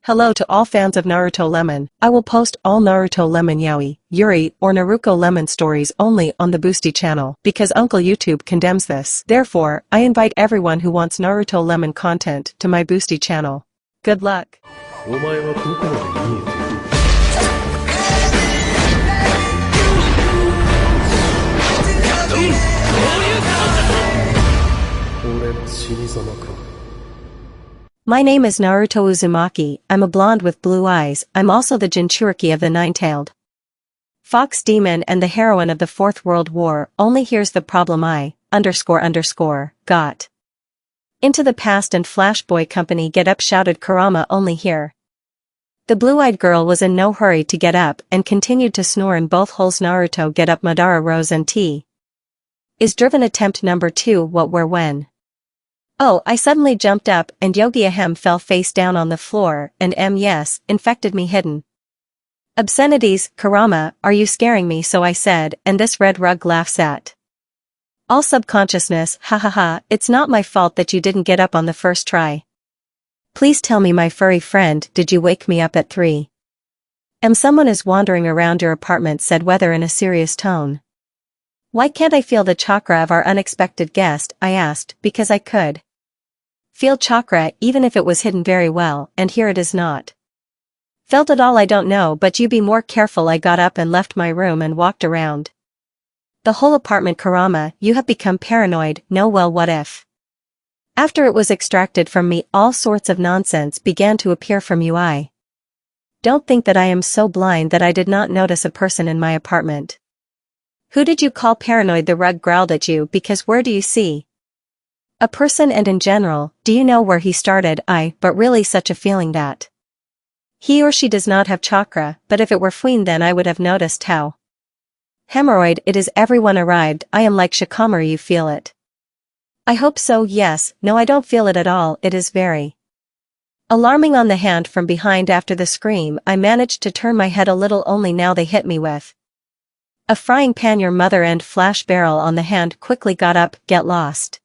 Hello to all fans of Naruto Lemon. I will post all Naruto Lemon Yaoi, Yuri, or Naruko Lemon stories only on the Boosty channel because Uncle YouTube condemns this. Therefore, I invite everyone who wants Naruto Lemon content to my Boosty channel. Good luck. My name is Naruto Uzumaki. I'm a blonde with blue eyes. I'm also the Jinchuriki of the nine-tailed fox demon and the heroine of the Fourth World War. Only here's the problem: I got into the past and Flash Boy Company get up, shouted Kurama only here. The blue-eyed girl was in no hurry to get up and continued to snore in both holes. Naruto get up, Madara rose and T is driven. Attempt number 2. What, where, when? Oh, I suddenly jumped up and Yogi Ahem fell face down on the floor and yes, infected me hidden. Obscenities, Kurama, are you scaring me? So I said, and this red rug laughs at all subconsciousness, ha ha ha, it's not my fault that you didn't get up on the first try. Please tell me, my furry friend, did you wake me up at 3? Someone is wandering around your apartment, said Weather in a serious tone. Why can't I feel the chakra of our unexpected guest? I asked, because I could feel chakra even if it was hidden very well, and here it is not felt at all. I don't know, but you be more careful. I got up and left my room and walked around the whole apartment. Kurama, you have become paranoid. No, well, what if after it was extracted from me all sorts of nonsense began to appear from you? I don't think that I am so blind that I did not notice a person in my apartment. Who did you call paranoid? The rug growled at you, because where do you see a person, and in general, do you know where he started? But really such a feeling that he or she does not have chakra, but if it were Fuin then I would have noticed. How hemorrhoid it is. Everyone arrived. I am like Shikamaru, you feel it? I hope so. Yes, no, I don't feel it at all. It is very alarming. On the hand from behind. After the scream I managed to turn my head a little, only now they hit me with a frying pan. Your mother and Flash Barrel on the hand quickly got up. Get lost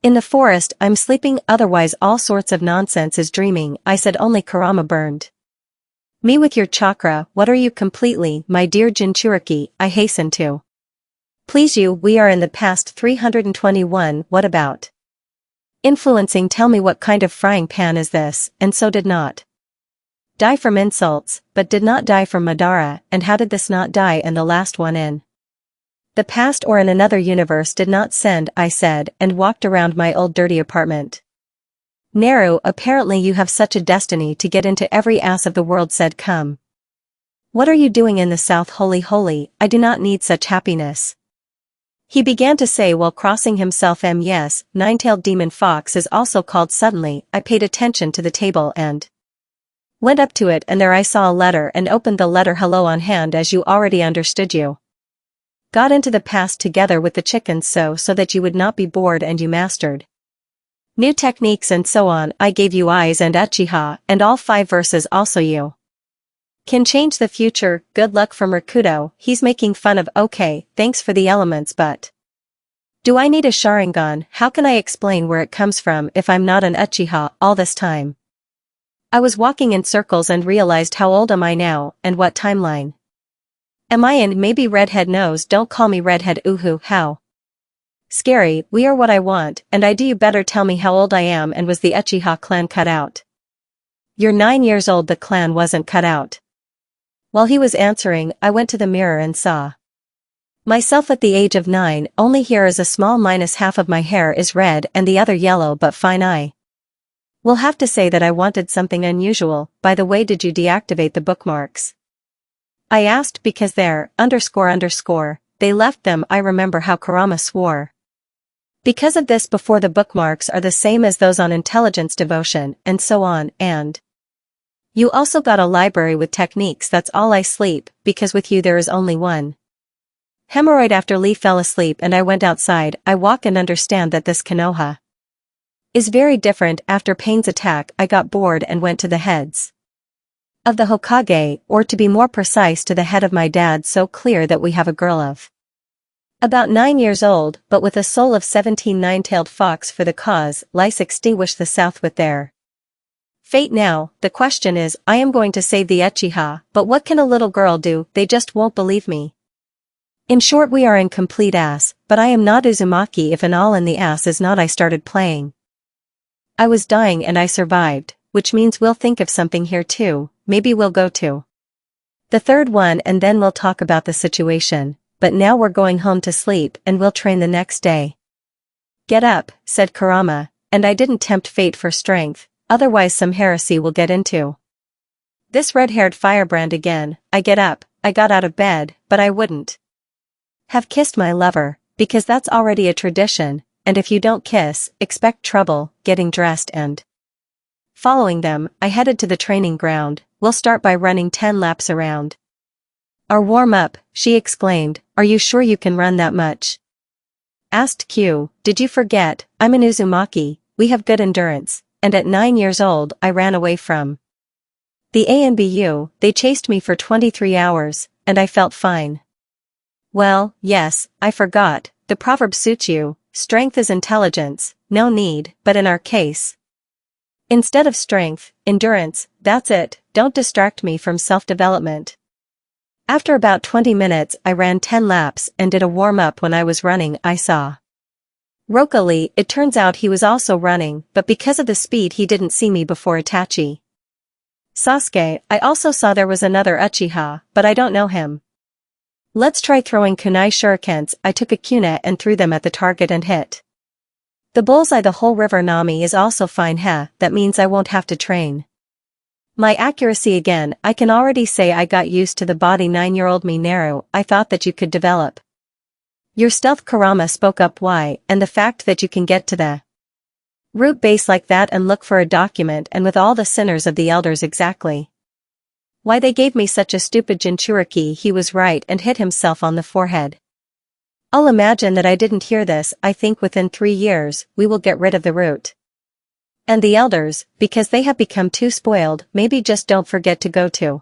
in the forest. I'm sleeping, otherwise all sorts of nonsense is dreaming. I said, only Kurama burned me with your chakra. What are you completely, my dear Jinchuriki? I hasten to please you. We are in the past 321. What about influencing? Tell me, what kind of frying pan is this? And so did not die from insults, but did not die from Madara, and how did this not die and the last one in the past or in another universe did not send? I said, and walked around my old dirty apartment. Naru, apparently you have such a destiny to get into every ass of the world, said Come. What are you doing in the south? Holy, I do not need such happiness, he began to say while crossing himself. Yes, nine-tailed demon fox is also called. Suddenly, I paid attention to the table and went up to it, and there I saw a letter and opened the letter. Hello on hand, as you already understood. You got into the past together with the chickens so that you would not be bored, and you mastered new techniques and so on. I gave you eyes and Uchiha and all 5 verses. Also you can change the future. Good luck from Rakudo. He's making fun of. Okay, thanks for the elements, but do I need a Sharingan? How can I explain where it comes from if I'm not an Uchiha? All this time I was walking in circles and realized how old am I now, and what timeline am I in? Maybe redhead knows. Don't call me redhead. Uhu, how scary. We are what I want, and I do. You better tell me how old I am. And was the Uchiha clan cut out? You're 9 years old. The clan wasn't cut out. While he was answering, I went to the mirror and saw myself at the age of 9. Only here is a small minus. Half of my hair is red and the other yellow, but fine. I will have to say that I wanted something unusual. By the way, did you deactivate the bookmarks? I asked, because there, __, they left them. I remember how Kurama swore because of this before. The bookmarks are the same as those on intelligence, devotion, and so on. And you also got a library with techniques. That's all. I sleep, because with you there is only one hemorrhoid. After Lee fell asleep and I went outside, I walk and understand that this Konoha is very different. After Pain's attack I got bored and went to the heads of the Hokage, or to be more precise to the head of my dad. So clear that we have a girl of about 9 years old, but with a soul of 17. Nine-tailed fox for the cause. Lice extinguish the south with their Fate now, the question is, I am going to save the Uchiha, but what can a little girl do? They just won't believe me. In short, we are in complete ass, but I am not Uzumaki if an all in the ass is not. I started playing. I was dying and I survived, which means we'll think of something here too, maybe we'll go to the third one and then we'll talk about the situation, but now we're going home to sleep and we'll train the next day. Get up, said Kurama, and I didn't tempt fate for strength, otherwise some heresy will get into. This red-haired firebrand again. I get up, I got out of bed, but I wouldn't have kissed my lover, because that's already a tradition, and if you don't kiss, expect trouble. Getting dressed and following them, I headed to the training ground. We'll start by running 10 laps around our warm-up, she exclaimed. Are you sure you can run that much? Asked Q. Did you forget, I'm an Uzumaki, we have good endurance, and at 9 years old I ran away from the ANBU. They chased me for 23 hours, and I felt fine. Well, yes, I forgot, the proverb suits you, strength is intelligence, no need, but in our case, instead of strength, endurance, that's it, don't distract me from self-development. After about 20 minutes I ran 10 laps and did a warm-up. When I was running I saw Roka Lee. It turns out he was also running, but because of the speed he didn't see me before Itachi. Sasuke, I also saw there was another Uchiha, but I don't know him. Let's try throwing kunai shurikens. I took a kunai and threw them at the target and hit the bullseye. The whole river Nami is also fine. That means I won't have to train my accuracy again. I can already say I got used to the body. 9-year-old me. Naru, I thought that you could develop your stealth. Kurama spoke up. Why? And the fact that you can get to the root base like that and look for a document, and with all the sinners of the elders. Exactly why they gave me such a stupid Jinchuriki. He was right and hit himself on the forehead. I'll imagine that I didn't hear this. I think within 3 years, we will get rid of the root and the elders, because they have become too spoiled. Maybe just don't forget to go to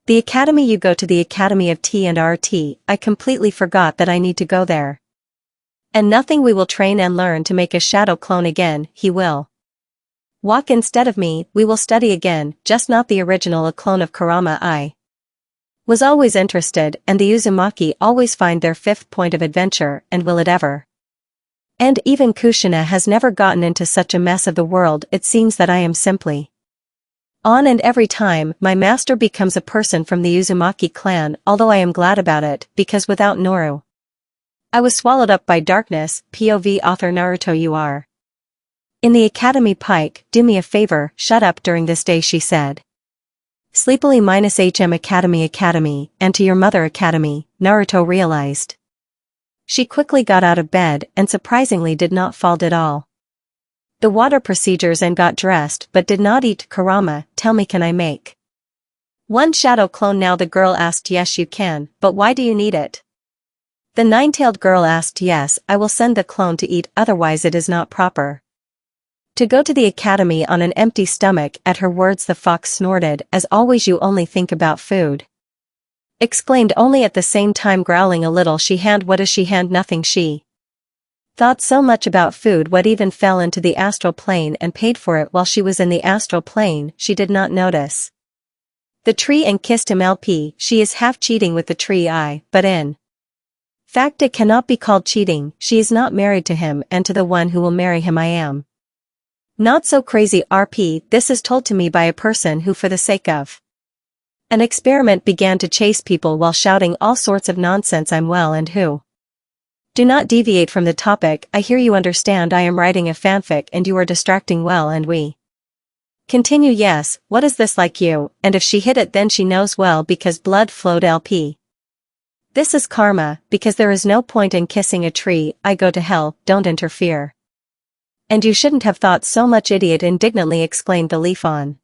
the academy. You go to the Academy of T and RT. I completely forgot that I need to go there. And nothing. We will train and learn to make a shadow clone again. He will walk instead of me. We will study again, just not the original. A clone of Kurama. I was always interested, and the Uzumaki always find their 5th point of adventure, and will it ever? And even Kushina has never gotten into such a mess of the world. It seems that I am simply on, and every time my master becomes a person from the Uzumaki clan. Although I am glad about it, because without Noru I was swallowed up by darkness. POV author Naruto. You are in the academy. Pike, do me a favor, shut up during this day, she said sleepily. -HM Academy, and to your mother Academy, Naruto realized. She quickly got out of bed and surprisingly did not fall at all the water procedures and got dressed, but did not eat. Kurama, tell me, can I make one shadow clone now? The girl asked. Yes you can, but why do you need it? The 9-tailed girl asked. Yes, I will send the clone to eat, otherwise it is not proper to go to the academy on an empty stomach. At her words the fox snorted. As always you only think about food, exclaimed, only at the same time growling a little. What is she hand? Nothing. She thought so much about food. What even fell into the astral plane and paid for it while she was in the astral plane? She did not notice the tree and kissed him. LP, she is half cheating with the tree. But in fact it cannot be called cheating. She is not married to him, and to the one who will marry him I am not so crazy. RP, this is told to me by a person who for the sake of an experiment began to chase people while shouting all sorts of nonsense. I'm well and who? Do not deviate from the topic. I hear you understand I am writing a fanfic and you are distracting. Well, and we continue. Yes, what is this like you? And if she hit it then she knows well because blood flowed. LP, this is karma, because there is no point in kissing a tree. I go to hell, don't interfere. And you shouldn't have thought so much. Idiot, indignantly exclaimed the leaf on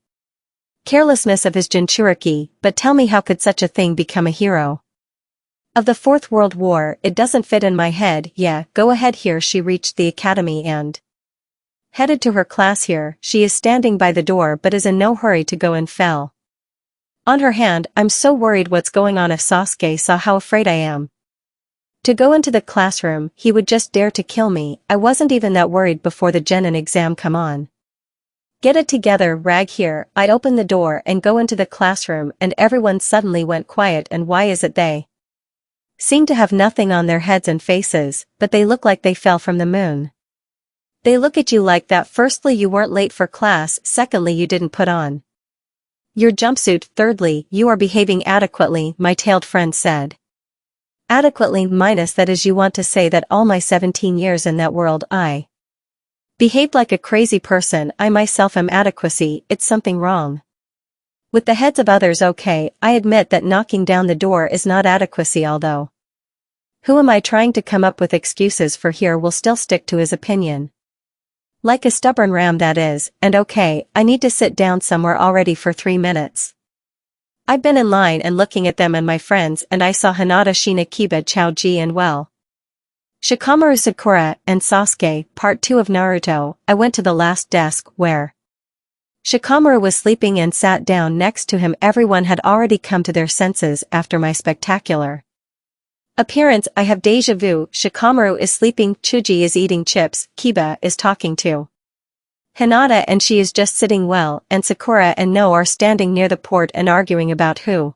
carelessness of his Jinchuriki. But tell me, how could such a thing become a hero of the 4th World War? It doesn't fit in my head. Yeah, go ahead. Here she reached the academy and headed to her class. Here she is standing by the door but is in no hurry to go in. Fell on her hand. I'm so worried what's going on. If Sasuke saw how afraid I am to go into the classroom, he would just dare to kill me. I wasn't even that worried before the genin exam. Come on. Get it together, rag here. I open the door and go into the classroom and everyone suddenly went quiet, and why is it they seem to have nothing on their heads and faces, but they look like they fell from the moon. They look at you like that. Firstly, you weren't late for class. Secondly, you didn't put on your jumpsuit. Thirdly, you are behaving adequately, my tailed friend said. Adequately minus that is, you want to say that all my 17 years in that world I behaved like a crazy person. I myself am adequacy. It's something wrong with the heads of others. Okay, I admit that knocking down the door is not adequacy, although who am I trying to come up with excuses for here? Will still stick to his opinion. Like a stubborn ram, that is. And okay, I need to sit down somewhere already for 3 minutes. I've been in line and looking at them and my friends, and I saw Hinata, Shina, Kiba, Choji, and Shikamaru, Sakura, and Sasuke. Part 2 of Naruto. I went to the last desk, where Shikamaru was sleeping, and sat down next to him. Everyone had already come to their senses after my spectacular appearance. I have deja vu. Shikamaru is sleeping, Chuji is eating chips, Kiba is talking to Hinata and she is just sitting well, and Sakura and No are standing near the port and arguing about who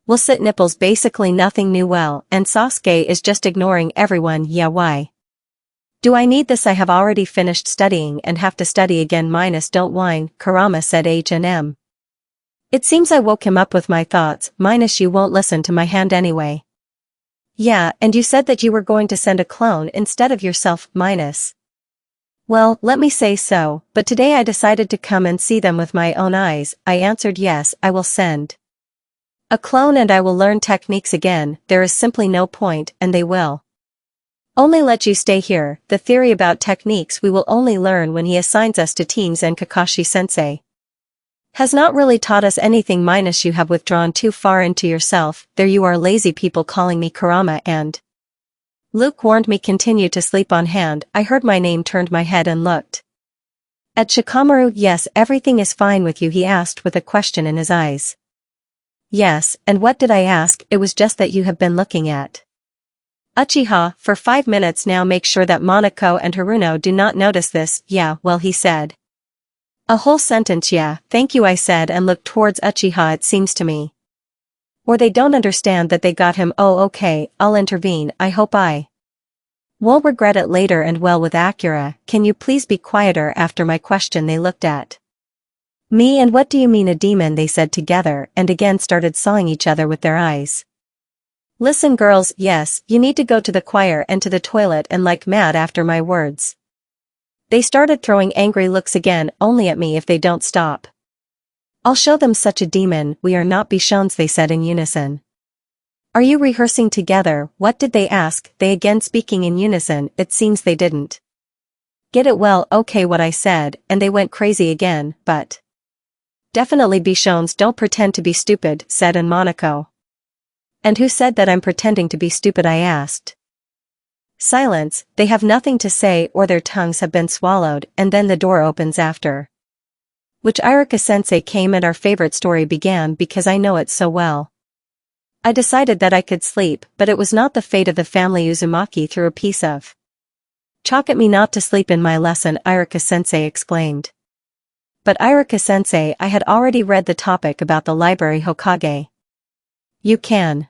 will sit. Nipples. Basically nothing new. Well, and Sasuke is just ignoring everyone. Yeah, why do I need this? I have already finished studying and have to study again. Minus don't whine, Kurama said H&M. It seems I woke him up with my thoughts. Minus you won't listen to my hand anyway. Yeah, and you said that you were going to send a clone instead of yourself. Minus. Well, let me say so, but today I decided to come and see them with my own eyes. I answered yes, I will send a clone and I will learn techniques again. There is simply no point, and they will only let you stay here. The theory about techniques we will only learn when he assigns us to teams, and Kakashi-sensei has not really taught us anything. Minus you have withdrawn too far into yourself. There you are, lazy people calling me Kurama, and Luke warned me continue to sleep on hand. I heard my name, turned my head and looked at Shikamaru. Yes, everything is fine with you, he asked with a question in his eyes. Yes, and what did I ask? It was just that you have been looking at Uchiha for 5 minutes now. Make sure that Monako and Haruno do not notice this. Yeah, well, he said a whole sentence. Yeah, thank you, I said, and looked towards Uchiha. It seems to me or they don't understand that they got him. Oh, okay, I'll intervene. I hope I won't regret it later. And well, with Akira, can you please be quieter? After my question they looked at me. And what do you mean a demon? They said together, and again started sawing each other with their eyes. Listen girls, yes, you need to go to the choir and to the toilet and like mad after my words. They started throwing angry looks again, only at me if they don't stop. I'll show them such a demon. We are not Bishons, they said in unison. Are you rehearsing together? What did they ask? They again speaking in unison. It seems they didn't get it. Well, okay, what I said, and they went crazy again, but definitely Bishons don't pretend to be stupid, said in Monaco. And who said that I'm pretending to be stupid? I asked. Silence. They have nothing to say, or their tongues have been swallowed, and then the door opens, after which Iruka-sensei came and our favorite story began because I know it so well. I decided that I could sleep, but it was not the fate of the family. Uzumaki threw a piece of chalk at me not to sleep in my lesson, Iruka-sensei exclaimed. But Iruka-sensei, I had already read the topic about the library Hokage. You can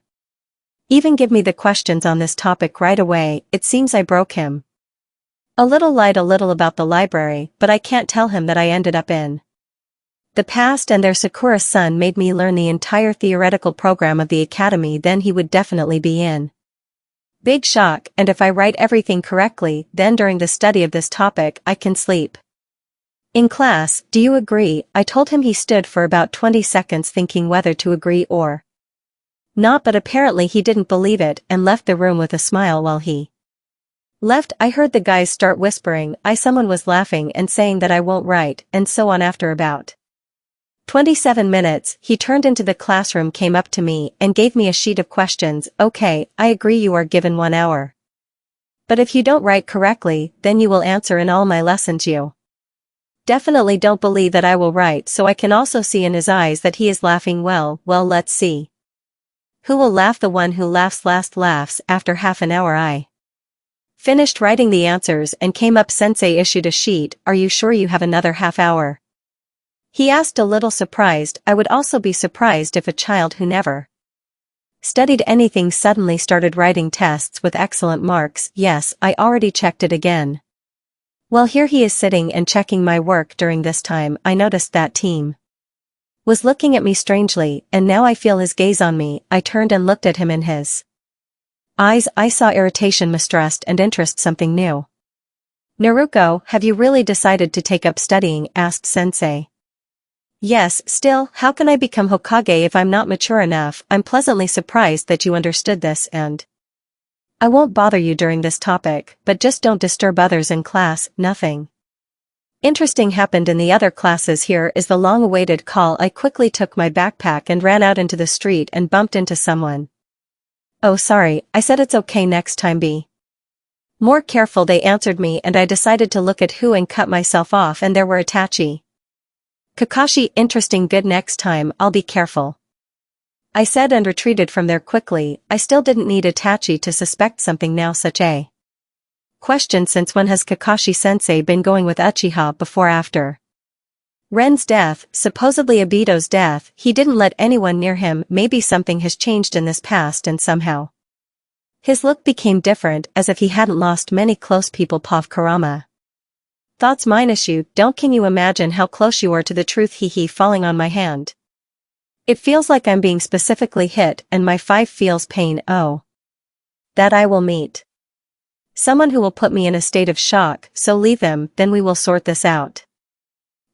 even give me the questions on this topic right away. It seems I broke him lied a little about the library, but I can't tell him that I ended up in the past, and their Sakura-san made me learn the entire theoretical program of the academy. Then he would definitely be in big shock, and if I write everything correctly, then during the study of this topic I can sleep in class. Do you agree? I told him. He stood for about 20 seconds thinking whether to agree or not, but apparently he didn't believe it and left the room with a smile. While he left, I heard the guys start whispering. Someone was laughing and saying that I won't write, and so on. After about 27 minutes, he turned into the classroom, came up to me, and gave me a sheet of questions. Okay, I agree, you are given 1 hour. But if you don't write correctly, then you will answer in all my lessons. You definitely don't believe that I will write, so I can also see in his eyes that he is laughing. Well, let's see who will laugh. The one who laughs last laughs. After half an hour I finished writing the answers and came up. Sensei issued a sheet. Are you sure you have another half hour? He asked, a little surprised. I would also be surprised if a child who never studied anything suddenly started writing tests with excellent marks. Yes, I already checked it again. Well, here he is sitting and checking my work. During this time I noticed that team was looking at me strangely, and now I feel his gaze on me. I turned and looked at him. In his eyes I saw irritation, mistrust, and interest, something new. Naruko, have you really decided to take up studying? Asked sensei. Yes, still, how can I become Hokage if I'm not mature enough? I'm pleasantly surprised that you understood this, and I won't bother you during this topic, but just don't disturb others in class. Nothing interesting happened in the other classes. Here is the long-awaited call. I quickly took my backpack and ran out into the street and bumped into someone. Oh, sorry, I said it's okay, next time be more careful, they answered me, and I decided to look at who and cut myself off, and there were Itachi, Kakashi. Interesting, good, next time I'll be careful, I said, and retreated from there quickly. I still didn't need Itachi to suspect something now. Such a question, since when has Kakashi-sensei been going with Uchiha before? After Ren's death, supposedly Obito's death, he didn't let anyone near him. Maybe something has changed in this past, and somehow his look became different, as if he hadn't lost many close people. Pav Kurama. Thoughts minus you, don't. Can you imagine how close you are to the truth? He falling on my hand. It feels like I'm being specifically hit, and my 5 feels pain. Oh, that I will meet someone who will put me in a state of shock, so leave him, then we will sort this out.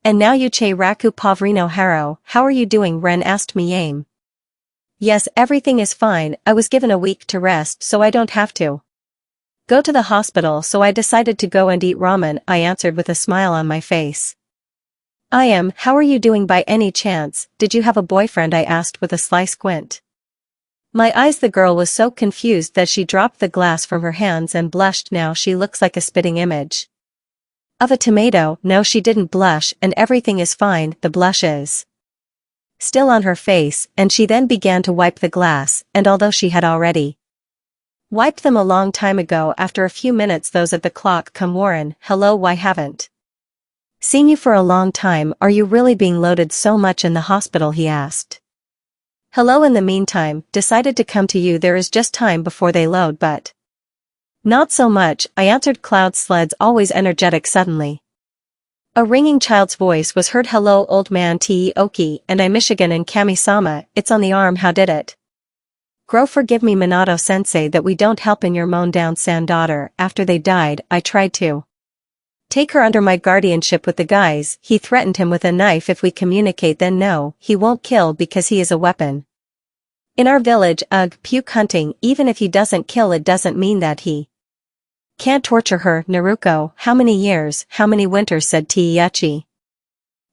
And now Yuche Raku Povrino Haro, how are you doing? Ren asked me. Aim. Yes, everything is fine. I was given a week to rest so I don't have to go to the hospital, so I decided to go and eat ramen, I answered with a smile on my face. I am. How are you doing by any chance? Did you have a boyfriend? I asked with a sly squint. My eyes. The girl was so confused that she dropped the glass from her hands and blushed. Now she looks like a spitting image of a tomato. No, she didn't blush, and everything is fine. The blush is still on her face, and she then began to wipe the glass, and although she had already wiped them a long time ago, after a few minutes those at the clock come. Warren, hello, why haven't seen you for a long time? Are you really being loaded so much in the hospital? He asked. Hello. In the meantime, decided to come to you. There is just time before they load, but not so much, I answered. Cloud sleds always energetic. Suddenly a ringing child's voice was heard. Hello, old man Teoki, and I Michigan and Kami-sama, it's on the arm. How did it grow? Forgive me, Minato-sensei, that we don't help in your mown down San daughter. After they died, I tried to take her under my guardianship with the guys. He threatened him with a knife if we communicate. Then no, he won't kill because he is a weapon in our village. Ugh, puke hunting. Even if he doesn't kill, it doesn't mean that he can't torture her. Naruko, how many years, how many winters, said Teiichi.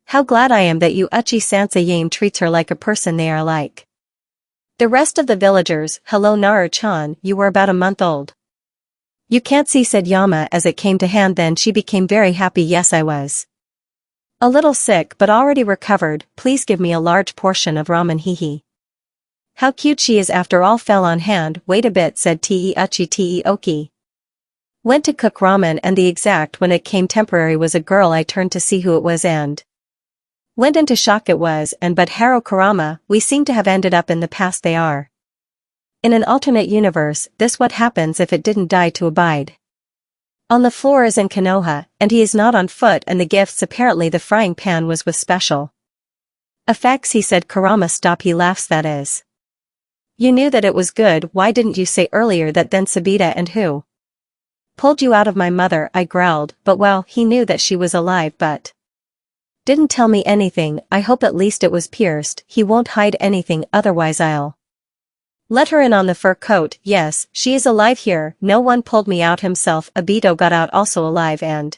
How glad I am that you Uchi-sensei Yame treats her like a person. They are like the rest of the villagers. Hello, Naru-chan, you were about a month old. You can't see, said Yama as it came to hand. Then she became very happy. Yes, I was a little sick but already recovered. Please give me a large portion of ramen. Hehe. How cute she is after all. Fell on hand. Wait a bit, said Teiichi. Teoki went to cook ramen, and the exact when it came temporary was a girl. I turned to see who it was and went into shock. It was but Haro Kurama. We seem to have ended up in the past. They are in an alternate universe. This what happens if it didn't die to abide. On the floor is in Konoha, and he is not on foot, and the gifts, apparently the frying pan was with special effects. He said. Kurama, stop. He laughs. That is, you knew that it was good. Why didn't you say earlier that? Then Sabita, and who pulled you out of my mother? I growled. But well, he knew that she was alive but didn't tell me anything. I hope at least it was pierced. He won't hide anything, otherwise I'll let her in on the fur coat. Yes, she is alive here. No one pulled me out himself. Obito got out also alive, and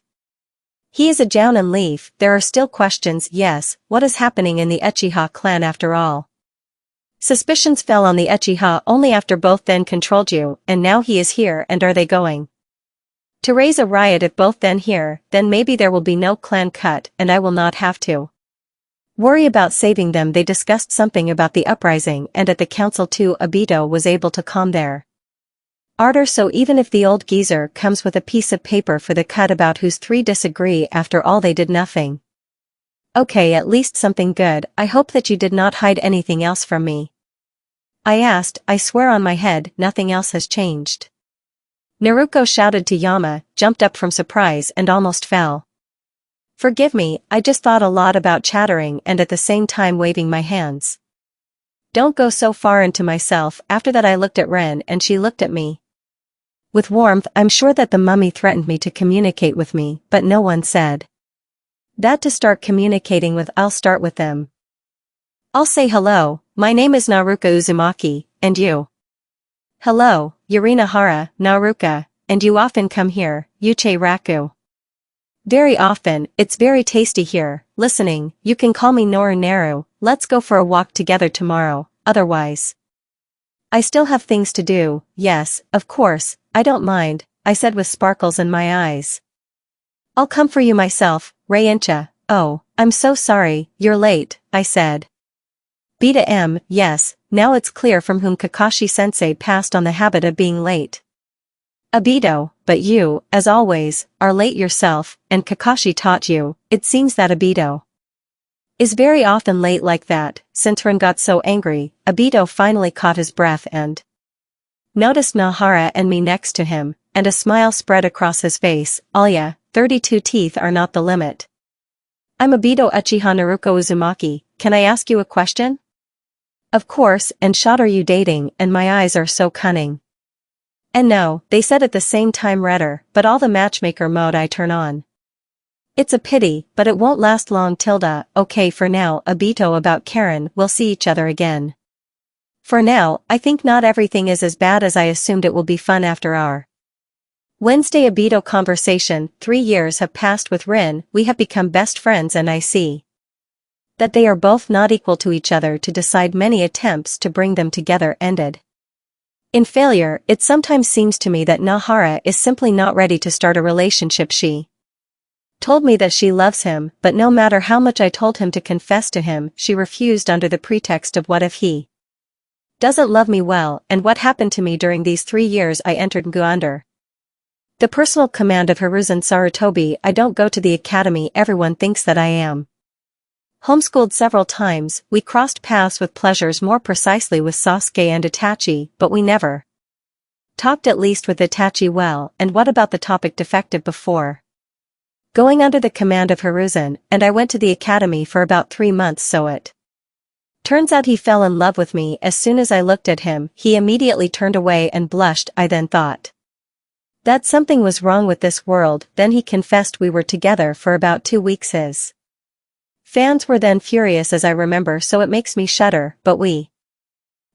he is a Jounin leaf. There are still questions. Yes, what is happening in the Uchiha clan after all? Suspicions fell on the Uchiha only after both then controlled you, and now he is here. And are they going to raise a riot? If both then here, then maybe there will be no clan cut, and I will not have to worry about saving them. They discussed something about the uprising, and at the council too. Obito was able to calm their ardor, so even if the old geezer comes with a piece of paper for the cut about whose 3 disagree, after all they did nothing Okay, at least something good. I hope that you did not hide anything else from me. I asked. I swear on my head, nothing else has changed. Naruko shouted to Yama, jumped up from surprise and almost fell. Forgive me, I just thought a lot about chattering and at the same time waving my hands. Don't go so far into myself. After that I looked at Ren and she looked at me. With warmth. I'm sure that the mummy threatened me to communicate with me, but no one said that to start communicating with. I'll start with them. I'll say hello, my name is Naruko Uzumaki, and you? Hello, Yurinahara, Naruka, and you often come here, Yuche Raku. Very often, it's very tasty here. Listening, you can call me Noru Naru. Let's go for a walk together tomorrow, otherwise. I still have things to do. Yes, of course, I don't mind, I said with sparkles in my eyes. I'll come for you myself, Reincha. Oh, I'm so sorry, you're late, I said. Beta M, yes, now it's clear from whom Kakashi-sensei passed on the habit of being late. Obito, but you, as always, are late yourself, and Kakashi taught you. It seems that Obito is very often late like that. Since Ren got so angry, Obito finally caught his breath and noticed Nahara and me next to him, and a smile spread across his face. Alya, 32 teeth are not the limit. I'm Obito Uchiha Naruko Uzumaki, can I ask you a question? Of course, and shot are you dating, and my eyes are so cunning. And no, they said at the same time redder, but all the matchmaker mode I turn on. It's a pity, but it won't last long. Okay, for now, Obito about Karen, we'll see each other again. For now, I think not everything is as bad as I assumed. It will be fun after our Wednesday Obito conversation. 3 years have passed with Rin, we have become best friends and I see that they are both not equal to each other. To decide many attempts to bring them together ended in failure. It sometimes seems to me that Nahara is simply not ready to start a relationship. She told me that she loves him, but no matter how much I told him to confess to him, she refused under the pretext of what if he doesn't love me well. And what happened to me during these 3 years? I entered Ngu under the personal command of Hiruzen Sarutobi. I don't go to the academy. Everyone thinks that I am homeschooled several times. We crossed paths with pleasures, more precisely with Sasuke and Itachi, but we never talked, at least with Itachi. Well, and what about the topic defective before going under the command of Hiruzen? And I went to the academy for about 3 months, so it turns out he fell in love with me. As soon as I looked at him, he immediately turned away and blushed. I then thought that something was wrong with this world. Then he confessed. We were together for about 2 weeks. His fans were then furious, as I remember, so it makes me shudder, but we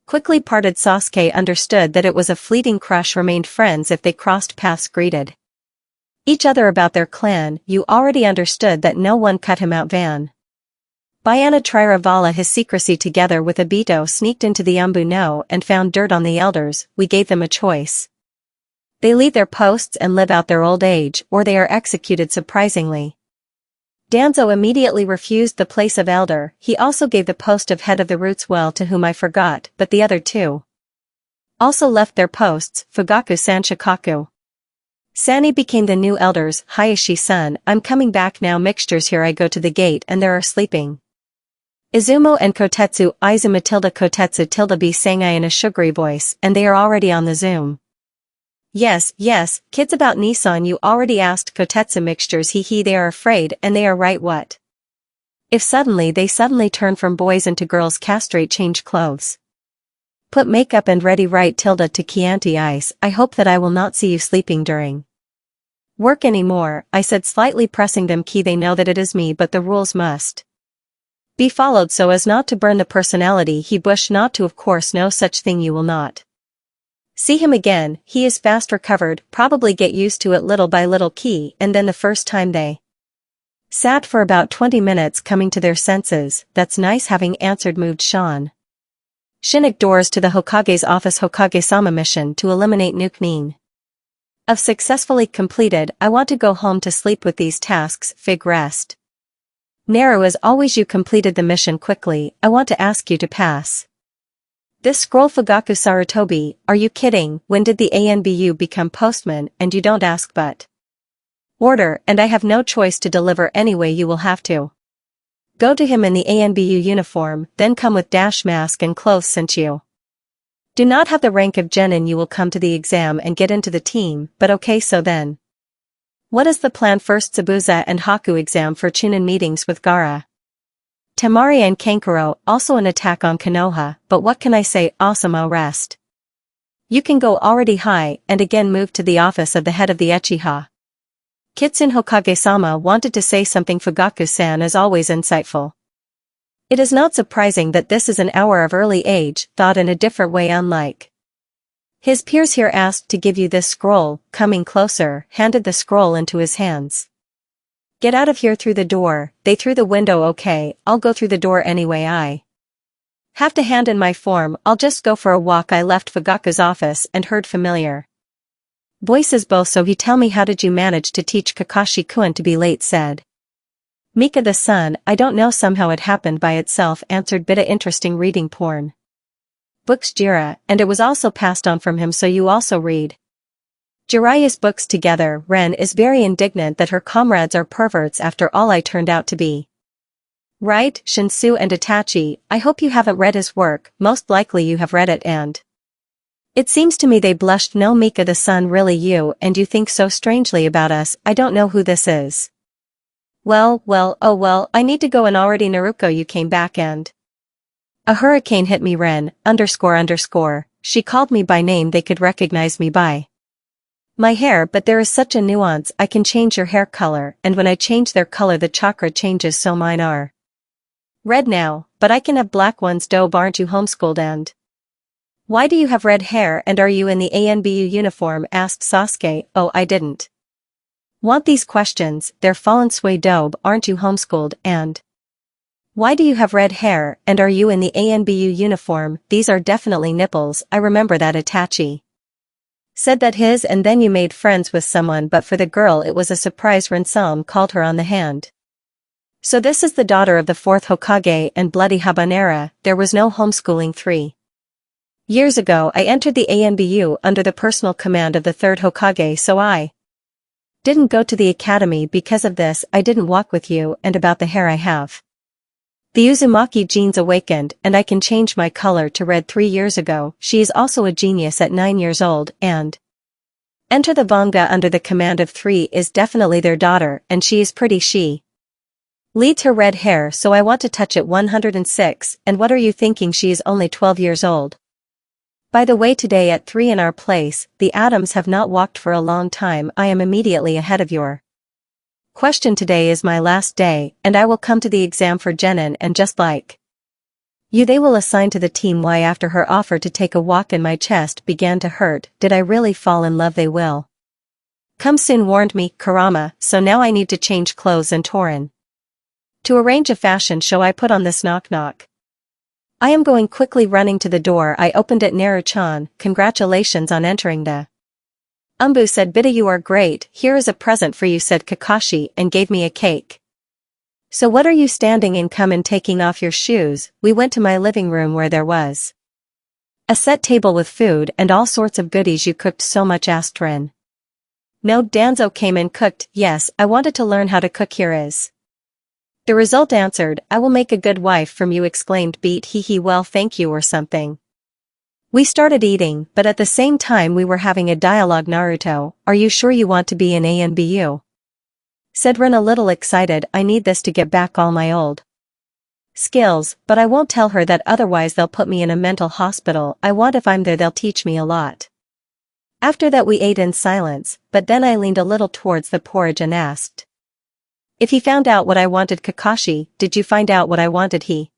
quickly parted. Sasuke understood that it was a fleeting crush, remained friends if they crossed paths, greeted each other about their clan. You already understood that no one cut him out. Van Bayana Triaravala. His secrecy together with Obito sneaked into the Umbu no and found dirt on the elders. We gave them a choice. They leave their posts and live out their old age, or they are executed. Surprisingly, Danzo immediately refused the place of elder. He also gave the post of head of the Roots Well to whom I forgot, but the other two also left their posts. Fugaku-san Shikaku Sani became the new elders. Hayashi-san, I'm coming back now. Mixtures. Here I go to the gate and there are sleeping Izumo and Kotetsu. Izu Matilda Kotetsu tilde B sang I in a sugary voice, and they are already on the Zoom. Yes, kids about Nissan. You already asked Kotetsu. Mixtures. He they are afraid, and they are right. What if they suddenly turn from boys into girls? Castrate, change clothes, put makeup and ready. Right tilde to Chianti Ice. I hope that I will not see you sleeping during work anymore, I said, slightly pressing them. They know that it is me, but the rules must be followed so as not to burn the personality. He bushed not to. Of course, no such thing. You will not see him again. He is fast recovered. Probably get used to it little by little. And then the first time they sat for about 20 minutes coming to their senses. That's nice. Having answered, moved Sean Shinnok doors to the Hokage's office. Hokage-sama mission to eliminate Nuke Nin of successfully completed. I want to go home to sleep with these tasks. Fig rest. Naru, as always you completed the mission quickly. I want to ask you to pass this scroll. Fugaku Sarutobi, are you kidding? When did the ANBU become postman? And you don't ask but order, and I have no choice to deliver anyway. You will have to Go to him in the ANBU uniform, then come with dash mask and clothes sent you. Do not have the rank of genin, you will come to the exam and get into the team, but okay, so then. What is the plan? First Tsubusa and Haku exam for Chunin meetings with Gaara. Temari and Kankuro, also an attack on Konoha, but what can I say, awesome. Oh, rest. You can go already high, and again move to the office of the head of the Uchiha. Kitsune Hokage-sama wanted to say something. Fugaku-san is always insightful. It is not surprising that this is an hour of early age, thought in a different way unlike his peers here. Asked to give you this scroll, coming closer, handed the scroll into his hands. Get out of here through the door, they through the window. Okay, I'll go through the door anyway. I have to hand in my form, I'll just go for a walk. I left Fugaku's office and heard familiar voices. Both. So he tell me, how did you manage to teach Kakashi-kun to be late? Said Mika the son. I don't know, somehow it happened by itself, answered Bita. Interesting, reading porn books Jira, and it was also passed on from him, so you also read Jiraiya's books together. Ren is very indignant that her comrades are perverts. After all, I turned out to be right. Shinsu and Itachi, I hope you haven't read his work, most likely you have read it, and it seems to me they blushed. No, Mika the son, really you, and you think so strangely about us. I don't know who this is. Well, oh well, I need to go. And already Naruko, you came back and a hurricane hit me. Ren, __. She called me by name, they could recognize me by my hair, but there is such a nuance. I can change your hair color, and when I change their color the chakra changes, so mine are red now, but I can have black ones. Dope, aren't you homeschooled, and why do you have red hair, and are you in the ANBU uniform? Asked Sasuke. Oh, I didn't want these questions, they're fallen. Sway. Dope, aren't you homeschooled, and why do you have red hair, and are you in the ANBU uniform? These are definitely nipples, I remember that. Itachi said that his, and then you made friends with someone, but for the girl it was a surprise. Rinsam called her on the hand. So this is the daughter of the 4th Hokage and bloody habanera. There was no homeschooling. 3 years ago I entered the ANBU under the personal command of the 3rd Hokage, so I didn't go to the academy because of this. I didn't walk with you, and about the hair, I have the Uzumaki genes awakened, and I can change my color to red. 3 years ago, she is also a genius at 9 years old, and enter the Vanga under the command of 3 is definitely their daughter, and she is pretty. She leads her red hair, so I want to touch it. 106, and what are you thinking, she is only 12 years old. By the way, today at 3 in our place, the Adams have not walked for a long time. I am immediately ahead of your question. Today is my last day, and I will come to the exam for genin, and just like you, they will assign to the team. Why? After her offer to take a walk in, my chest began to hurt. Did I really fall in love? They will come soon, warned me Kurama, so now I need to change clothes and Torin to arrange a fashion show. I put on this knock. I am going quickly, running to the door. I opened it. Naru-chan, congratulations on entering the Umbu, said Bita. You are great, here is a present for you, said Kakashi, and gave me a cake. So what are you standing in? Come in. Taking off your shoes, we went to my living room where there was a set table with food and all sorts of goodies. You cooked so much? Asked Rin. No, Danzo came and cooked. Yes, I wanted to learn how to cook. Here is the result, answered. I will make a good wife from you, exclaimed Beat. Hee, well thank you, or something. We started eating, but at the same time we were having a dialogue. Naruto, are you sure you want to be in ANBU? Said Rin, a little excited. I need this to get back all my old skills, but I won't tell her that, otherwise they'll put me in a mental hospital. I want, if I'm there they'll teach me a lot. After that we ate in silence, but then I leaned a little towards the porridge and asked if he found out what I wanted. Kakashi, did you find out what I wanted? He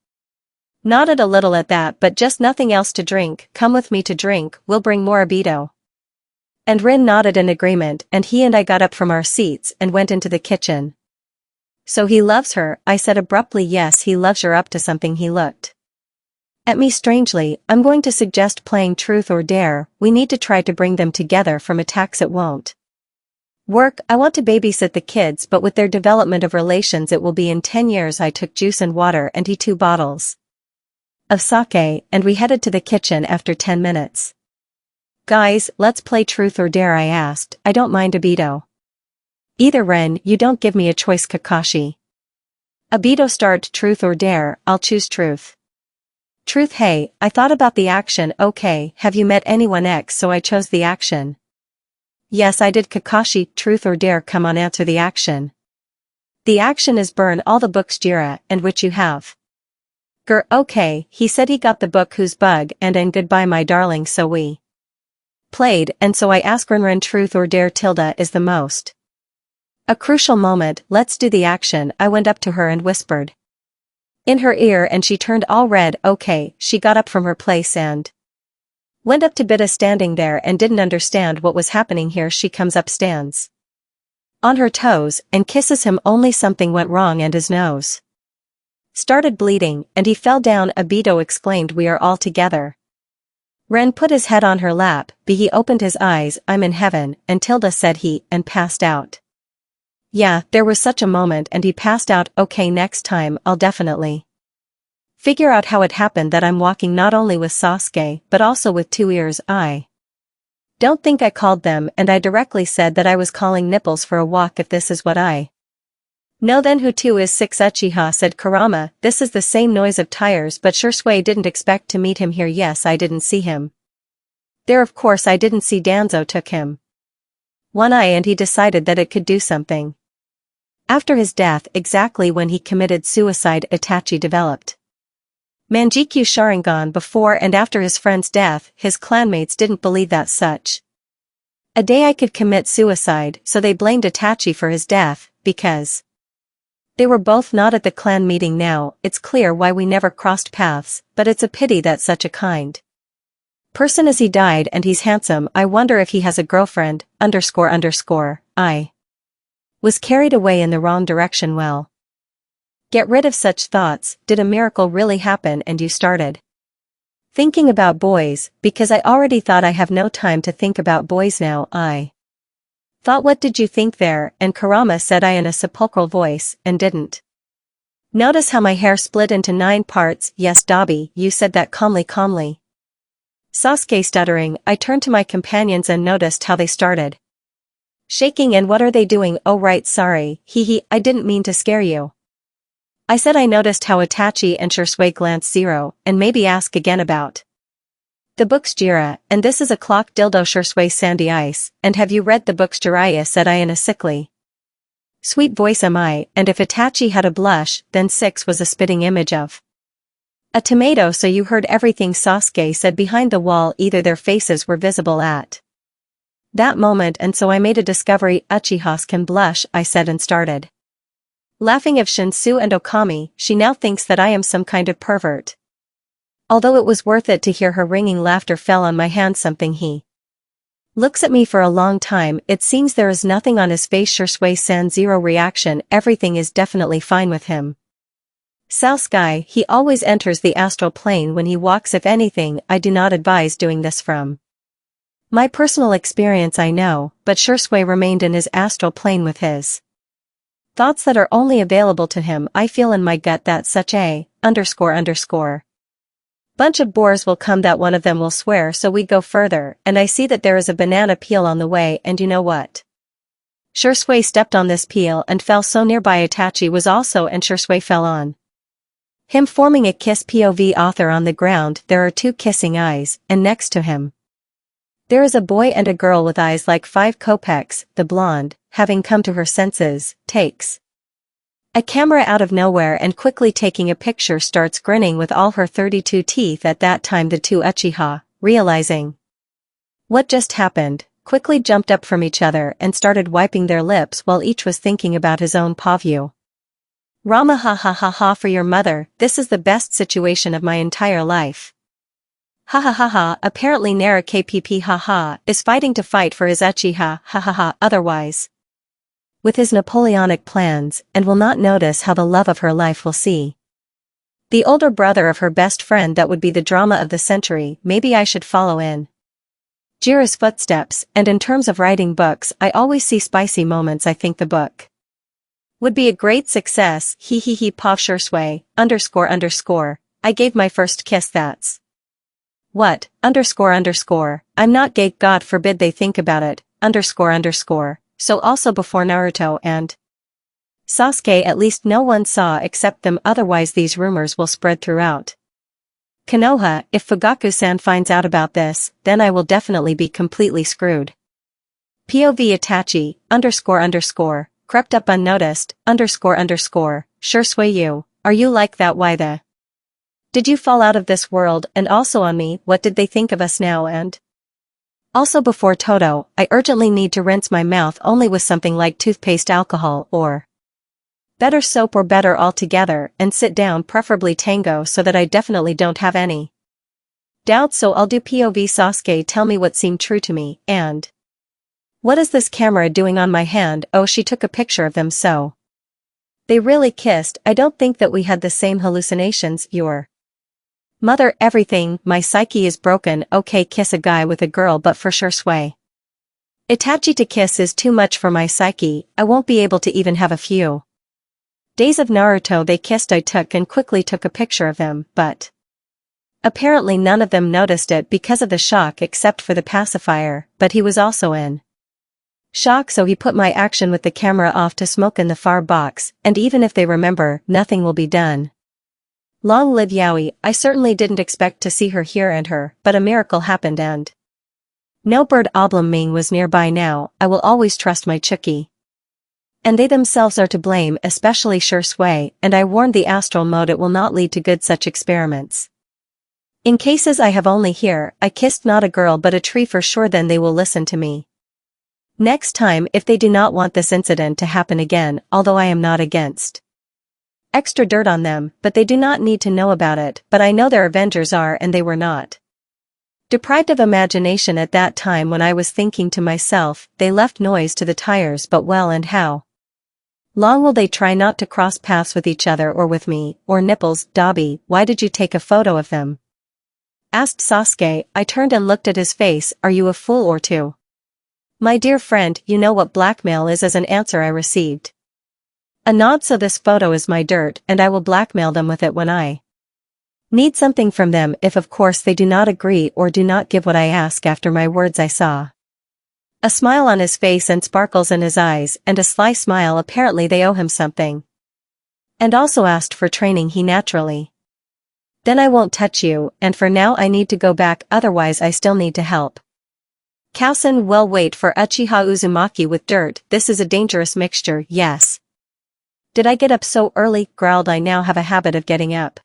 nodded a little at that, but just nothing else to drink. Come with me to drink, we'll bring more abito. And Rin nodded in agreement, and he and I got up from our seats and went into the kitchen. So he loves her, I said abruptly. Yes, he loves her. Up to something. He looked at me strangely. I'm going to suggest playing truth or dare. We need to try to bring them together from attacks. It won't work. I want to babysit the kids, but with their development of relations it will be in 10 years. I took juice and water and he 2 bottles of sake, and we headed to the kitchen after 10 minutes. Guys, let's play truth or dare, I asked. I don't mind abito. Either. Ren, you don't give me a choice. Kakashi Obito start truth or dare, I'll choose truth. Truth. Hey, I thought about the action. Okay, have you met anyone X? So I chose the action. Yes, I did. Kakashi. Truth or dare? Come on, answer the action. The action is burn all the books, Jira, and which you have. Grr. Okay, he said he got the book whose bug and goodbye my darling, so we played, and so I ask Ren truth or dare tilde is the most. A crucial moment. Let's do the action. I went up to her and whispered in her ear and she turned all red. Okay, she got up from her place and went up to Bida standing there and didn't understand what was happening here. She comes up, stands on her toes, and kisses him. Only something went wrong and his nose started bleeding, and he fell down. Obito exclaimed, we are all together. Ren put his head on her lap, he opened his eyes, I'm in heaven, and Tilda said he, and passed out. Yeah, there was such a moment and he passed out. Okay, next time I'll definitely figure out how it happened that I'm walking not only with Sasuke but also with two ears. I don't think I called them, and I directly said that I was calling nipples for a walk if this is what I know. Then who two is six? Uchiha, said Kurama. This is the same noise of tires, but Shisui didn't expect to meet him here. Yes, I didn't see him there. Of course I didn't see. Danzo took him one eye and he decided that it could do something. After his death, exactly when he committed suicide, Itachi developed Manjikyu Sharingan. Before and after his friend's death, his clanmates didn't believe that such a day I could commit suicide, so they blamed Itachi for his death, because they were both not at the clan meeting. Now, it's clear why we never crossed paths, but it's a pity that such a kind person as he died, and he's handsome. I wonder if he has a girlfriend, I was carried away in the wrong direction. Well, get rid of such thoughts. Did a miracle really happen and you started thinking about boys? Because I already thought. I have no time to think about boys now. I thought, what did you think there? And Kurama said I in a sepulchral voice, and didn't notice how my hair split into 9 parts. Yes, Dabi, you said that calmly. Sasuke stuttering. I turned to my companions and noticed how they started shaking. And what are they doing? Oh right, sorry, I didn't mean to scare you. I said. I noticed how Itachi and Shisui glanced zero, and maybe ask again about the books, Jira, and this is a clock. Dildo. Shisui sandy ice, and have you read the books? Jiraiya, said I in a sickly sweet voice. Am I? And if Itachi had a blush, then 6 was a spitting image of a tomato. So you heard everything, Sasuke said behind the wall. Either their faces were visible at that moment, and so I made a discovery. Uchihas can blush, I said, and started laughing of Shinsu and Okami. She now thinks that I am some kind of pervert. Although it was worth it to hear her ringing laughter fell on my hand. Something. He looks at me for a long time. It seems there is nothing on his face. Shisui-san zero reaction. Everything is definitely fine with him. Sasuke, he always enters the astral plane when he walks. If anything, I do not advise doing this from my personal experience. I know, but Shisui remained in his astral plane with his thoughts that are only available to him. I feel in my gut that such a bunch of bores will come, that one of them will swear. So we go further, and I see that there is a banana peel on the way, and you know what? Shisui stepped on this peel and fell so nearby. Itachi was also, and Shisui fell on him, forming a kiss. POV author. On the ground there are 2 kissing eyes, and next to him there is a boy and a girl with eyes like 5 kopecks. The blonde, having come to her senses, takes a camera out of nowhere and quickly taking a picture starts grinning with all her 32 teeth. At that time the 2 Uchiha, realizing what just happened, quickly jumped up from each other and started wiping their lips while each was thinking about his own pavyu. Rama, ha ha ha ha, for your mother. This is the best situation of my entire life. Ha ha ha ha. Apparently Nara KPP ha ha is fighting to fight for his Uchiha ha ha ha otherwise with his Napoleonic plans, and will not notice how the love of her life will see the older brother of her best friend. That would be the drama of the century. Maybe I should follow in Jira's footsteps, and in terms of writing books I always see spicy moments. I think the book would be a great success. Pav Shisui, __. I gave my first kiss. That's what, __. I'm not gay, God forbid they think about it, __. So also before Naruto and Sasuke, at least no one saw except them, otherwise these rumors will spread throughout. Konoha, if Fugaku-san finds out about this, then I will definitely be completely screwed. POV Itachi, __, crept up unnoticed, __, sure sway you, are you like that? Why the? Did you fall out of this world? And also on me, what did they think of us now? And also before Toto, I urgently need to rinse my mouth only with something like toothpaste alcohol or better soap, or better altogether, and sit down, preferably tango, so that I definitely don't have any doubts. So I'll do POV Sasuke, tell me what seemed true to me, and what is this camera doing on my hand? Oh, she took a picture of them, so they really kissed. I don't think that we had the same hallucinations. Your mother, everything, my psyche is broken. Okay, kiss a guy with a girl, but for sure sway Itachi to kiss is too much for my psyche. I won't be able to even have a few days of Naruto. They kissed. I took and quickly took a picture of them, but apparently none of them noticed it because of the shock except for the pacifier, but he was also in shock, so he put my action with the camera off to smoke in the far box, and even if they remember, nothing will be done. Long live Yaoi. I certainly didn't expect to see her here and her, but a miracle happened and no bird oblong Ming was nearby now. I will always trust my Chuki. And they themselves are to blame, especially Sure Sway, and I warned the astral mode it will not lead to good such experiments. In cases I have only here, I kissed not a girl but a tree for sure, then they will listen to me next time if they do not want this incident to happen again, although I am not against extra dirt on them, but they do not need to know about it. But I know their avengers are, and they were not deprived of imagination at that time when I was thinking to myself, they left noise to the tires, but well, and how long will they try not to cross paths with each other or with me, or nipples? Dabi, why did you take a photo of them? Asked Sasuke. I turned and looked at his face. Are you a fool or two? My dear friend, you know what blackmail is. As an answer I received a nod. So this photo is my dirt, and I will blackmail them with it when I need something from them, if of course they do not agree or do not give what I ask. After my words I saw a smile on his face and sparkles in his eyes, and a sly smile. Apparently they owe him something. And also asked for training. He naturally. Then I won't touch you, and for now I need to go back, otherwise I still need to help Kausen. Well, wait for Uchiha Uzumaki with dirt. This is a dangerous mixture. Yes. Did I get up so early? Growled. I now have a habit of getting up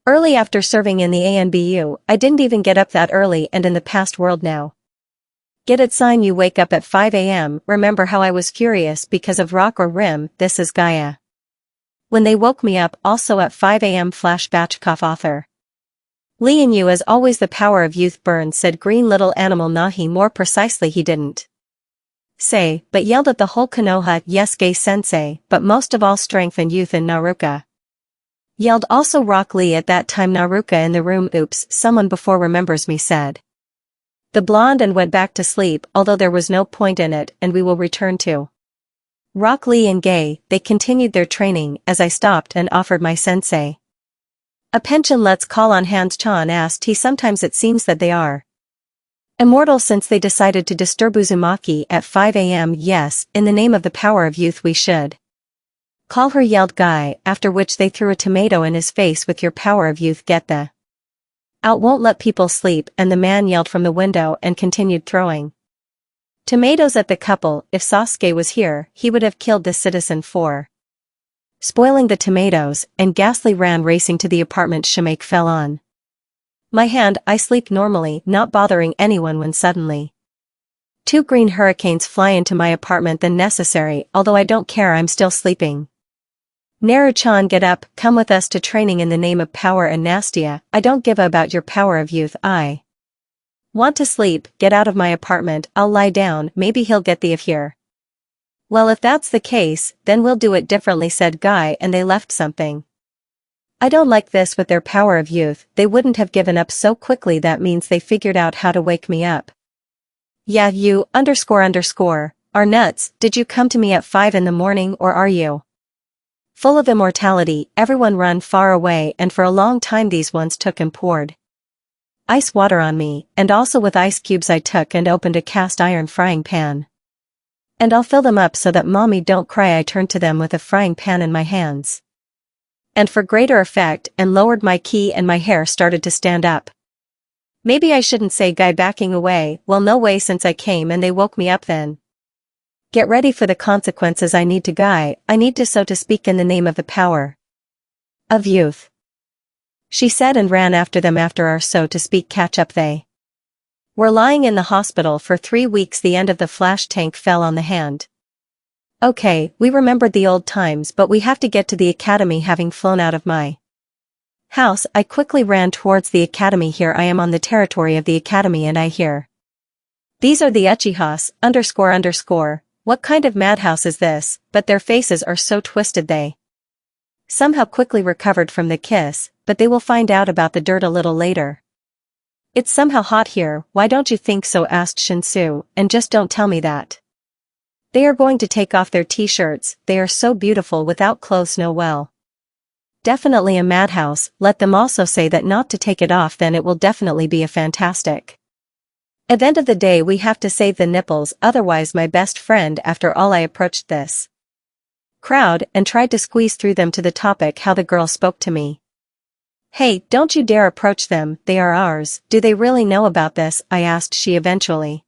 early after serving in the ANBU. I didn't even get up that early, and in the past world now. Get it? Sign you wake up at 5 a.m. Remember how I was furious because of Rock or Rim? This is Gaia. When they woke me up also at 5 a.m. Flashback. Author Lee and you as always. The power of youth burns, said green little animal Nahi. More precisely he didn't say, but yelled at the whole Konoha. Yes, Gay Sensei, but most of all strength and youth in Naruka. Yelled also Rock Lee. At that time Naruka in the room. Oops, someone before remembers me, said the blonde, and went back to sleep, although there was no point in it, and we will return to Rock Lee and Gay. They continued their training as I stopped and offered my sensei a pension. Let's call on Hans-chan, asked he. Sometimes it seems that they are immortal since they decided to disturb Uzumaki at 5 a.m. Yes, in the name of the power of youth we should call her, yelled Guy, after which they threw a tomato in his face. With your power of youth, get the out, won't let people sleep. And the man yelled from the window and continued throwing tomatoes at the couple. If Sasuke was here, he would have killed this citizen for spoiling the tomatoes, and Ghastly ran racing to the apartment. Shimake fell on my hand. I sleep normally, not bothering anyone, when suddenly 2 green hurricanes fly into my apartment. Than necessary, although I don't care, I'm still sleeping. Naru-chan, get up, come with us to training in the name of power. And Nastia, I don't give a about your power of youth. I want to sleep. Get out of my apartment. I'll lie down, maybe he'll get the if here. Well, if that's the case, then we'll do it differently, said Guy, and they left something. I don't like this with their power of youth. They wouldn't have given up so quickly. That means they figured out how to wake me up. Yeah, you, __, are nuts. Did you come to me at 5 in the morning, or are you full of immortality? Everyone run far away. And for a long time these ones took and poured ice water on me, and also with ice cubes I took and opened a cast iron frying pan. And I'll fill them up so that mommy don't cry. I turned to them with a frying pan in my hands. And for greater effect and lowered my key and my hair started to stand up. Maybe I shouldn't say guy backing away, well no way since I came and they woke me up then. Get ready for the consequences. I need to guy, I need to so to speak in the name of the power of youth. She said and ran after them after our so to speak catch up. They were lying in the hospital for 3 weeks. The end of the flash tank fell on the hand. Okay, we remembered the old times but we have to get to the academy. Having flown out of my house, I quickly ran towards the academy. Here I am on the territory of the academy and I hear. These are the Uchihas, __. What kind of madhouse is this? But their faces are so twisted. They somehow quickly recovered from the kiss, but they will find out about the dirt a little later. It's somehow hot here, why don't you think so? Asked Shinsu, and just don't tell me that. They are going to take off their t-shirts, they are so beautiful without clothes. No well. Definitely a madhouse, let them also say that not to take it off, then it will definitely be a fantastic event of the day. We have to save the nipples, otherwise my best friend. After all, I approached this crowd and tried to squeeze through them to the topic. How the girl spoke to me. Hey, don't you dare approach them, they are ours. Do they really know about this? I asked. She eventually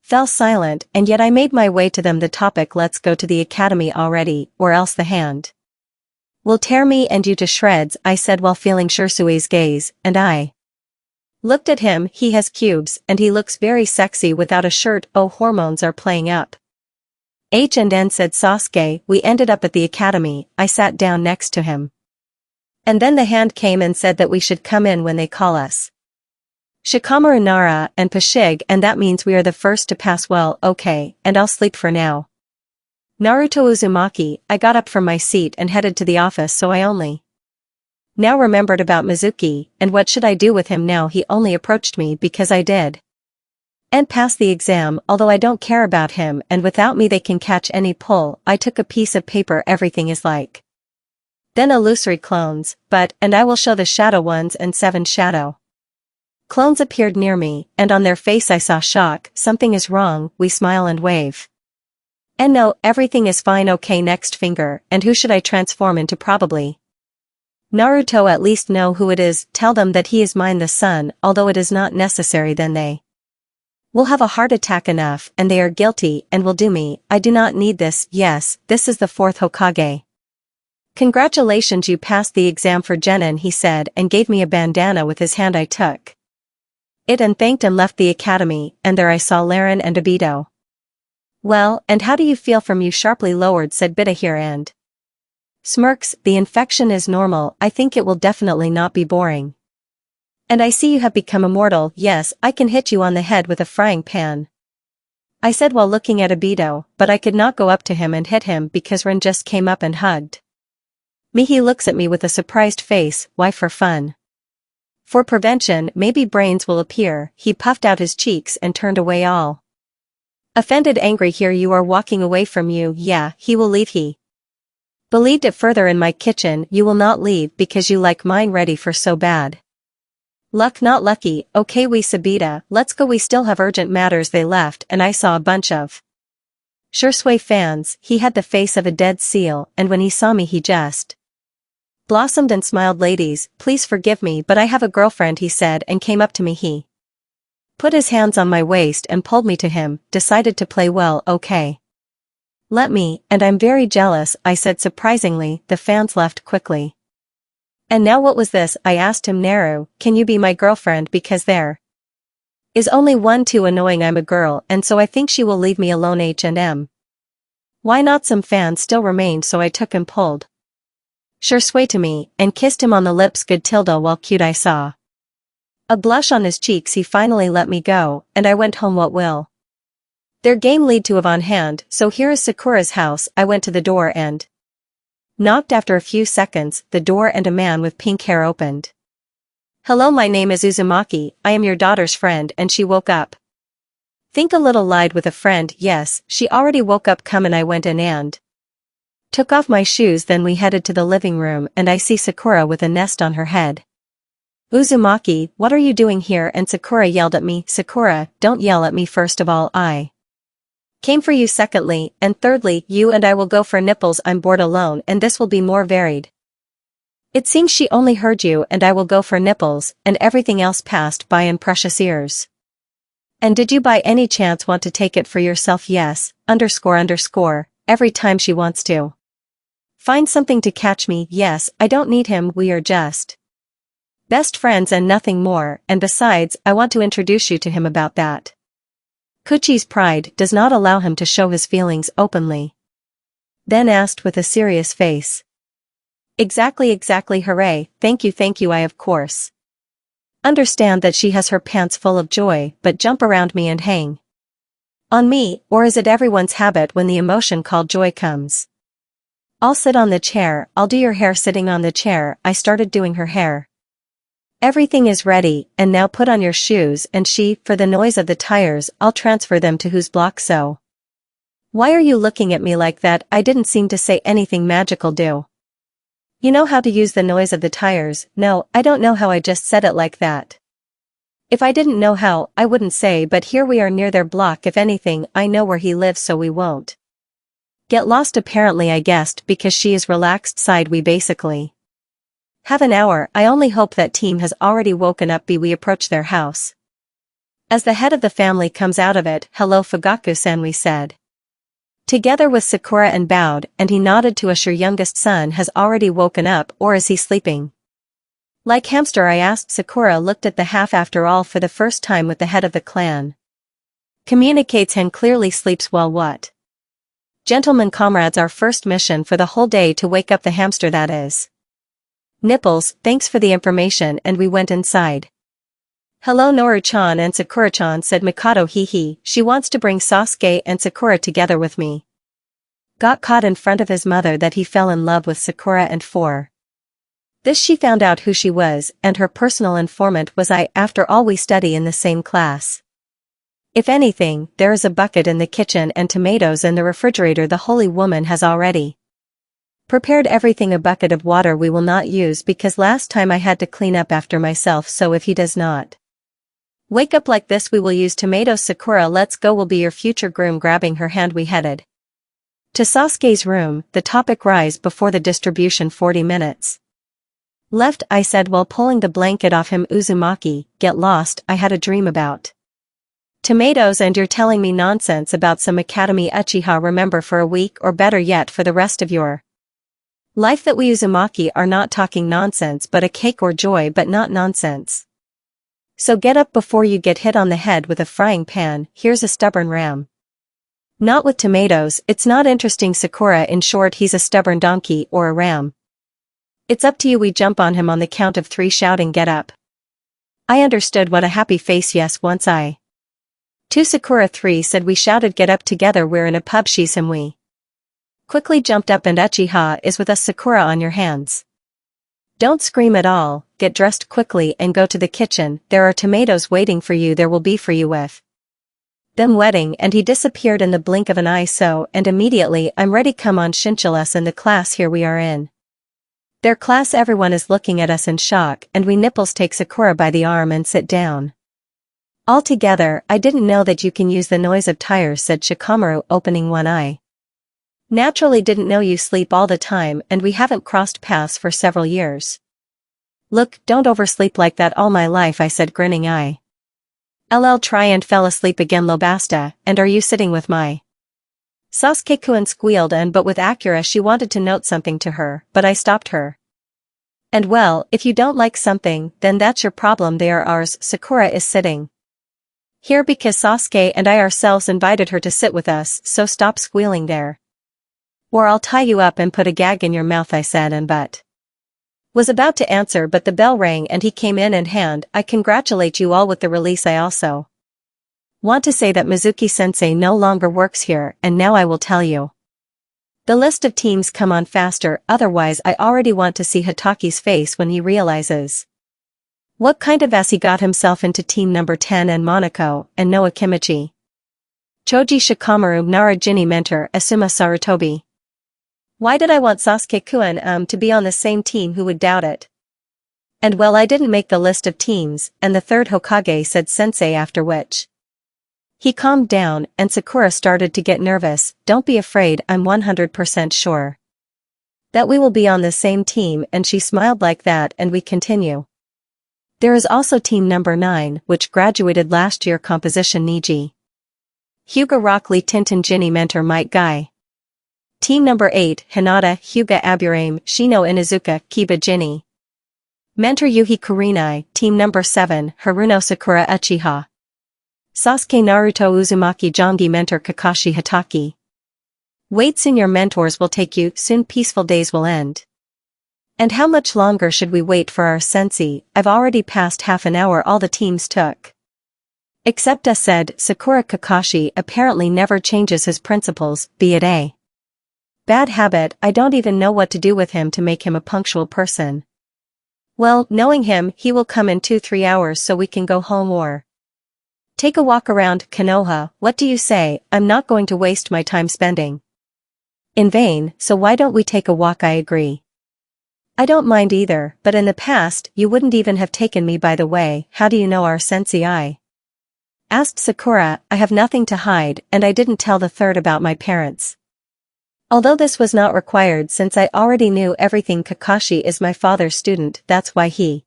fell silent, and yet I made my way to them. The topic, let's go to the academy already, or else the hand will tear me and you to shreds, I said while feeling Shisui's gaze, and I looked at him. He has cubes, and he looks very sexy without a shirt. Oh, hormones are playing up. H&N, said Sasuke. We ended up at the academy. I sat down next to him. And then the hand came and said that we should come in when they call us Shikamaru, Nara, and Pashig, and that means we are the first to pass. Well, okay, and I'll sleep for now. Naruto Uzumaki. I got up from my seat and headed to the office, so I only now remembered about Mizuki, and what should I do with him now? He only approached me because I did and pass the exam, although I don't care about him, and without me they can catch any pull. I took a piece of paper. Everything is like then illusory clones, and I will show the shadow ones, and 7 shadow clones appeared near me, and on their face I saw shock. Something is wrong. We smile and wave. And no, everything is fine. Okay, next finger, and who should I transform into? Probably Naruto. At least know who it is. Tell them that he is mine, the son, although it is not necessary, then they will have a heart attack. Enough, and they are guilty and will do me. I do not need this. Yes, this is the 4th Hokage. Congratulations, you passed the exam for Genin, he said, and gave me a bandana with his hand. I took it and thanked and left the academy, and there I saw Laren and Obito. Well, and how do you feel? From you sharply lowered, said Bita here and smirks. The infection is normal. I think it will definitely not be boring. And I see you have become immortal. Yes, I can hit you on the head with a frying pan, I said while looking at Obito, but I could not go up to him and hit him because Ren just came up and hugged me. He looks at me with a surprised face. Why? For fun? For prevention, maybe brains will appear. He puffed out his cheeks and turned away, all offended, angry. Here you are walking away from you. Yeah, he will leave. He believed it. Further in my kitchen. You will not leave because you like mine. Ready for so bad luck? Not lucky. Okay, we Sabita, let's go. We still have urgent matters. They left and I saw a bunch of Shisui fans. He had the face of a dead seal, and when he saw me he just blossomed and smiled. Ladies, please forgive me, but I have a girlfriend, he said, and came up to me. He put his hands on my waist and pulled me to him. Decided to play well. Okay, let me, and I'm very jealous, I said surprisingly. The fans left quickly. And now what was this? I asked him. Naru, can you be my girlfriend? Because there is only one. Too annoying. I'm a girl, and so I think she will leave me alone. H&M. Why not? Some fans still remained, so I took and pulled Shisui to me, and kissed him on the lips. Good tilde. While cute, I saw a blush on his cheeks. He finally let me go, and I went home. What will their game lead to? Of on hand, so here is Sakura's house. I went to the door and knocked. After a few seconds, the door and a man with pink hair opened. Hello, my name is Uzumaki, I am your daughter's friend, and she woke up. Think a little. Lied with a friend. Yes, she already woke up. Come. And I went in and took off my shoes. Then we headed to the living room, and I see Sakura with a nest on her head. Uzumaki, what are you doing here? And Sakura yelled at me. Sakura, don't yell at me. First of all, I Came for you secondly, and thirdly, you and I will go for nipples. I'm bored alone and this will be more varied. It seems she only heard you and I will go for nipples, and everything else passed by in precious ears. And did you by any chance want to take it for yourself? Yes, __, every time she wants to. Find something to catch me. Yes, I don't need him, we are just best friends and nothing more, and besides, I want to introduce you to him about that. Kuchi's pride does not allow him to show his feelings openly. Then asked with a serious face. Exactly, hooray, thank you, I of course understand that she has her pants full of joy, but jump around me and hang on me, or is it everyone's habit when the emotion called joy comes? I'll sit on the chair, I'll do your hair sitting on the chair. I started doing her hair. Everything is ready, and now put on your shoes, and she, for the noise of the tires, I'll transfer them to whose block. So why are you looking at me like that? I didn't seem to say anything magical, do you know how to use the noise of the tires? No, I don't know how, I just said it like that. If I didn't know how, I wouldn't say, but here we are near their block. If anything, I know where he lives, so we won't get lost. Apparently I guessed because she is relaxed. Sighed. We basically have an hour. I only hope that team has already woken up. We approach their house. As the head of the family comes out of it, hello Fugaku-san, we said together with Sakura and bowed, and he nodded to us. Your youngest son has already woken up, or is he sleeping like hamster? I asked. Sakura looked at the half. After all, for the first time with the head of the clan communicates and clearly sleeps well. What? Gentlemen comrades, our first mission for the whole day to wake up the hamster, that is. Nipples, thanks for the information, and we went inside. Hello Noru-chan and Sakura-chan, said Mikado. Hee, she wants to bring Sasuke and Sakura together with me. Got caught in front of his mother that he fell in love with Sakura, and for this she found out who she was, and her personal informant was I. After all, we study in the same class. If anything, there is a bucket in the kitchen and tomatoes in the refrigerator. The holy woman has already prepared everything. A bucket of water we will not use because last time I had to clean up after myself, so if he does not wake up like this, we will use tomatoes. Sakura, let's go, will be your future groom. Grabbing her hand, we headed to Sasuke's room. The topic rise before the distribution. 40 minutes left, I said while pulling the blanket off him. Uzumaki, get lost. I had a dream about tomatoes and you're telling me nonsense about some academy. Uchiha, remember, for a week, or better yet for the rest of your life, that we Uzumaki are not talking nonsense but a cake or joy, but not nonsense. So get up before you get hit on the head with a frying pan. Here's a stubborn ram. Not with tomatoes, it's not interesting. Sakura, in short, he's a stubborn donkey or a ram. It's up to you. We jump on him on the count of 3, shouting get up. I understood. What a happy face. Yes, once I. 2 Sakura 3 said. We shouted get up together. We're in a pub. She's him. We quickly jumped up, and Uchiha is with us. Sakura, on your hands. Don't scream at all, get dressed quickly and go to the kitchen. There are tomatoes waiting for you. There will be for you with them wetting. And he disappeared in the blink of an eye. So, and immediately, I'm ready. Come on, Shinchil us in the class. Here we are in their class. Everyone is looking at us in shock, and we nipples take Sakura by the arm and sit down all together. I didn't know that you can use the noise of tires, said Shikamaru, opening one eye. Naturally, didn't know you sleep all the time, and we haven't crossed paths for several years. Look, don't oversleep like that. All my life, I said, grinning. I try and fell asleep again. Lobasta, and are you sitting with my Sasuke-kun? Squealed, and but with Akira. She wanted to note something to her, but I stopped her. And well, if you don't like something, then that's your problem. They are ours. Sakura is sitting here because Sasuke and I ourselves invited her to sit with us, so stop squealing there, or I'll tie you up and put a gag in your mouth, I said, and but was about to answer, but the bell rang and he came in and I congratulate you all with the release. I also want to say that Mizuki-sensei no longer works here, and now I will tell you the list of teams. Come on faster, otherwise I already want to see Hitaki's face when he realizes what kind of ass he got himself into. Team number 10 and Monako, and Noa Kimichi, Choji Shikamaru, Nara Jinny Mentor, Asuma Sarutobi. Why did I want Sasuke-kun to be on the same team? Who would doubt it? And well, I didn't make the list of teams, and the third Hokage, said Sensei, after which He calmed down, and Sakura started to get nervous. Don't be afraid, I'm 100% sure that we will be on the same team, and she smiled like that, and we continue. There is also team number 9, which graduated last year, composition Niji, Hyuga Rock Lee Tintin Jinny mentor Mike Guy. Team number 8, Hinata, Hyuga Aburame, Shino Inuzuka, Kiba Jinny. Mentor Yuhi Kurinai. Team number 7, Haruno Sakura Uchiha. Sasuke Naruto Uzumaki Jongi mentor Kakashi Hatake. Wait, soon your mentors will take you, soon peaceful days will end. And how much longer should we wait for our sensei? I've already passed half an hour all the teams took. Except us, said Sakura. Kakashi apparently never changes his principles, be it a bad habit. I don't even know what to do with him to make him a punctual person. Well, knowing him, he will come in 2-3 hours so we can go home or take a walk around Konoha. What do you say? I'm not going to waste my time spending in vain, so why don't we take a walk? I agree. I don't mind either, but in the past, you wouldn't even have taken me. By the way, how do you know our sensei? I asked Sakura. I have nothing to hide, and I didn't tell the third about my parents. Although this was not required since I already knew everything. Kakashi is my father's student, that's why he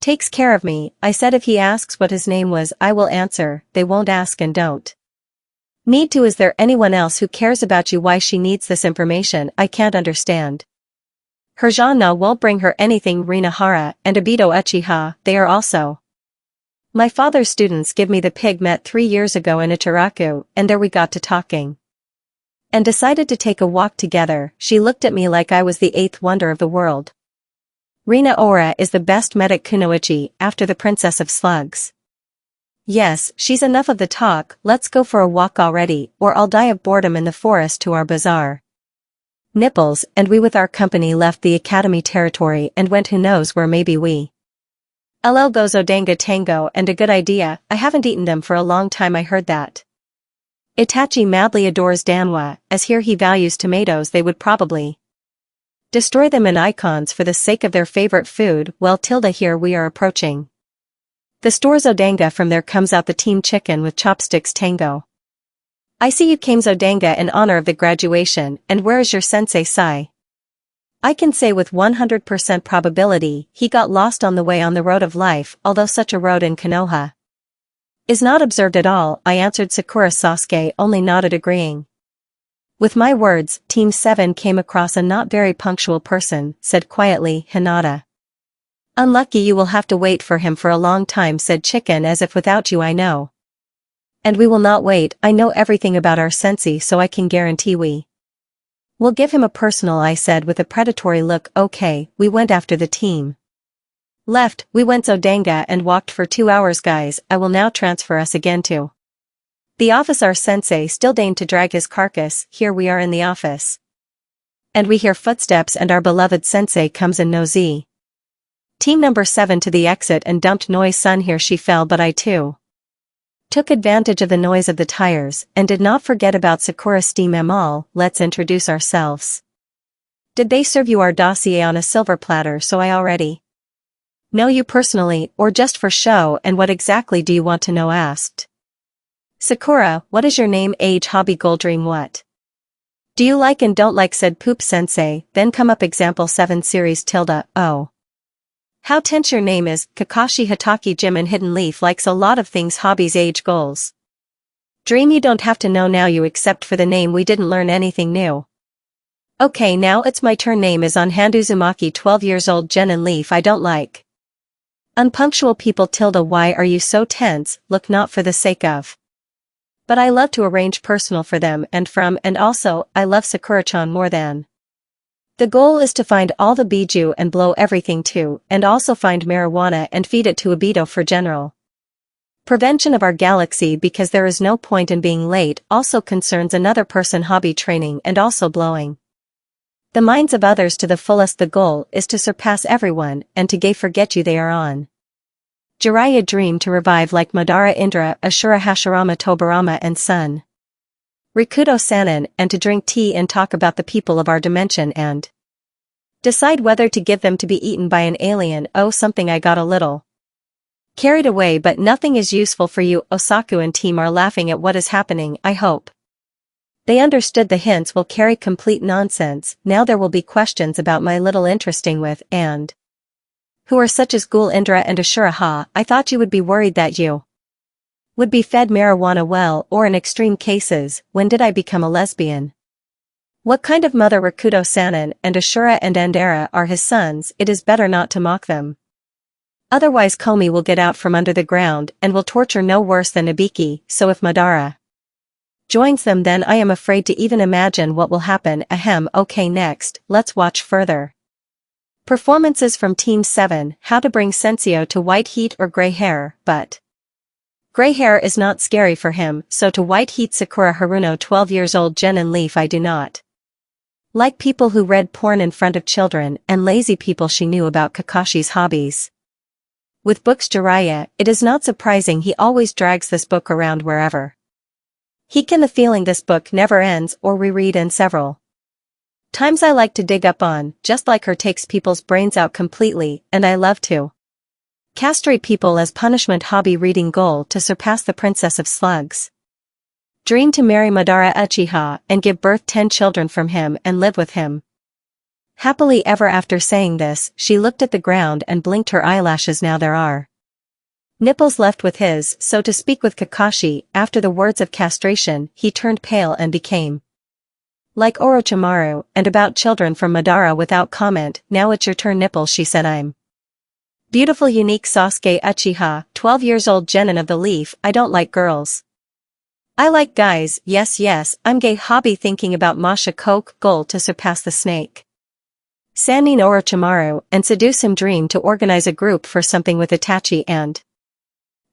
takes care of me. I said if he asks what his name was, I will answer. They won't ask and don't need to. Is there anyone else who cares about you? Why she needs this information, I can't understand. Herjana won't bring her anything. Rinahara and Obito Uchiha, they are also my father's students. Give me the pig. Met 3 years ago in Ichiraku, and there we got to talking and decided to take a walk together. She looked at me like I was the 8th wonder of the world. Rina Ora is the best medic kunoichi, after the princess of slugs. Yes, she's enough of the talk. Let's go for a walk already, or I'll die of boredom in the forest. To our bazaar. Nipples, and we with our company left the academy territory and went who knows where. Maybe we LL Gozo Danga Tango, and a good idea. I haven't eaten them for a long time. I heard that Itachi madly adores Danwa, as here he values tomatoes. They would probably destroy them in icons for the sake of their favorite food. Well, Tilda, here we are approaching the store Zodanga. From there comes out the team chicken with chopsticks. Tango, I see you came Zodanga in honor of the graduation, and where is your sensei Sai? I can say with 100% probability, he got lost on the way on the road of life, although such a road in Konoha is not observed at all. I answered. Sakura. Sasuke only nodded, agreeing with my words. Team 7 came across a not very punctual person, said quietly Hinata. Unlucky, you will have to wait for him for a long time, said Chicken, as if without you I know. And we will not wait. I know everything about our sensei, so I can guarantee we will give him a personal, I said with a predatory look. Okay, we went after the team left. We went Zodanga and walked for 2 hours. Guys, I will now transfer us again to the office. Our sensei still deigned to drag his carcass. Here we are in the office, and we hear footsteps, and our beloved sensei comes in. No Z. Team number 7 to the exit and dumped noise. Son, here she fell, but I too took advantage of the noise of the tires, and did not forget about Sakura. Steam em all. Let's introduce ourselves. Did they serve you our dossier on a silver platter? So I already know you personally, or just for show? And what exactly do you want to know? Asked Sakura. What is your name, age, hobby, goal, dream? What do you like and don't like? Said Poop Sensei. Then come up example 7 series tilde. Oh, how tense your name is. Kakashi Hatake. Jim and Hidden Leaf likes a lot of things. Hobbies, age, goals, dream. You don't have to know now, you except for the name. We didn't learn anything new. Okay, now it's my turn. Name is on Hand Uzumaki, 12 years old. Jen and Leaf. I don't like unpunctual people. Tilde. Why are you so tense? Look, not for the sake of, but I love to arrange personal for them and from, and also, I love Sakura-chan more than. The goal is to find all the biju and blow everything too, and also find marijuana and feed it to Obito for general prevention of our galaxy, because there is no point in being late. Also concerns another person. Hobby, training, and also blowing the minds of others to the fullest. The goal is to surpass everyone, and to gay forget you they are on Jiraiya. Dream to revive like Madara, Indra, Ashura, Hashirama, Tobarama, and Sun Rikudo Sanin, and to drink tea and talk about the people of our dimension and decide whether to give them to be eaten by an alien. Oh, something I got a little Carried away, but nothing is useful for you. Osaku and team are laughing at what is happening, I hope. They understood the hints will carry complete nonsense. Now there will be questions about my little interesting with and who are such as Ghoul Indra and Ashura. Ha, I thought you would be worried that you would be fed marijuana. Well, or in extreme cases, when did I become a lesbian? What kind of mother Rakuto Sanin and Ashura and Andera are his sons? It is better not to mock them. Otherwise Komi will get out from under the ground and will torture no worse than Ibiki, so if Madara joins them, then I am afraid to even imagine what will happen. Ahem. Okay, next, let's watch further performances from Team 7, how to bring Sensio to white heat or gray hair, but gray hair is not scary for him, so to white heat Sakura Haruno 12 years old. Genin Leaf. I do not like people who read porn in front of children and lazy people. She knew about Kakashi's hobbies with books. Jiraiya, it is not surprising he always drags this book around wherever he can. The feeling this book never ends or reread, and several times I like to dig up on, just like her, takes people's brains out completely, and I love to castrate people as punishment. Hobby reading. Goal to surpass the princess of slugs. Dream to marry Madara Uchiha and give birth 10 children from him and live with him happily ever after. Saying this, she looked at the ground and blinked her eyelashes. Now there are nipples left with his, so to speak, with Kakashi. After the words of castration, he turned pale and became like Orochimaru. And about children from Madara. Without comment. Now it's your turn, nipples, she said. I'm beautiful, unique. Sasuke Uchiha, 12 years old. Genin of the Leaf. I don't like girls. I like guys. Yes, yes, I'm gay. Hobby thinking about Masha Coke. Goal to surpass the snake Sannin Orochimaru and seduce him. Dream to organize a group for something with Itachi and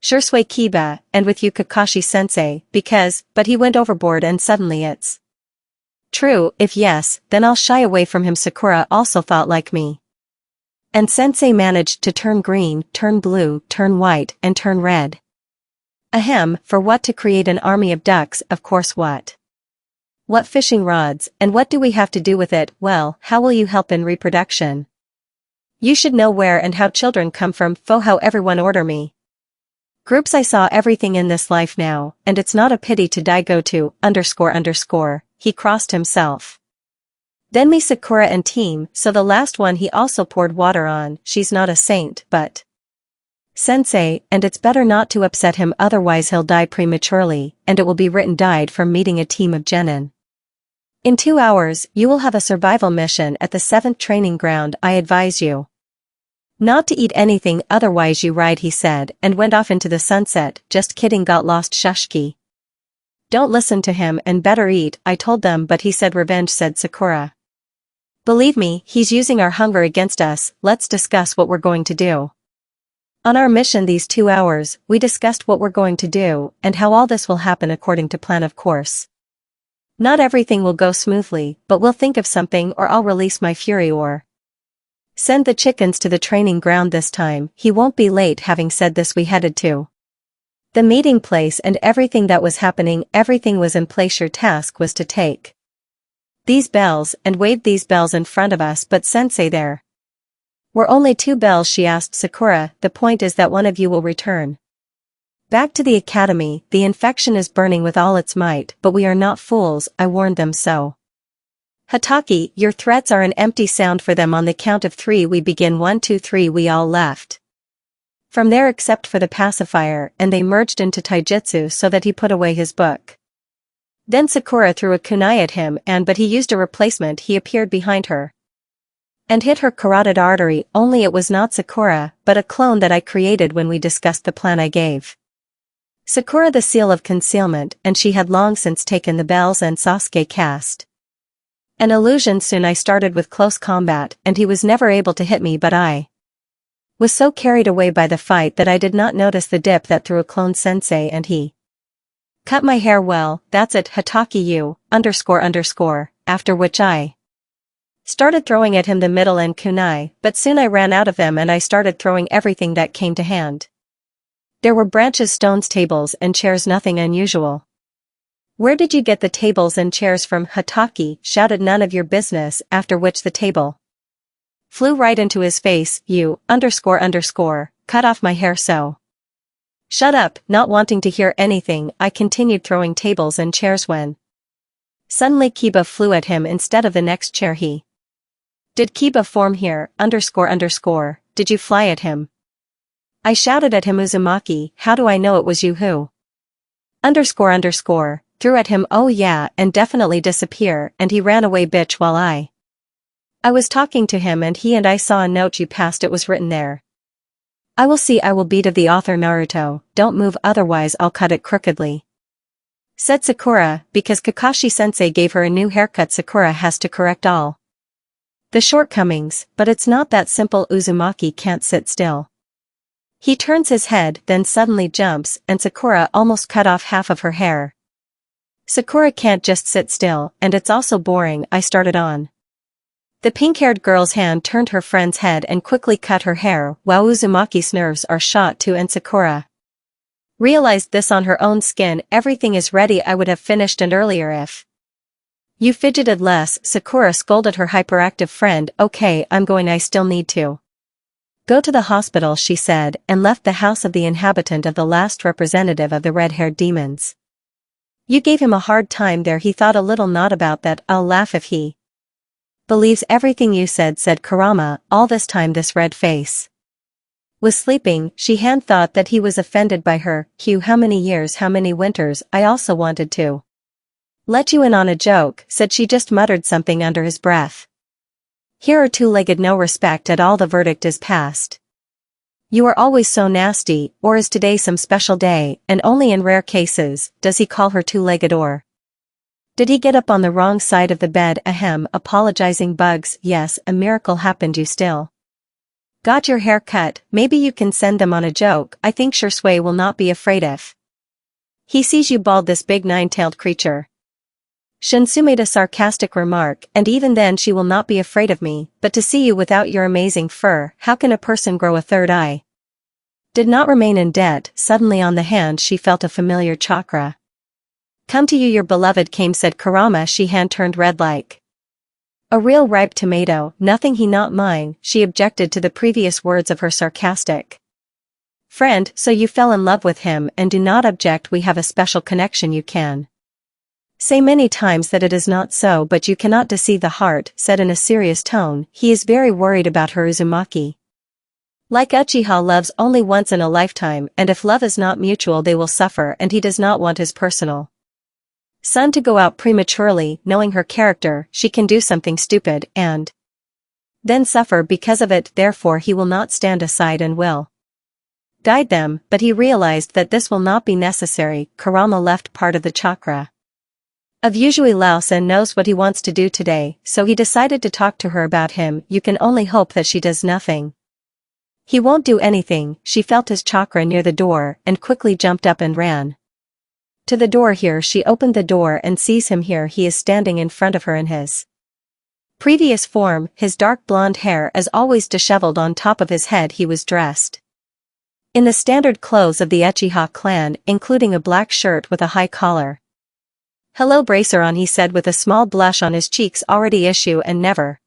Shisui Kiba, and with you Kakashi-sensei, because, but he went overboard and suddenly it's true. If yes, then I'll shy away from him. Sakura also thought like me. And sensei managed to turn green, turn blue, turn white, and turn red. Ahem, for what? To create an army of ducks. Of course. What fishing rods, and what do we have to do with it? Well, how will you help in reproduction? You should know where and how children come from. How everyone order me groups. I saw everything in this life now, and it's not a pity to die. Go to __. He crossed himself. Then me Sakura and team, so the last one he also poured water on. She's not a saint, but sensei, and it's better not to upset him, otherwise he'll die prematurely, and it will be written died from meeting a team of genin. In 2 hours, you will have a survival mission at the 7th training ground. I advise you not to eat anything, otherwise you ride, he said, and went off into the sunset. Just kidding, got lost. Shushki. Don't listen to him and better eat. I told them, but he said revenge, said Sakura. Believe me, he's using our hunger against us. Let's discuss what we're going to do. On our mission these 2 hours, we discussed what we're going to do, and how all this will happen according to plan. Of course, not everything will go smoothly, but we'll think of something, or I'll release my fury or send the chickens to the training ground this time. He won't be late. Having said this, we headed to the meeting place, and everything that was happening, everything was in place. Your task was to take these bells and wave these bells in front of us. But sensei, there were only 2 bells. She asked Sakura. The point is that one of you will return back to the academy. The infection is burning with all its might, but we are not fools. I warned them so. Hataki, your threats are an empty sound for them. On the count of 3 we begin. 1, 2, 3. We all left from there except for the pacifier, and they merged into taijutsu so that he put away his book. Then Sakura threw a kunai at him, but he used a replacement. He appeared behind her and hit her carotid artery. Only it was not Sakura, but a clone that I created when we discussed the plan. I gave Sakura the seal of concealment, and she had long since taken the bells, and Sasuke cast an illusion. Soon I started with close combat, and he was never able to hit me, but I was so carried away by the fight that I did not notice the dip that threw a clone sensei, and he cut my hair. Well, that's it, Hataki you, __. After which I started throwing at him the middle and kunai, but soon I ran out of them, and I started throwing everything that came to hand. There were branches, stones, tables, and chairs. Nothing unusual. Where did you get the tables and chairs from? Hataki shouted. None of your business. After which the table flew right into his face. You, __. Cut off my hair so Shut up, not wanting to hear anything, I continued throwing tables and chairs when suddenly Kiba flew at him instead of the next chair he. Did Kiba form here, __, did you fly at him? I shouted at him. Uzumaki, how do I know it was you who? __, threw at him. Oh yeah, and definitely disappear, and he ran away bitch while I was talking to him and I saw a note you passed. It was written there. I will see. I will beat of the author Naruto, don't move otherwise I'll cut it crookedly. Said Sakura, because Kakashi-sensei gave her a new haircut. Sakura has to correct all the shortcomings, but it's not that simple. Uzumaki can't sit still. He turns his head, then suddenly jumps, and Sakura almost cut off half of her hair. Sakura can't just sit still, and it's also boring. I started on. The pink-haired girl's hand turned her friend's head and quickly cut her hair. Wow, Uzumaki's nerves are shot too, and Sakura realized this on her own skin. Everything is ready. I would have finished and earlier if you fidgeted less. Sakura scolded her hyperactive friend. Okay, I'm going. I still need to go to the hospital, she said, and left the house of the inhabitant of the last representative of the red-haired demons. You gave him a hard time there. He thought a little. Not about that. I'll laugh if he believes everything you said Kurama. All this time this red face was sleeping. She had thought that he was offended by her. Q, how many years, how many winters. I also wanted to let you in on a joke, said she. Just muttered something under his breath. Here are two-legged. No respect at all. The verdict is passed. You are always so nasty. Or is today some special day, and only in rare cases does he call her two-legged? Or did he get up on the wrong side of the bed? Ahem, apologizing. Bugs, yes, a miracle happened. You still got your hair cut. Maybe you can send them on a joke. I think Shisui will not be afraid if he sees you bald, this big nine-tailed creature. Shinsu made a sarcastic remark, and even then she will not be afraid of me, but to see you without your amazing fur, how can a person grow a third eye? Did not remain in debt. Suddenly on the hand she felt a familiar chakra come to you. Your beloved came, said Kurama. She hand turned red like a real ripe tomato. Nothing, he not mine. She objected to the previous words of her sarcastic friend. So you fell in love with him, and do not object. We have a special connection. You can say many times that it is not so, but you cannot deceive the heart, said in a serious tone. He is very worried about her. Uzumaki, like Uchiha, loves only once in a lifetime, and if love is not mutual they will suffer, and he does not want his personal son to go out prematurely. Knowing her character, she can do something stupid and then suffer because of it. Therefore he will not stand aside and will guide them, but he realized that this will not be necessary. Kurama left part of the chakra of Yuzui Laos and knows what he wants to do today, so he decided to talk to her about him. You can only hope that she does nothing. He won't do anything. She felt his chakra near the door and quickly jumped up and ran to the door. Here she opened the door and sees him. Here he is standing in front of her in his previous form, his dark blonde hair as always disheveled on top of his head. He was dressed in the standard clothes of the Uchiha clan, including a black shirt with a high collar. Hello bracer on, he said with a small blush on his cheeks. Already issue and never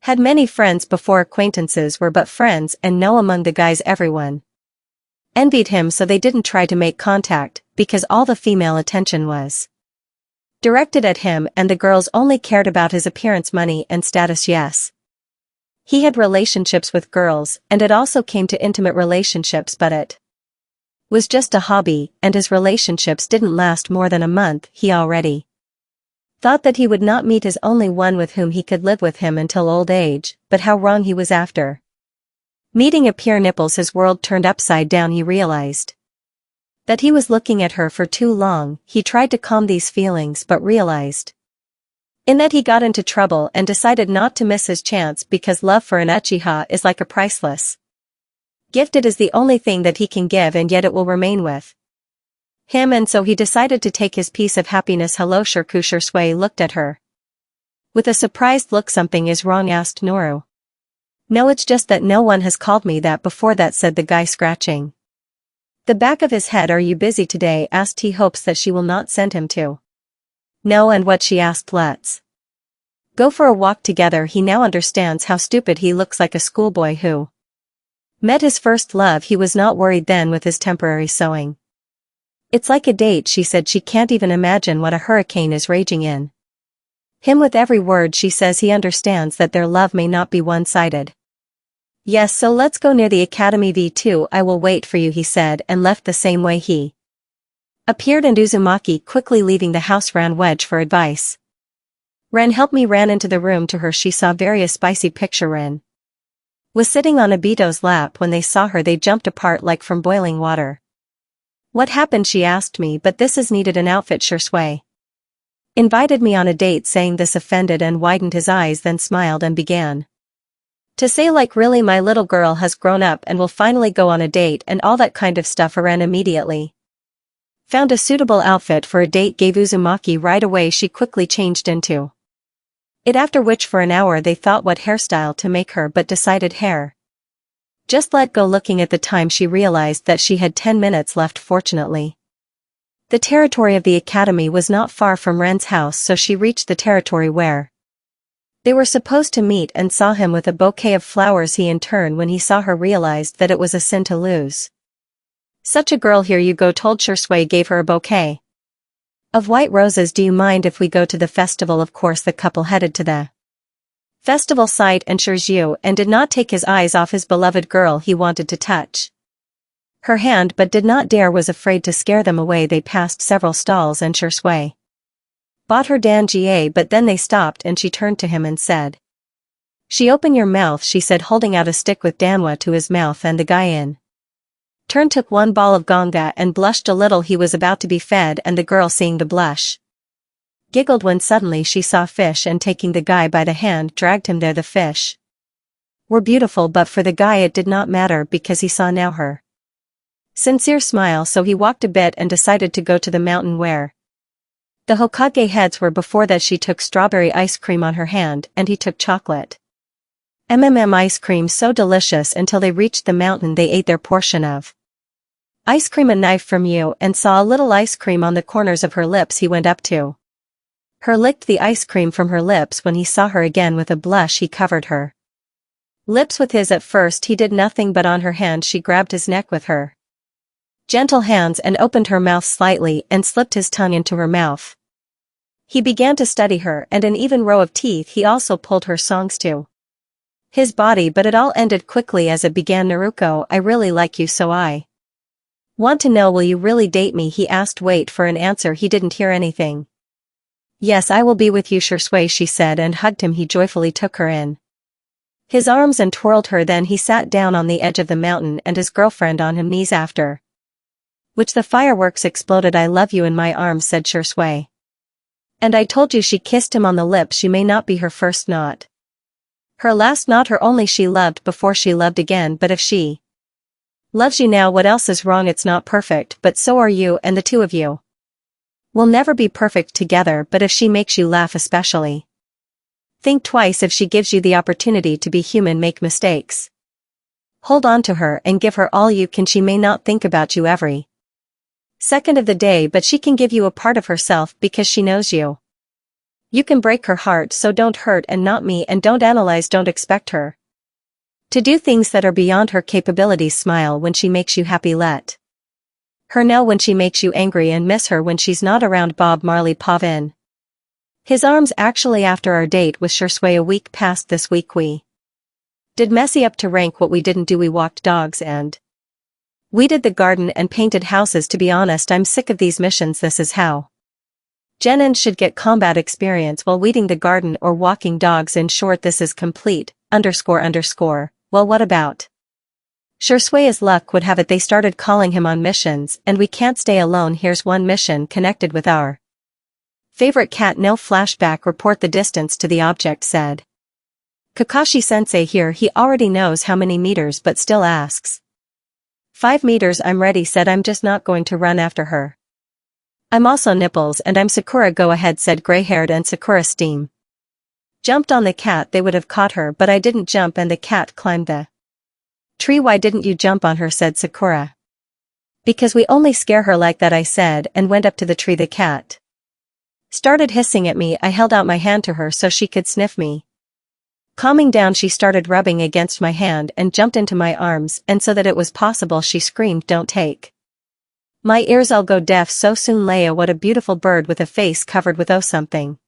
had many friends before. Acquaintances were but friends, and no, among the guys everyone envied him, so they didn't try to make contact, because all the female attention was directed at him, and the girls only cared about his appearance, money, and status. Yes, he had relationships with girls, and it also came to intimate relationships, but it was just a hobby, and his relationships didn't last more than a month. He already thought that he would not meet his only one with whom he could live with him until old age, but how wrong he was. After meeting a pure nipples, his world turned upside down. He realized that he was looking at her for too long. He tried to calm these feelings but realized in that he got into trouble and decided not to miss his chance, because love for an Uchiha is like a priceless gift. It is the only thing that he can give, and yet it will remain with him, and so he decided to take his piece of happiness. Hello Shirku. Shisui looked at her with a surprised look. Something is wrong, asked Noru. No, it's just that no one has called me that before, that said the guy, scratching the back of his head. Are you busy today, asked he. Hopes that she will not send him to no, and what, she asked. Let's go for a walk together. He now understands how stupid he looks, like a schoolboy who Met his first love. He was not worried then with his temporary sewing. It's like a date, she said. She can't even imagine what a hurricane is raging in him. With every word she says he understands that their love may not be one-sided. Yes, so let's go near the academy V2. I will wait for you, he said, and left the same way he appeared, and Uzumaki, quickly leaving the house, ran Wedge for advice. Ren, help me. Ran into the room. To her she saw very spicy picture. Ren was sitting on Obito's lap. When they saw her they jumped apart like from boiling water. What happened, she asked me, but this is needed an outfit. Shisui invited me on a date. Saying this offended and widened his eyes, then smiled and began to say, like, really, my little girl has grown up and will finally go on a date and all that kind of stuff. Ren immediately found a suitable outfit for a date, gave Uzumaki right away. She quickly changed into it, after which for an hour they thought what hairstyle to make her, but decided hair just let go. Looking at the time she realized that she had 10 minutes left. Fortunately, the territory of the academy was not far from Ren's house, so she reached the territory where they were supposed to meet and saw him with a bouquet of flowers. He in turn, when he saw her, realized that it was a sin to lose such a girl. Here you go, told Shisui, gave her a bouquet of white roses. Do you mind if we go to the festival? Of course. The couple headed to the festival site and Shiryu, and did not take his eyes off his beloved girl. He wanted to touch her hand but did not dare, was afraid to scare them away. They passed several stalls and Shisui bought her danjie, but then they stopped and she turned to him and said, "She open your mouth," she said, holding out a stick with danwa to his mouth, and the guy in turn took one ball of ganga and blushed a little. He was about to be fed, and the girl, seeing the blush, giggled when suddenly she saw fish, and taking the guy by the hand dragged him there. The fish were beautiful, but for the guy it did not matter because he saw now her sincere smile. So he walked a bit and decided to go to the mountain where the Hokage heads were. Before that she took strawberry ice cream on her hand and he took chocolate ice cream, so delicious. Until they reached the mountain they ate their portion of ice cream. A knife from you, and saw a little ice cream on the corners of her lips. He went up to her, licked the ice cream from her lips. When he saw her again with a blush he covered her lips with his. At first he did nothing, but on her hand she grabbed his neck with her gentle hands and opened her mouth slightly and slipped his tongue into her mouth. He began to study her, and an even row of teeth. He also pulled her songs to his body, but it all ended quickly as it began. "Naruko, I really like you, so I want to know, will you really date me?" he asked. Wait for an answer. He didn't hear anything. "Yes, I will be with you, Shisui," she said, and hugged him. He joyfully took her in his arms and twirled her. Then he sat down on the edge of the mountain and his girlfriend on his knees, after which the fireworks exploded. "I love you in my arms," said Shisui. "And I told you." She kissed him on the lips. She may not be her first, not her last, not her only. She loved before, she loved again, but if she loves you now, what else is wrong? It's not perfect, but so are you, and the two of you will never be perfect together. But if she makes you laugh, especially, think twice. If she gives you the opportunity to be human, make mistakes, hold on to her and give her all you can. She may not think about you every second of the day, but she can give you a part of herself because she knows you. You can break her heart, so don't hurt, and not me, and don't analyze. Don't expect her to do things that are beyond her capabilities. Smile when she makes you happy. Let her know when she makes you angry, and miss her when she's not around. Bob Marley. Pav in his arms. Actually, after our date with Shisui a week passed. This week we did messy up to rank what we didn't do. We walked dogs and weeded the garden and painted houses. To be honest, I'm sick of these missions. This is how Genin should get combat experience while weeding the garden or walking dogs. In short, this is complete, __. Well, what about Shisui? As luck would have it, they started calling him on missions, and we can't stay alone. Here's one mission connected with our favorite cat. No flashback. Report the distance to the object, said Kakashi-sensei. Here he already knows how many meters, but still asks. 5 meters. I'm ready, said. I'm just not going to run after her. I'm also Nipples, and I'm Sakura. Go ahead, said gray-haired, and Sakura steam jumped on the cat. They would have caught her, but I didn't jump, and the cat climbed the tree. Why didn't you jump on her, said Sakura. Because we only scare her like that, I said, and went up to the tree. The cat started hissing at me. I held out my hand to her so she could sniff me. Calming down, she started rubbing against my hand and jumped into my arms, and so that it was possible she screamed, "Don't take my ears, I'll go deaf so soon." Leia, what a beautiful bird with a face covered with something.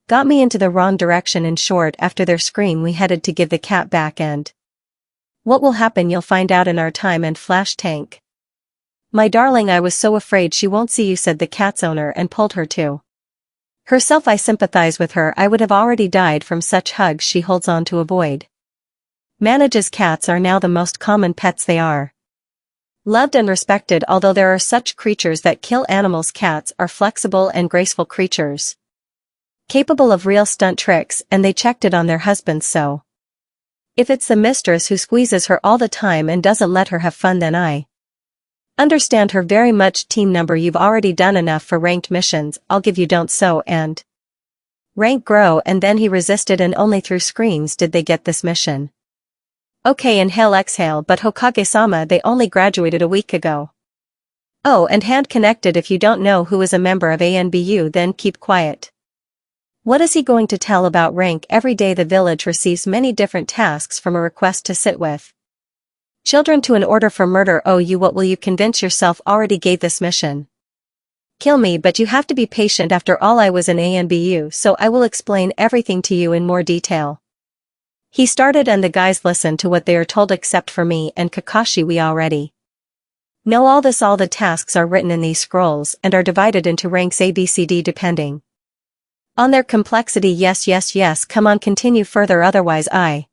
Got me into the wrong direction. In short, after their scream we headed to give the cat back, and what will happen you'll find out in our time. And flash tank. "My darling, I was so afraid she won't see you," said the cat's owner and pulled her to herself. I sympathize with her. I would have already died from such hugs she holds on to avoid. Manages cats are now the most common pets. They are loved and respected, although there are such creatures that kill animals. Cats are flexible and graceful creatures, capable of real stunt tricks, and they checked it on their husbands. So if it's the mistress who squeezes her all the time and doesn't let her have fun, then I understand her very much. Team number, you've already done enough for ranked missions, I'll give you don't so and rank grow. And then he resisted, and only through screams did they get this mission. Okay, inhale exhale, but Hokage-sama, they only graduated a week ago. Oh, and hand connected. If you don't know who is a member of ANBU, then keep quiet. What is he going to tell about rank? Every day the village receives many different tasks, from a request to sit with children to an order for murder. Oh, you, what will you convince yourself? Already gave this mission. Kill me, but you have to be patient. After all, I was in ANBU, so I will explain everything to you in more detail. He started, and the guys listened to what they are told, except for me and Kakashi. We already know all this. All the tasks are written in these scrolls and are divided into ranks ABCD depending on their complexity. Yes, yes, yes, come on, continue further, otherwise I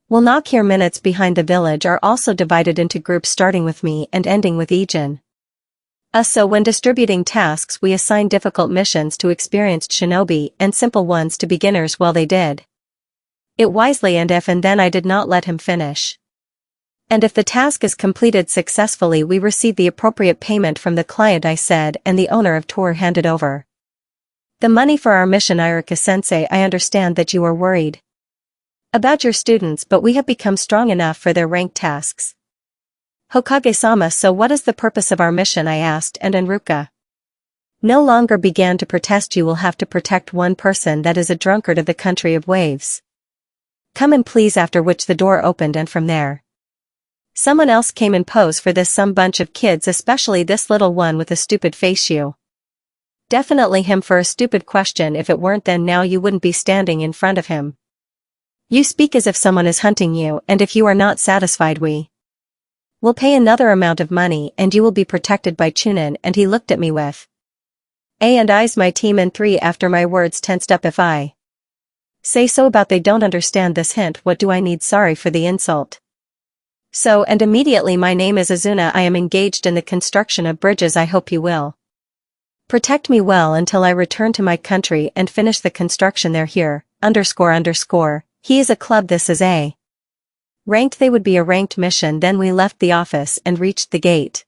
will knock here. Minutes behind the village are also divided into groups, starting with me and ending with Ijin. So when distributing tasks, we assign difficult missions to experienced shinobi and simple ones to beginners. Well, they did it wisely, and then I did not let him finish. And if the task is completed successfully, we receive the appropriate payment from the client, I said, and the owner of tour handed over the money for our mission. Iruka-sensei, I understand that you are worried about your students, but we have become strong enough for their ranked tasks. Hokage-sama, so what is the purpose of our mission? I asked, and Iruka no longer began to protest. You will have to protect one person, that is a drunkard of the country of waves. Come in please. After which the door opened, and from there someone else came in. Pose for this, some bunch of kids, especially this little one with a stupid face. You definitely him for a stupid question. If it weren't, then now you wouldn't be standing in front of him. You speak as if someone is hunting you, and if you are not satisfied, we will pay another amount of money and you will be protected by Chunin. And he looked at me with A and I's. My team and 3 after my words tensed up. If I say so about they don't understand this hint, what do I need? Sorry for the insult. So, and immediately, my name is Azuna. I am engaged in the construction of bridges. I hope you will protect me well until I return to my country and finish the construction there. Here, __. He is a club. This is a ranked. They would be a ranked mission. Then we left the office and reached the gate.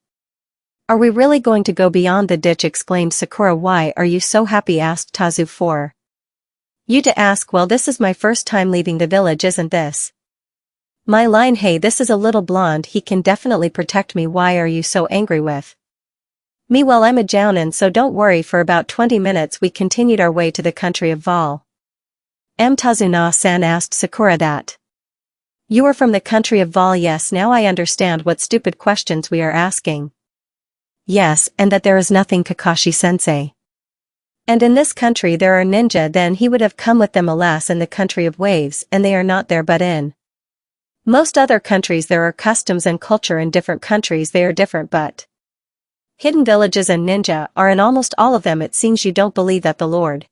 Are we really going to go beyond the ditch? Exclaimed Sakura. Why are you so happy? Asked Tazu. For you to ask. Well, this is my first time leaving the village. Isn't this my line? Hey, this is a little blonde. He can definitely protect me. Why are you so angry with me? Well, I'm a jounin, so don't worry. For about 20 minutes we continued our way to the country of Val. Tazuna-san, asked Sakura, that you are from the country of Val? Yes, now I understand what stupid questions we are asking. Yes, and that there is nothing, Kakashi-sensei. And in this country there are ninja. Then he would have come with them. Alas, in the country of waves, and they are not there, but in most other countries there are customs and culture. In different countries they are different, but hidden villages and ninja are in almost all of them. It seems you don't believe that the Lord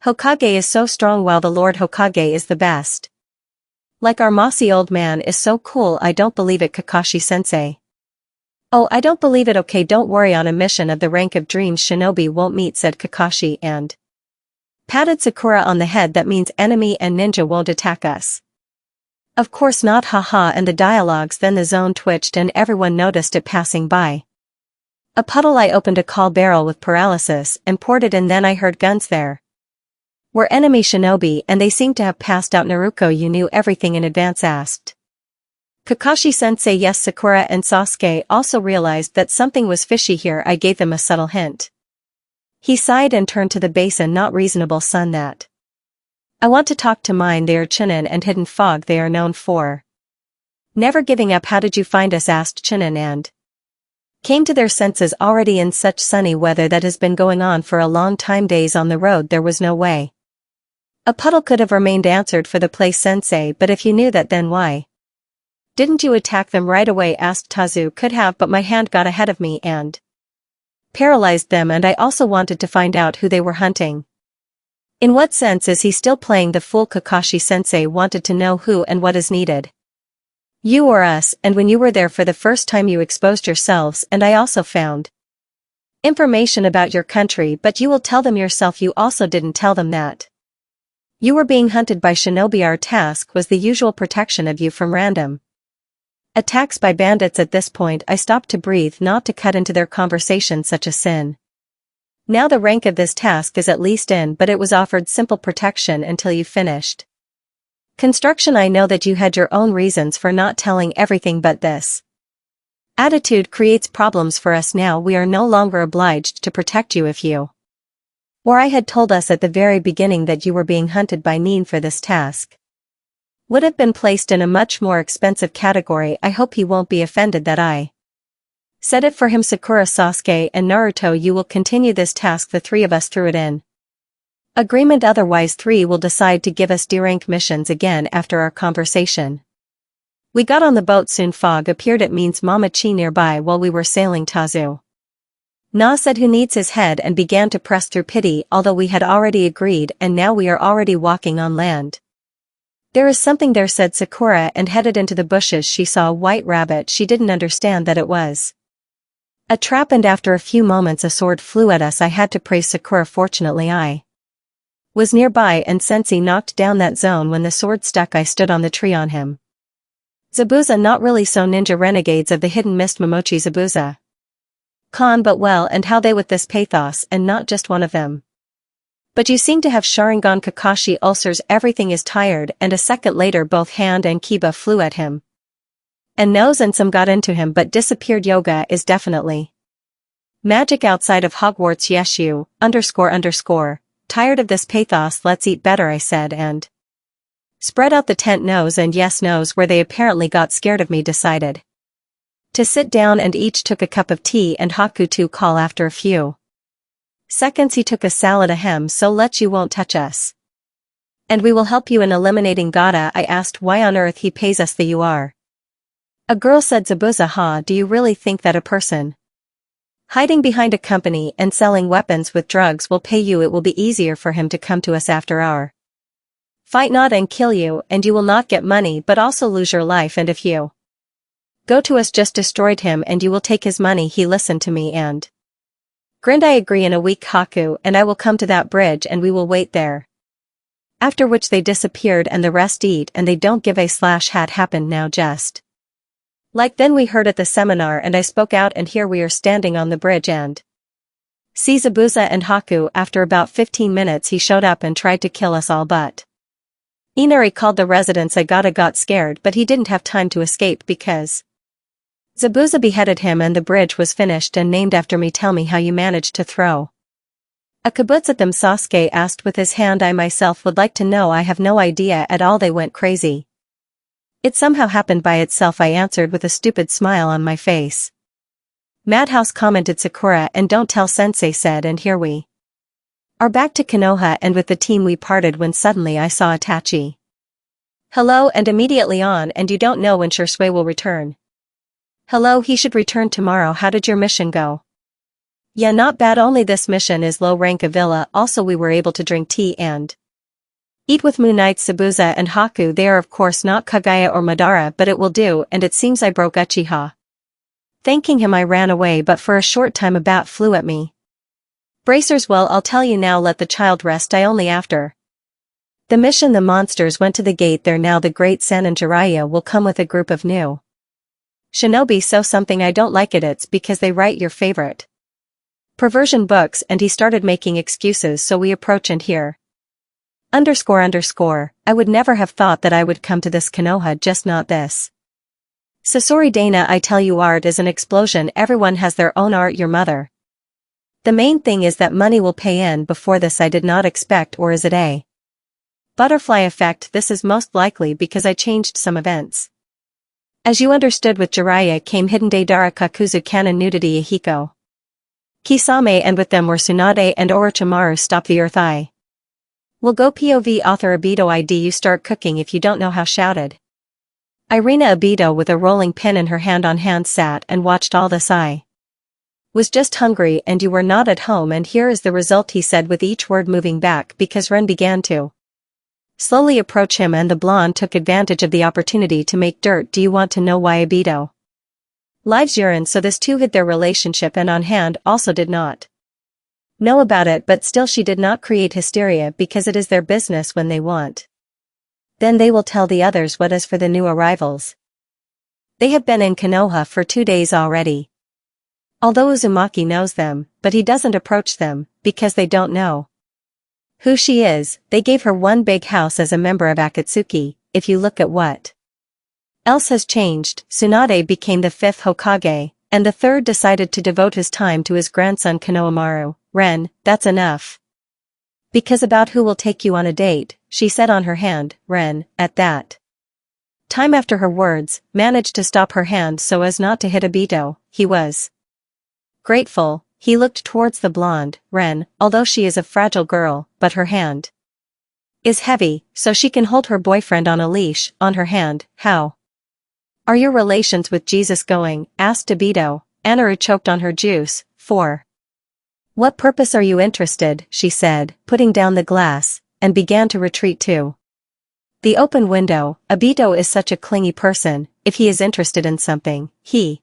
Hokage is so strong, while the Lord Hokage is the best. Like our mossy old man is so cool. I don't believe it, Kakashi-sensei. Oh, I don't believe it. Okay, don't worry, on a mission of the rank of dreams shinobi won't meet, said Kakashi, and patted Sakura on the head. That means enemy and ninja won't attack us. Of course not, haha. And the dialogues. Then the zone twitched and everyone noticed it passing by a puddle. I opened a call barrel with paralysis and poured it in. Then I heard guns. There were enemy shinobi, and they seemed to have passed out. Naruko, you knew everything in advance, asked Kakashi-sensei. Yes, Sakura and Sasuke also realized that something was fishy here. I gave them a subtle hint. He sighed and turned to the basin. Not reasonable, son. That I want to talk to mine. They are Chunin and Hidden Fog they are known for. Never giving up. How did you find us? Asked Chunin and came to their senses already in such sunny weather that has been going on for a long time. Days on the road there was no way a puddle could have remained. Answered for the place sensei, but if you knew that then why didn't you attack them right away? Asked Tazu. Could have, but my hand got ahead of me and paralyzed them, and I also wanted to find out who they were hunting. In what sense is he still playing the fool? Kakashi sensei wanted to know who and what is needed. You or us, and when you were there for the first time you exposed yourselves, and I also found information about your country, but you will tell them yourself. You also didn't tell them that you were being hunted by shinobi. Our task was the usual protection of you from random attacks by bandits. At this point I stopped to breathe, not to cut into their conversation. Such a sin. Now the rank of this task is at least in, but it was offered simple protection until you finished construction. I know that you had your own reasons for not telling everything, but this attitude creates problems for us now. We are no longer obliged to protect you. If you or I had told us at the very beginning that you were being hunted by Nin for this task, would have been placed in a much more expensive category. I hope he won't be offended that I said it for him. Sakura, Sasuke, and Naruto, you will continue this task. The three of us threw it in agreement, otherwise three will decide to give us D-rank missions again after our conversation. We got on the boat soon. Fog appeared. It means Mama Chi nearby while we were sailing. Tazu Na said who needs his head and began to press through pity, although we had already agreed and now we are already walking on land. There is something there, said Sakura, and headed into the bushes. She saw a white rabbit. She didn't understand that it was a trap, and after a few moments a sword flew at us. I had to praise Sakura. Fortunately I was nearby and Sensei knocked down that zone. When the sword stuck I stood on the tree on him. Zabuza, not really so. Ninja renegades of the hidden mist. Momochi Zabuza Khan, but well, and how they with this pathos, and not just one of them. But you seem to have Sharingan. Kakashi ulcers. Everything is tired, and a second later both hand and Kiba flew at him. And nose and some got into him but disappeared. Yoga is definitely magic outside of Hogwarts. Yes, you, __. Tired of this pathos. Let's eat better, I said, and spread out the tent. Nose and yes, Nose, where they apparently got scared of me, decided to sit down and each took a cup of tea, and Haku to call. After a few seconds he took a salad. Ahem, so let's you won't touch us. And we will help you in eliminating Gata. I asked why on earth he pays us. The you are a girl, said Zabuza. Ha, do you really think that a person hiding behind a company and selling weapons with drugs will pay you? It will be easier for him to come to us after our fight, not and kill you, and you will not get money but also lose your life, and if you go to us just destroyed him and you will take his money. He listened to me and grinned. I agree in a week, Haku, and I will come to that bridge and we will wait there. After which they disappeared and the rest eat and they don't give a slash. Had happened now just like then. We heard at the seminar and I spoke out, and here we are standing on the bridge and see Zabuza and Haku. After about 15 minutes he showed up and tried to kill us all, but Inari called the residents. I got scared, but he didn't have time to escape because Zabuza beheaded him and the bridge was finished and named after me. Tell me how you managed to throw a kibbutz at them, Sasuke asked with his hand. I myself would like to know. I have no idea at all. They went crazy. It somehow happened by itself, I answered with a stupid smile on my face. Madhouse, commented Sakura, and don't tell Sensei said, and here we are back to Konoha, and with the team we parted when suddenly I saw Itachi. Hello, and immediately on, and you don't know when Shisui will return. Hello, he should return tomorrow. How did your mission go? Yeah, not bad, only this mission is low rank. A villa. Also we were able to drink tea and eat with Moon Knights, Zabuza and Haku. They are of course not Kagaya or Madara, but it will do, and it seems I broke Uchiha. Thanking him I ran away, but for a short time a bat flew at me. Bracers, well, I'll tell you now, let the child rest. I only after the mission the monsters went to the gate there. Now the great San and Jiraiya will come with a group of new shinobi. So something I don't like it's because they write your favorite perversion books, and he started making excuses. So we approach and here __. I would never have thought that I would come to this Konoha, just not this. Sasori Dana, I tell you, art is an explosion. Everyone has their own art. Your mother. The main thing is that money will pay in. Before this I did not expect, or is it a Butterfly effect. This is most likely because I changed some events. As you understood with Jiraiya came hidden Deidara Kakuzu canon nudity Ahiko Kisame and with them were Tsunade and Orochimaru stop the earth eye. Will go POV author Obito ID you start cooking if you don't know how shouted. Irina Obito with a rolling pin in her hand sat and watched all this. I was just hungry and you were not at home and here is the result he said with each word moving back because Ren began to slowly approach him and the blonde took advantage of the opportunity to make dirt. Do you want to know why Obito lives urine? So this too hid their relationship and on hand also did not know about it but still she did not create hysteria because it is their business when they want. Then they will tell the others what is for the new arrivals. They have been in Konoha for 2 days already. Although Uzumaki knows them, but he doesn't approach them, because they don't know who she is. They gave her one big house as a member of Akatsuki. If you look at what else has changed, Tsunade became the 5th Hokage, and the 3rd decided to devote his time to his grandson Konohamaru. Ren, that's enough. Because about who will take you on a date, she said on her hand. Ren, at that time after her words, managed to stop her hand so as not to hit Obito. He was grateful. He looked towards the blonde, Ren, although she is a fragile girl, but her hand is heavy, so she can hold her boyfriend on a leash, on her hand. How are your relations with Jesus going? Asked Obito. Anaru choked on her juice. For what purpose are you interested? She said, putting down the glass, and began to retreat to the open window. Obito is such a clingy person. If he is interested in something, he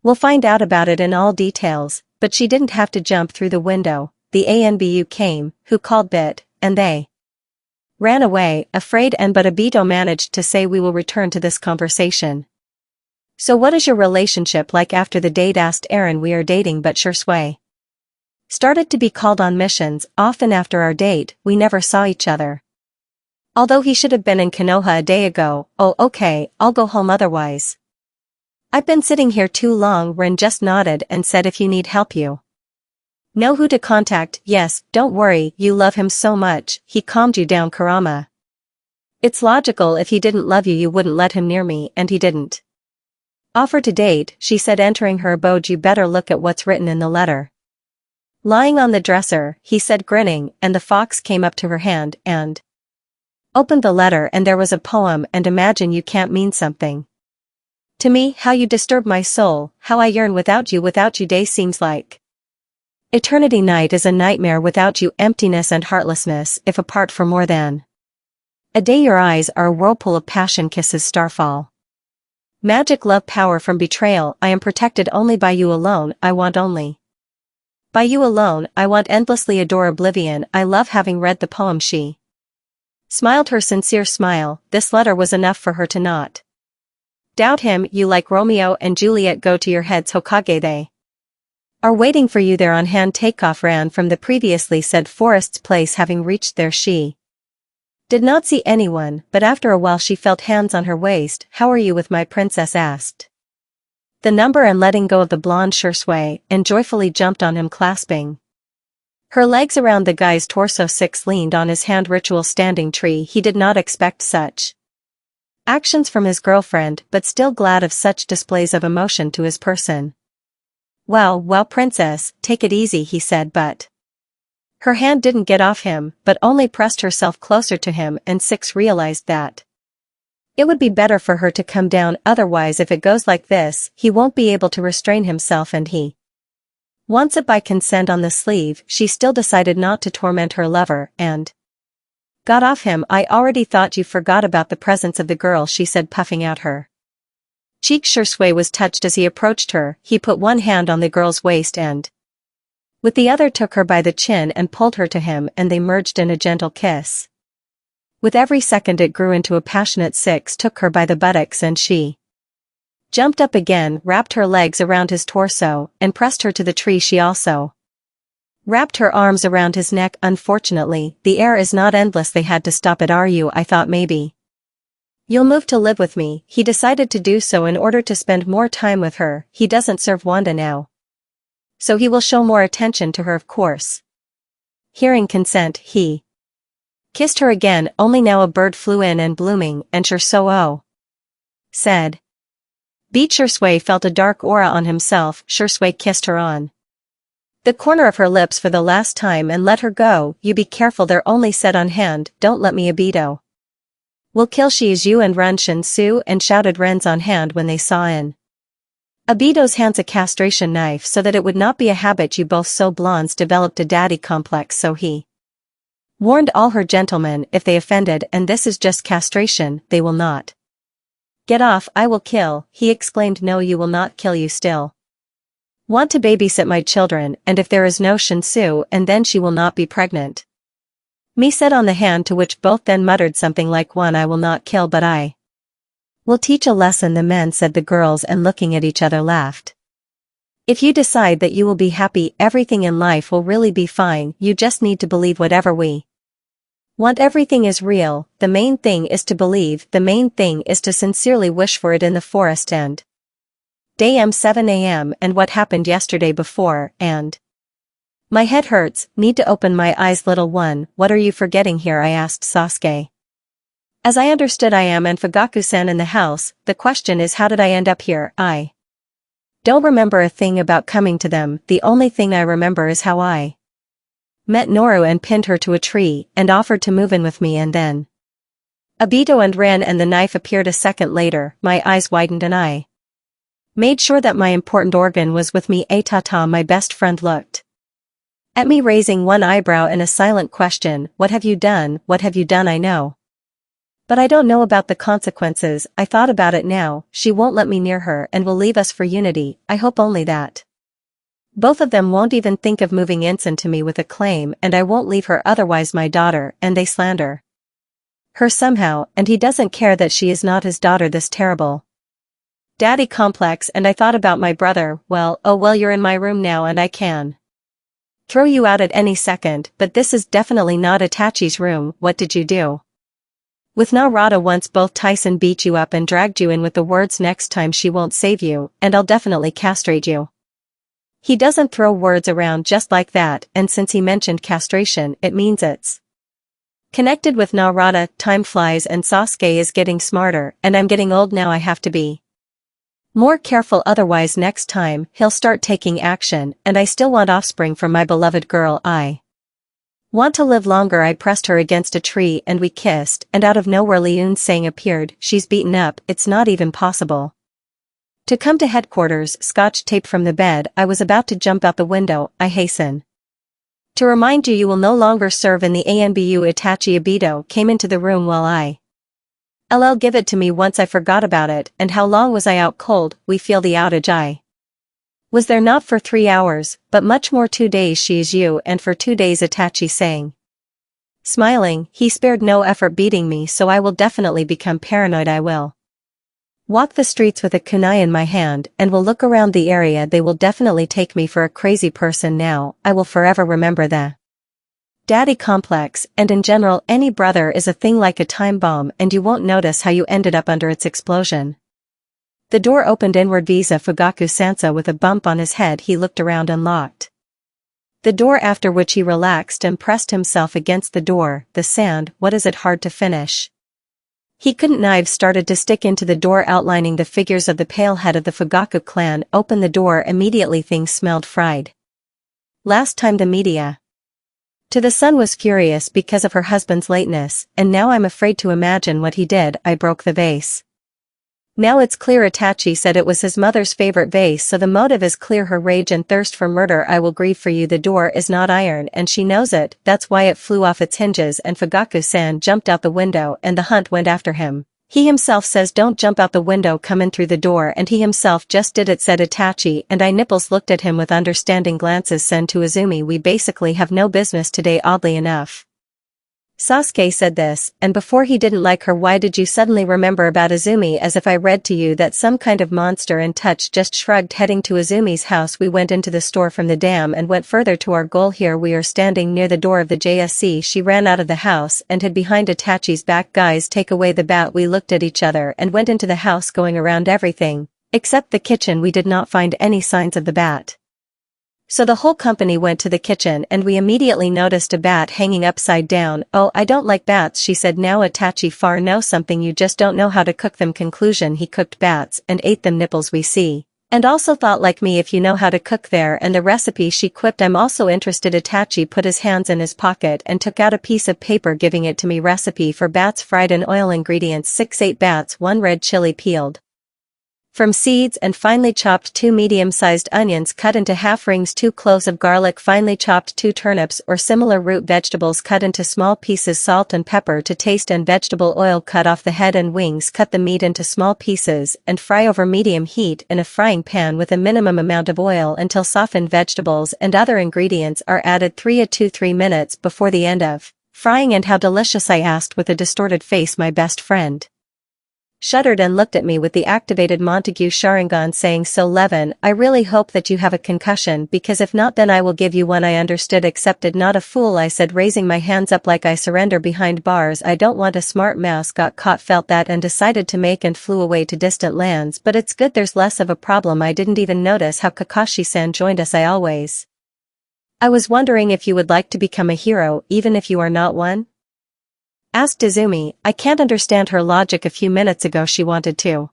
will find out about it in all details, but she didn't have to jump through the window. The ANBU came, who called Bit, and they ran away, afraid but Obito managed to say we will return to this conversation. So what is your relationship like after the date? Asked Eren. We are dating but Shisui started to be called on missions. Often after our date, we never saw each other. Although he should have been in Konoha a day ago. Oh okay, I'll go home otherwise. I've been sitting here too long. Ren just nodded and said if you need help you know who to contact. Yes, don't worry, you love him so much, he calmed you down. Kurama. It's logical, if he didn't love you you wouldn't let him near me and he didn't offer to date, she said entering her abode. You better look at what's written in the letter. Lying on the dresser, he said grinning, and the fox came up to her hand and opened the letter and there was a poem. And imagine you can't mean something to me, how you disturb my soul, how I yearn without you. Without you day seems like eternity, night is a nightmare without you, emptiness and heartlessness if apart for more than a day. Your eyes are a whirlpool of passion, kisses, starfall, magic, love, power from betrayal. I am protected only by you alone, I want only by you alone, I want endlessly adore oblivion. I love having read the poem. She smiled her sincere smile. This letter was enough for her to not doubt him. You like Romeo and Juliet, go to your heads Hokage, they are waiting for you there on hand. Takeoff ran from the previously said forest's place. Having reached there she did not see anyone, but after a while she felt hands on her waist. How are you with my princess? Asked the number and letting go of the blonde Shisui, and joyfully jumped on him clasping her legs around the guy's torso. 6 leaned on his hand. Ritual standing tree. He did not expect such actions from his girlfriend, but still glad of such displays of emotion to his person. Well, princess, take it easy, he said, but her hand didn't get off him, but only pressed herself closer to him, and 6 realized that it would be better for her to come down, otherwise if it goes like this, he won't be able to restrain himself and he wants it by consent on the sleeve. She still decided not to torment her lover, and got off him. I already thought you forgot about the presence of the girl, she said, puffing out her cheek. Shisui was touched as he approached her. He put one hand on the girl's waist and with the other took her by the chin and pulled her to him, and they merged in a gentle kiss. With every second it grew into a passionate. 6 took her by the buttocks and she jumped up again, wrapped her legs around his torso, and pressed her to the tree. She also wrapped her arms around his neck. Unfortunately, the air is not endless. They had to stop it. Are you? I thought maybe you'll move to live with me. He decided to do so in order to spend more time with her. He doesn't serve Wanda now, so he will show more attention to her, of course. Hearing consent, he Kissed her again, only now a bird flew in and blooming, and Shisui said. Beat Shisui felt a dark aura on himself. Shisui kissed her on the corner of her lips for the last time and let her go. You be careful, they're only set on hand, don't let me Obito will kill Shisui and run Shinsu, and shouted Ren's on hand when they saw in Obito's hands a castration knife so that it would not be a habit. You both so blondes developed a daddy complex, so he warned all her gentlemen if they offended, and this is just castration, they will not get off. I will kill, he exclaimed. No, you will not kill, you still want to babysit my children, and if there is no Shinsu, and then she will not be pregnant. Me said on the hand, to which both then muttered something like one I will not kill but I will teach a lesson. The men said the girls, and looking at each other laughed. If you decide that you will be happy, everything in life will really be fine, you just need to believe whatever we want. Everything is real, the main thing is to believe, the main thing is to sincerely wish for it. In the forest and day 7 a.m. and what happened yesterday before, and my head hurts, need to open my eyes. Little one, what are you forgetting here? I asked Sasuke. As I understood, I am and Fugaku-san in the house. The question is, how did I end up here? I don't remember a thing about coming to them. The only thing I remember is how I met Noru and pinned her to a tree and offered to move in with me, and then Obito and ran, and the knife appeared a second later. My eyes widened and I made sure that my important organ was with me. Atata, my best friend, looked at me, raising one eyebrow in a silent question. What have you done? What have you done? I know, but I don't know about the consequences. I thought about it now. She won't let me near her and will leave us for unity. I hope only that both of them won't even think of moving Inson to me with a claim, and I won't leave her otherwise. My daughter, and they slander her somehow, and he doesn't care that she is not his daughter. This terrible daddy complex. And I thought about my brother. Well, oh well, you're in my room now and I can throw you out at any second, but this is definitely not Itachi's room. What did you do with Naruto once? Both Tyson beat you up and dragged you in with the words, next time she won't save you, and I'll definitely castrate you. He doesn't throw words around just like that, and since he mentioned castration, it means it's connected with Naruto. Time flies and Sasuke is getting smarter, and I'm getting old now. I have to be more careful, otherwise next time he'll start taking action, and I still want offspring from my beloved girl. I want to live longer. I pressed her against a tree and we kissed, and out of nowhere Liun Sang appeared. She's beaten up, it's not even possible to come to headquarters. Scotch tape from the bed. I was about to jump out the window. I hasten to remind you, you will no longer serve in the ANBU. Itachi Obito came into the room while I give it to me once. I forgot about it. And how long was I out cold? We feel the outage. I was there not for 3 hours, but much more, 2 days. She is you, and for 2 days, Itachi sang. Smiling, he spared no effort beating me, so I will definitely become paranoid. I will walk the streets with a kunai in my hand and will look around the area. They will definitely take me for a crazy person now. I will forever remember the daddy complex, and in general any brother is a thing like a time bomb, and you won't notice how you ended up under its explosion. The door opened inward. Visa Fugaku Sansa with a bump on his head. He looked around and locked the door, after which he relaxed and pressed himself against the door. The sand, what is it hard to finish? He couldn't. Knives started to stick into the door, outlining the figures of the pale head of the Fugaku clan. Open the door immediately. Things smelled fried. Last time the media to the Sun was furious because of her husband's lateness, and now I'm afraid to imagine what he did. I broke the vase. Now it's clear. Itachi said it was his mother's favorite vase, so the motive is clear. Her rage and thirst for murder. I will grieve for you. The door is not iron, and she knows it. That's why it flew off its hinges, and Fugaku-san jumped out the window, and the hunt went after him. He himself says don't jump out the window, come in through the door, and he himself just did it, said Itachi, and I nipples looked at him with understanding glances. Send to Izumi, we basically have no business today. Oddly enough, Sasuke said this, and before he didn't like her. Why did you suddenly remember about Izumi? As if I read to you that some kind of monster. And Touch just shrugged. Heading to Izumi's house, we went into the store from the dam and went further to our goal. Here we are standing near the door of the JSC. She ran out of the house and hid behind Itachi's back. Guys, take away the bat. We looked at each other and went into the house, going around everything except the kitchen. We did not find any signs of the bat. So the whole company went to the kitchen and we immediately noticed a bat hanging upside down. "Oh, I don't like bats," she said. "Now Itachi far know something, you just don't know how to cook them." Conclusion: he cooked bats and ate them. Nipples we see. And also thought like me if you know how to cook there. And the recipe, she quipped. "I'm also interested." Itachi put his hands in his pocket and took out a piece of paper, giving it to me. Recipe for bats fried in oil. Ingredients: 6-8 bats, 1 red chili peeled from seeds and finely chopped, 2 medium-sized onions cut into half rings, 2 cloves of garlic finely chopped, 2 turnips or similar root vegetables cut into small pieces, salt and pepper to taste, and vegetable oil. Cut off the head and wings. Cut the meat into small pieces and fry over medium heat in a frying pan with a minimum amount of oil until softened. Vegetables and other ingredients are added 3 to 3 minutes before the end of frying. And how delicious, I asked with a distorted face. My best friend shuddered and looked at me with the activated Montague Sharingan, saying, "So Levin, I really hope that you have a concussion, because if not then I will give you one." I understood, accepted. "Not a fool," I said, raising my hands up like I surrender behind bars. "I don't want a smart mouse got caught." Felt that and decided to make and flew away to distant lands. But it's good, there's less of a problem. I didn't even notice how Kakashi-san joined us. I was wondering if you would like to become a hero even if you are not one?" asked Izumi. I can't understand her logic. A few minutes ago she wanted to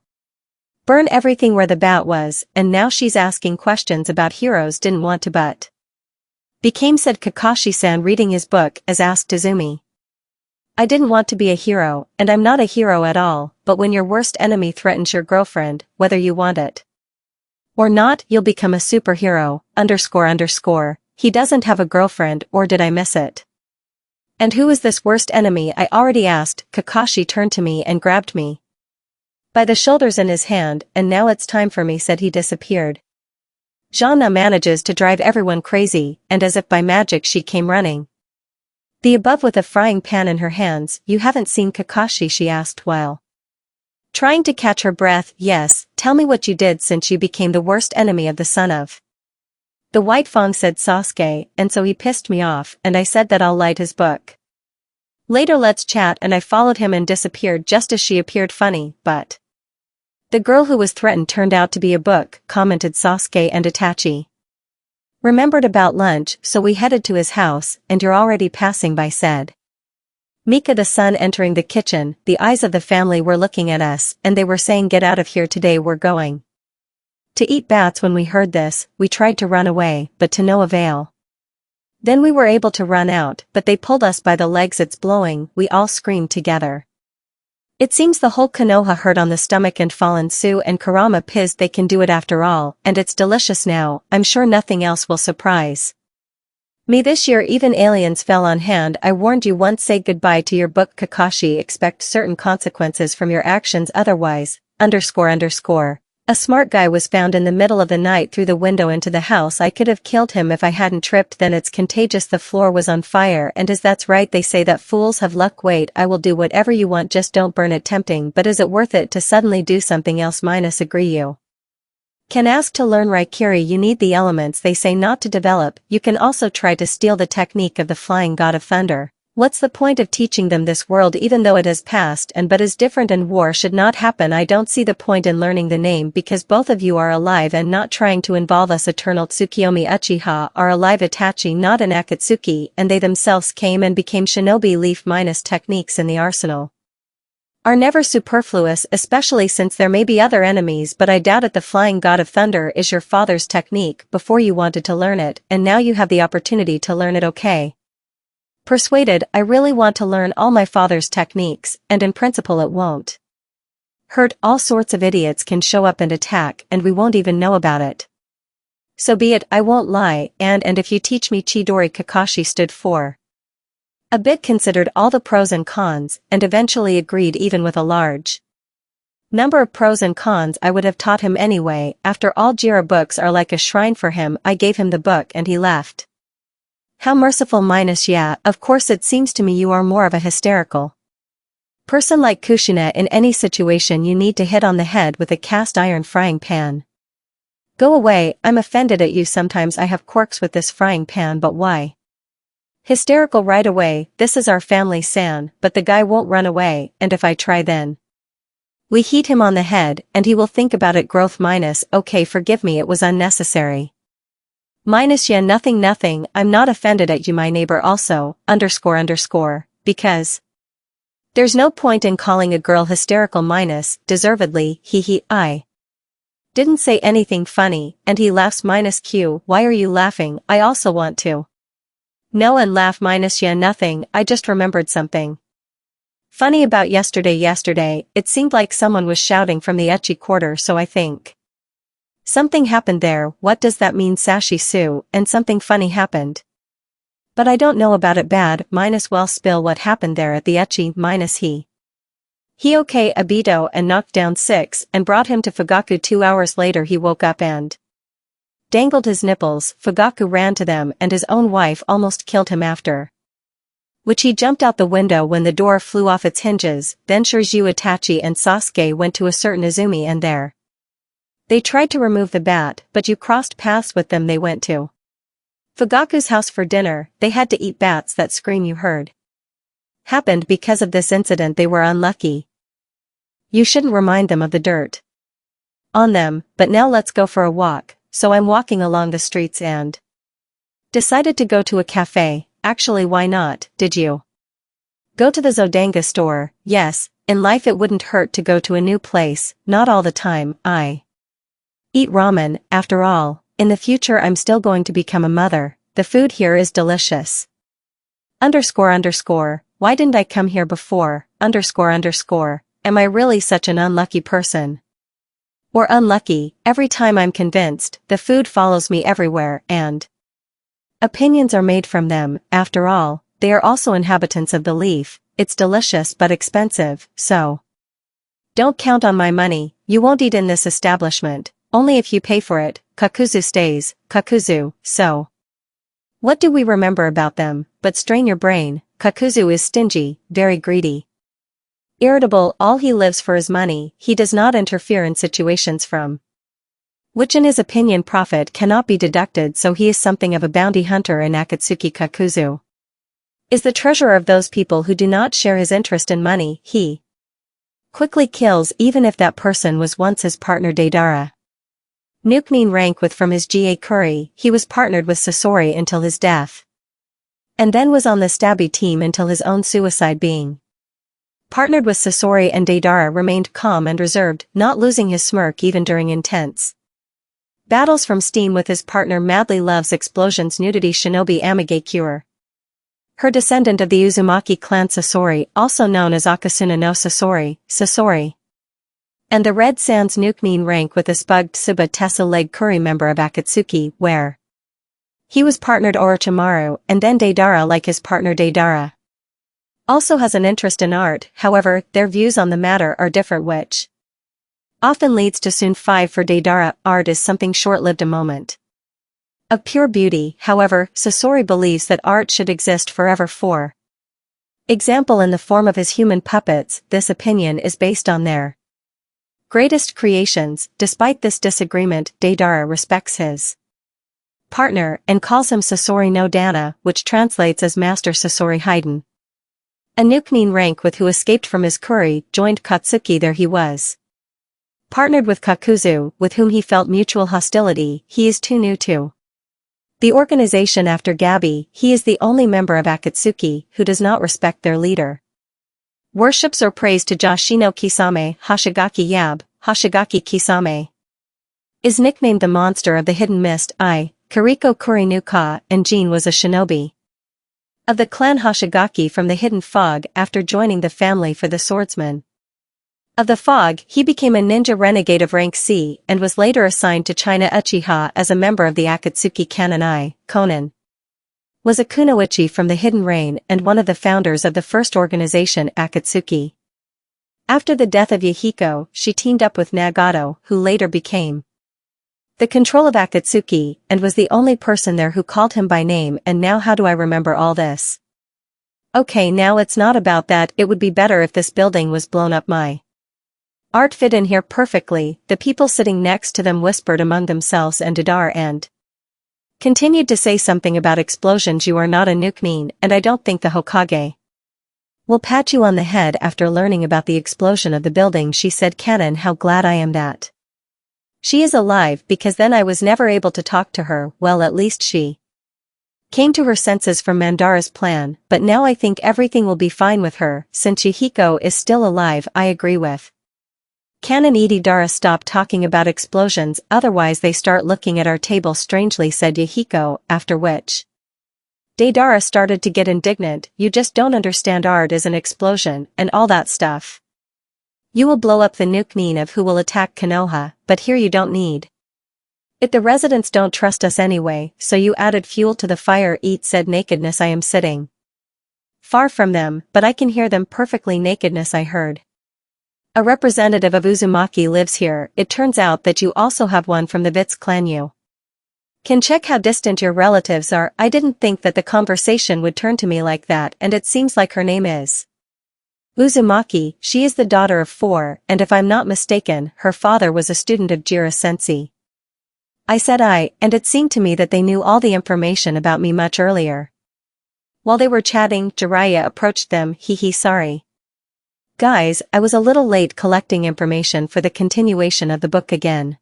burn everything where the bat was, and now she's asking questions about heroes. "Didn't want to but became," said Kakashi-san, reading his book as asked Izumi. "I didn't want to be a hero, and I'm not a hero at all, but when your worst enemy threatens your girlfriend, whether you want it or not, you'll become a superhero, __. He doesn't have a girlfriend, or did I miss it? And who is this worst enemy?" I already asked. Kakashi turned to me and grabbed me by the shoulders in his hand. "And now it's time for me," said he. Disappeared. Jana manages to drive everyone crazy, and as if by magic she came running the above with a frying pan in her hands. "You haven't seen Kakashi?" she asked while trying to catch her breath. "Yes, tell me what you did since you became the worst enemy of the son of the White Fang," said Sasuke. "And so he pissed me off, and I said that I'll light his book later, let's chat." And I followed him and disappeared just as she appeared. "Funny, but the girl who was threatened turned out to be a book," commented Sasuke. "And Itachi remembered about lunch, so we headed to his house." "And you're already passing by," said Mika, the son, entering the kitchen. The eyes of the family were looking at us, and they were saying, "Get out of here, today we're going to eat bats." When we heard this, we tried to run away, but to no avail. Then we were able to run out, but they pulled us by the legs. "It's blowing," we all screamed together. It seems the whole Konoha hurt on the stomach and fallen. Sue and Kurama pissed. They can do it after all, and it's delicious now. I'm sure nothing else will surprise me this year. Even aliens fell on hand. I warned you once. Say goodbye to your book, Kakashi. Expect certain consequences from your actions, otherwise, __. A smart guy was found in the middle of the night through the window into the house. I could have killed him if I hadn't tripped. Then it's contagious. The floor was on fire. And that's right, they say that fools have luck. Wait, I will do whatever you want, just don't burn it. Tempting, but is it worth it to suddenly do something else? Agree you can ask to learn Raikiri. You need the elements they say not to develop. You can also try to steal the technique of the flying god of thunder. What's the point of teaching them this world even though it has passed and but is different and war should not happen? I don't see the point in learning the name because both of you are alive and not trying to involve us. Eternal Tsukiyomi Uchiha are alive. Itachi not an Akatsuki, and they themselves came and became shinobi. Leaf minus techniques in the arsenal are never superfluous, especially since there may be other enemies, but I doubt it. The flying god of thunder is your father's technique before you wanted to learn it, and now you have the opportunity to learn it. Okay. Persuaded, I really want to learn all my father's techniques, and in principle it won't hurt. All sorts of idiots can show up and attack, and we won't even know about it. So be it, I won't lie, and if you teach me Chidori. Kakashi stood for a bit, considered all the pros and cons, and eventually agreed. Even with a large number of pros and cons, I would have taught him anyway. After all, Jira books are like a shrine for him. I gave him the book and he left. How merciful. Yeah, of course. It seems to me you are more of a hysterical person like Kushina. In any situation you need to hit on the head with a cast iron frying pan. Go away, I'm offended at you. Sometimes I have quirks with this frying pan, but why hysterical right away? This is our family, San, but the guy won't run away, and if I try then we heat him on the head and he will think about it. Growth minus. Okay, forgive me, it was unnecessary. Minus yeah nothing nothing, I'm not offended at you my neighbor also, because. There's no point in calling a girl hysterical minus, deservedly, I didn't say anything funny, and he laughs minus Q, why are you laughing, I also want to. No and laugh minus yeah nothing, I just remembered something funny about yesterday, it seemed like someone was shouting from the ecchi quarter so I think. Something happened there, what does that mean Sashi Sue, and something funny happened. But I don't know about it bad, minus well spill what happened there at the ecchi, minus he okay Abito and knocked down 6 and brought him to Fugaku 2 hours later he woke up and dangled his nipples, Fugaku ran to them and his own wife almost killed him after. Which he jumped out the window when the door flew off its hinges, then Shiryu Itachi and Sasuke went to a certain Izumi and there. They tried to remove the bat, but you crossed paths with them they went to Fugaku's house for dinner, they had to eat bats that scream you heard. Happened because of this incident they were unlucky. You shouldn't remind them of the dirt on them, but now let's go for a walk, so I'm walking along the streets and decided to go to a cafe, actually why not, did you? Go to the Zodanga store, yes, in life it wouldn't hurt to go to a new place, not all the time, I eat ramen, after all, in the future I'm still going to become a mother, the food here is delicious. Why didn't I come here before, am I really such an unlucky person? Or unlucky, every time I'm convinced, the food follows me everywhere and opinions are made from them, after all, they are also inhabitants of the leaf, it's delicious but expensive, so. Don't count on my money, you won't eat in this establishment, only if you pay for it, Kakuzu stays, so. What do we remember about them, but strain your brain, Kakuzu is stingy, very greedy. Irritable, all he lives for is money, he does not interfere in situations from which in his opinion profit cannot be deducted so he is something of a bounty hunter in Akatsuki Kakuzu. Is the treasurer of those people who do not share his interest in money, he quickly kills even if that person was once his partner Deidara. Nukenin rank with from his GA Curry, he was partnered with Sasori until his death. And then was on the stabby team until his own suicide being partnered with Sasori and Deidara remained calm and reserved, not losing his smirk even during intense battles from steam with his partner madly loves explosions nudity shinobi Amage Cure. Her descendant of the Uzumaki clan Sasori, also known as Akasuna no Sasori. And the Red Sands Nukenin rank with a spugged Tsuba Tessa leg curry member of Akatsuki, where he was partnered Orochimaru and then Deidara like his partner Deidara. Also has an interest in art, however, their views on the matter are different which often leads to soon 5 for Deidara, art is something short-lived a moment of pure beauty, however, Sasori believes that art should exist forever for example in the form of his human puppets, this opinion is based on their greatest creations. Despite this disagreement, Deidara respects his partner and calls him Sasori no Dana, which translates as Master Sasori Haiden. A Nukenin rank with who escaped from his curry, joined Katsuki there he was partnered with Kakuzu, with whom he felt mutual hostility, he is too new to the organization after Gabi, he is the only member of Akatsuki who does not respect their leader. Worships or praise to Jashino Kisame, Hashigaki Kisame. Is nicknamed the monster of the hidden mist, Kiriko Kurinuka, and Jin was a shinobi of the clan Hashigaki from the hidden fog after joining the family for the swordsman of the fog, he became a ninja renegade of rank C and was later assigned to China Uchiha as a member of the Akatsuki Kanon Konan. Was a kunoichi from the Hidden Rain and one of the founders of the first organization Akatsuki. After the death of Yahiko, she teamed up with Nagato, who later became the control of Akatsuki, and was the only person there who called him by name. And now how do I remember all this? Okay, now it's not about that, it would be better if this building was blown up. My art fit in here perfectly, the people sitting next to them whispered among themselves and Deidara and continued to say something about explosions. You are not a Nukenin, and I don't think the Hokage will pat you on the head after learning about the explosion of the building, she said. Canon, how glad I am that She is alive because then I was never able to talk to her, well at least she came to her senses from Mandara's plan, but now I think everything will be fine with her, since Yahiko is still alive. I agree with Canon. Dara, stop talking about explosions, otherwise they start looking at our table strangely, said Yahiko, after which Deidara started to get indignant. You just don't understand, art is an explosion, and all that stuff. You will blow up the nuke Nina who will attack Konoha, but here you don't need it. The residents don't trust us anyway, so you added fuel to the fire. Eat, said Nakedness. I am sitting far from them, but I can hear them perfectly. Nakedness, I heard a representative of Uzumaki lives here. It turns out that you also have one from the Vitz clan. You can check how distant your relatives are. I didn't think that the conversation would turn to me like that, and it seems like her name is Uzumaki. She is the daughter of 4, and if I'm not mistaken, her father was a student of Jira Sensei. I said and it seemed to me that they knew all the information about me much earlier. While they were chatting, Jiraiya approached them. Sorry guys, I was a little late collecting information for the continuation of the book again.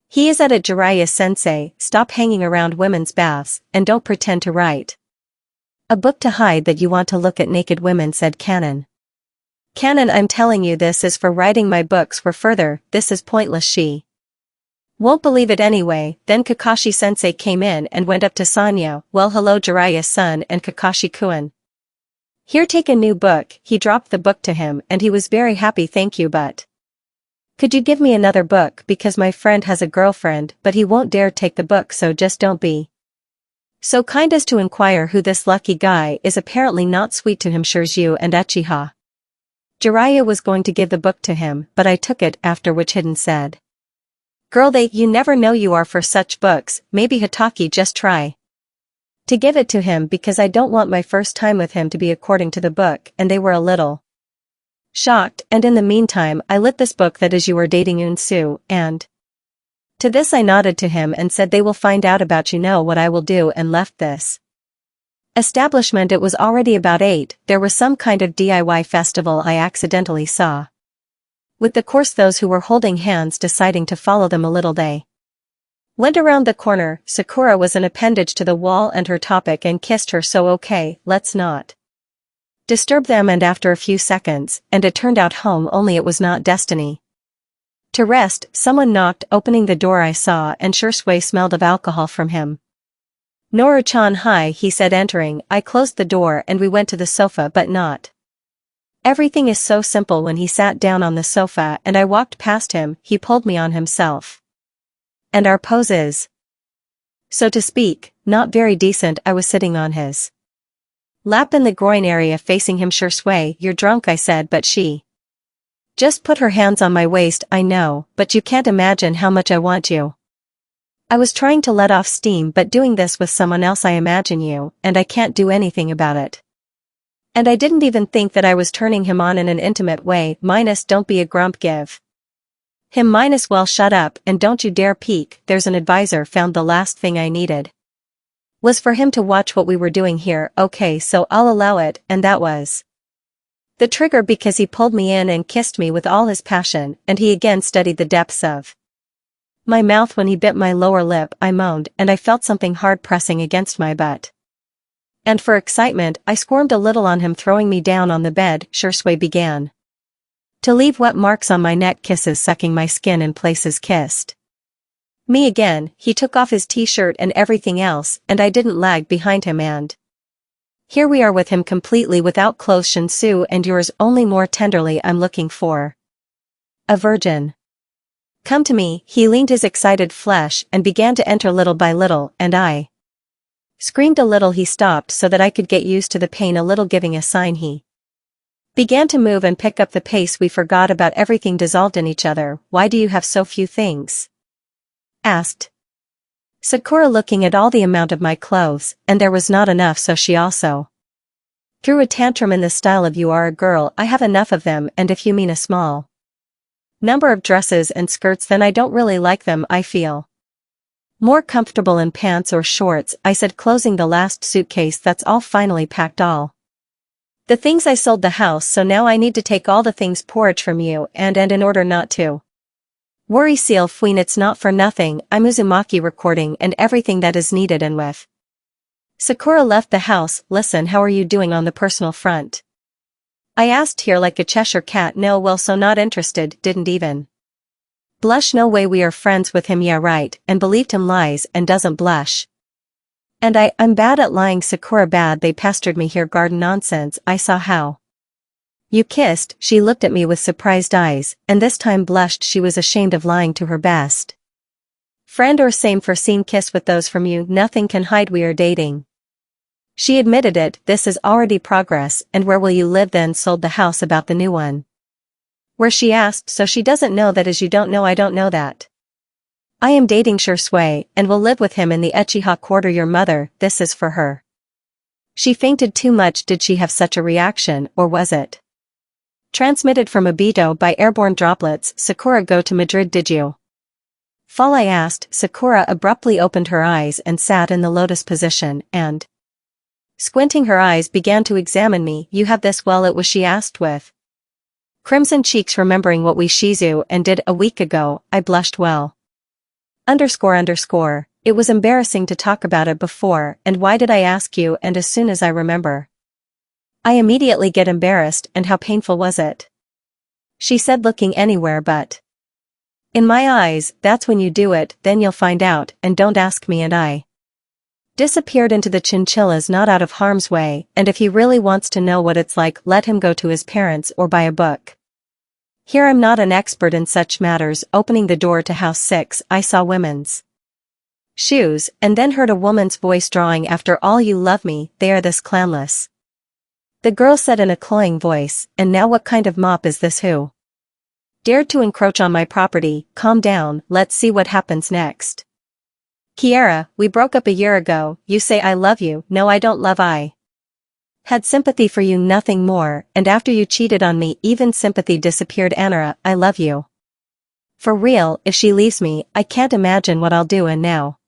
He is at it. Jiraiya sensei, stop hanging around women's baths, and don't pretend to write a book to hide that you want to look at naked women, said Canon. Canon, I'm telling you, this is for writing my books. For further, this is pointless. She won't believe it anyway. Then Kakashi sensei came in and went up to Sanya. Well, hello Jiraiya-san and Kakashi-kun. Here, take a new book. He dropped the book to him and he was very happy. Thank you, but could you give me another book, because my friend has a girlfriend but he won't dare take the book, so just don't be so kind as to inquire who this lucky guy is. Apparently not sweet to him. Shiryu and Uchiha. Jiraiya was going to give the book to him, but I took it, after which Hidden said, girl, you never know you are for such books. Maybe Hitaki just try to give it to him, because I don't want my first time with him to be according to the book. And they were a little shocked, and in the meantime I lit this book. That is, you are dating Unsu, and to this I nodded to him and said, they will find out about you, know what I will do, and left this establishment. It was already about 8, there was some kind of DIY festival I accidentally saw. With the course those who were holding hands deciding to follow them a little, they went around the corner. Sakura was an appendage to the wall and her topic and kissed her, so okay, let's not disturb them. And after a few seconds, and it turned out home, only it was not destiny to rest. Someone knocked. Opening the door I saw, and Shisui smelled of alcohol from him. Noru-chan, hi, he said, entering. I closed the door and we went to the sofa, but not everything is so simple. When he sat down on the sofa and I walked past him, he pulled me on himself. And our poses, so to speak, not very decent. I was sitting on his lap in the groin area facing him. Shisui, you're drunk, I said, but she just put her hands on my waist. I know, but you can't imagine how much I want you. I was trying to let off steam, but doing this with someone else, I imagine you, and I can't do anything about it. And I didn't even think that I was turning him on in an intimate way. Minus, don't be a grump, give him minus, well, shut up, and don't you dare peek. There's an advisor. Found the last thing I needed was for him to watch what we were doing here. Okay, so I'll allow it, and that was the trigger, because he pulled me in and kissed me with all his passion, and he again studied the depths of my mouth. When he bit my lower lip, I moaned, and I felt something hard pressing against my butt. And for excitement, I squirmed a little on him, throwing me down on the bed. Shisui began to leave wet marks on my neck, kisses sucking my skin in places, kissed me again. He took off his t-shirt and everything else, and I didn't lag behind him, and here we are with him completely without clothes. Shinsu, and yours only more tenderly. I'm looking for a virgin. Come to me. He leaned his excited flesh and began to enter little by little, and I screamed a little. He stopped so that I could get used to the pain a little, giving a sign. He began to move and pick up the pace. We forgot about everything, dissolved in each other. Why do you have so few things? Asked Sakura, looking at all the amount of my clothes, and there was not enough, so she also threw a tantrum in the style of, you are a girl, I have enough of them, and if you mean a small number of dresses and skirts, then I don't really like them. I feel more comfortable in pants or shorts, I said, closing the last suitcase. That's all, finally packed all the things. I sold the house, so now I need to take all the things porridge from you, and in order not to Worry seal fween it's not for nothing, I'm Uzumaki recording and everything that is needed and with. Sakura left the house. Listen, how are you doing on the personal front? I asked here like a Cheshire cat. No, well, so not interested, didn't even blush. No way, we are friends with him, yeah right, and believed him lies and doesn't blush. And I'm bad at lying. Sakura bad, they pestered me here, garden nonsense. I saw how you kissed. She looked at me with surprised eyes, and this time blushed. She was ashamed of lying to her best friend, or same for scene kiss with those from you. Nothing can hide, we are dating. She admitted it. This is already progress. And where will you live then? Sold the house. About the new one? Where? She asked. So she doesn't know that? As you don't know, I don't know that. I am dating Shisui, and will live with him in the Uchiha quarter. Your mother, this is for her. She fainted too much. Did she have such a reaction, or was it transmitted from Obito by airborne droplets? Sakura, go to Madrid, did you fall? I asked. Sakura abruptly opened her eyes and sat in the lotus position, and squinting her eyes began to examine me. You have this? Well, it was, she asked with crimson cheeks, remembering what we Shizu and did a week ago. I blushed. Well, it was embarrassing to talk about it before, and why did I ask you? And as soon as I remember, I immediately get embarrassed. And how painful was it? She said, looking anywhere but in my eyes. That's when you do it, then you'll find out, and don't ask me. And I disappeared into the chinchillas, not out of harm's way, and if he really wants to know what it's like, let him go to his parents or buy a book. Here, I'm not an expert in such matters. Opening the door to house 6, I saw women's shoes, and then heard a woman's voice drawing, after all, you love me, they are this clanless. The girl said in a cloying voice, and now what kind of mop is this? Who dared to encroach on my property? Calm down, let's see what happens next. Kiera, we broke up a year ago. You say I love you. No, I don't love. I had sympathy for you, nothing more, and after you cheated on me, even sympathy disappeared. Anara, I love you for real. If she leaves me, I can't imagine what I'll do. And now,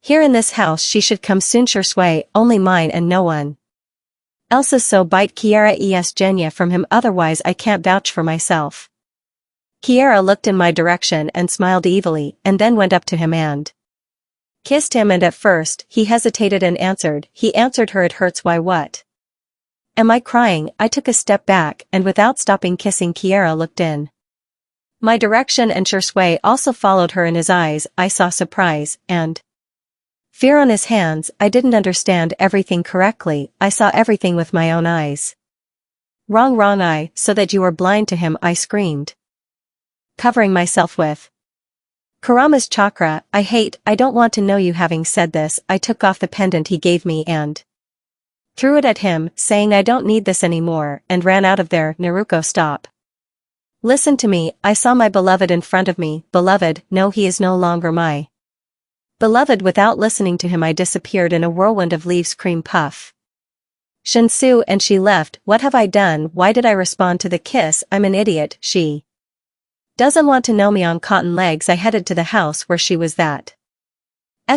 here in this house, she should come soon. Shisui, only mine and no one else's. So bite Kiera es Genya from him, otherwise I can't vouch for myself. Kiera looked in my direction and smiled evilly, and then went up to him and kissed him. And at first, he hesitated and answered. He answered her, it hurts. Why, what? Am I crying? I took a step back, and without stopping kissing, Kiera looked in my direction, and Shisui also followed her. In his eyes, I saw surprise and fear. On his hands, I didn't understand everything correctly. I saw everything with my own eyes. Wrong, I, so that you are blind to him, I screamed, covering myself with Kurama's chakra. I don't want to know you. Having said this, I took off the pendant he gave me and threw it at him, saying I don't need this anymore, and ran out of there. Naruko, stop. Listen to me. I saw my beloved in front of me. Beloved? No, he is no longer my beloved. Without listening to him, I disappeared in a whirlwind of leaves. Cream puff. Shinsu, and she left. What have I done? Why did I respond to the kiss? I'm an idiot. She doesn't want to know me. On cotton legs, I headed to the house where she was. That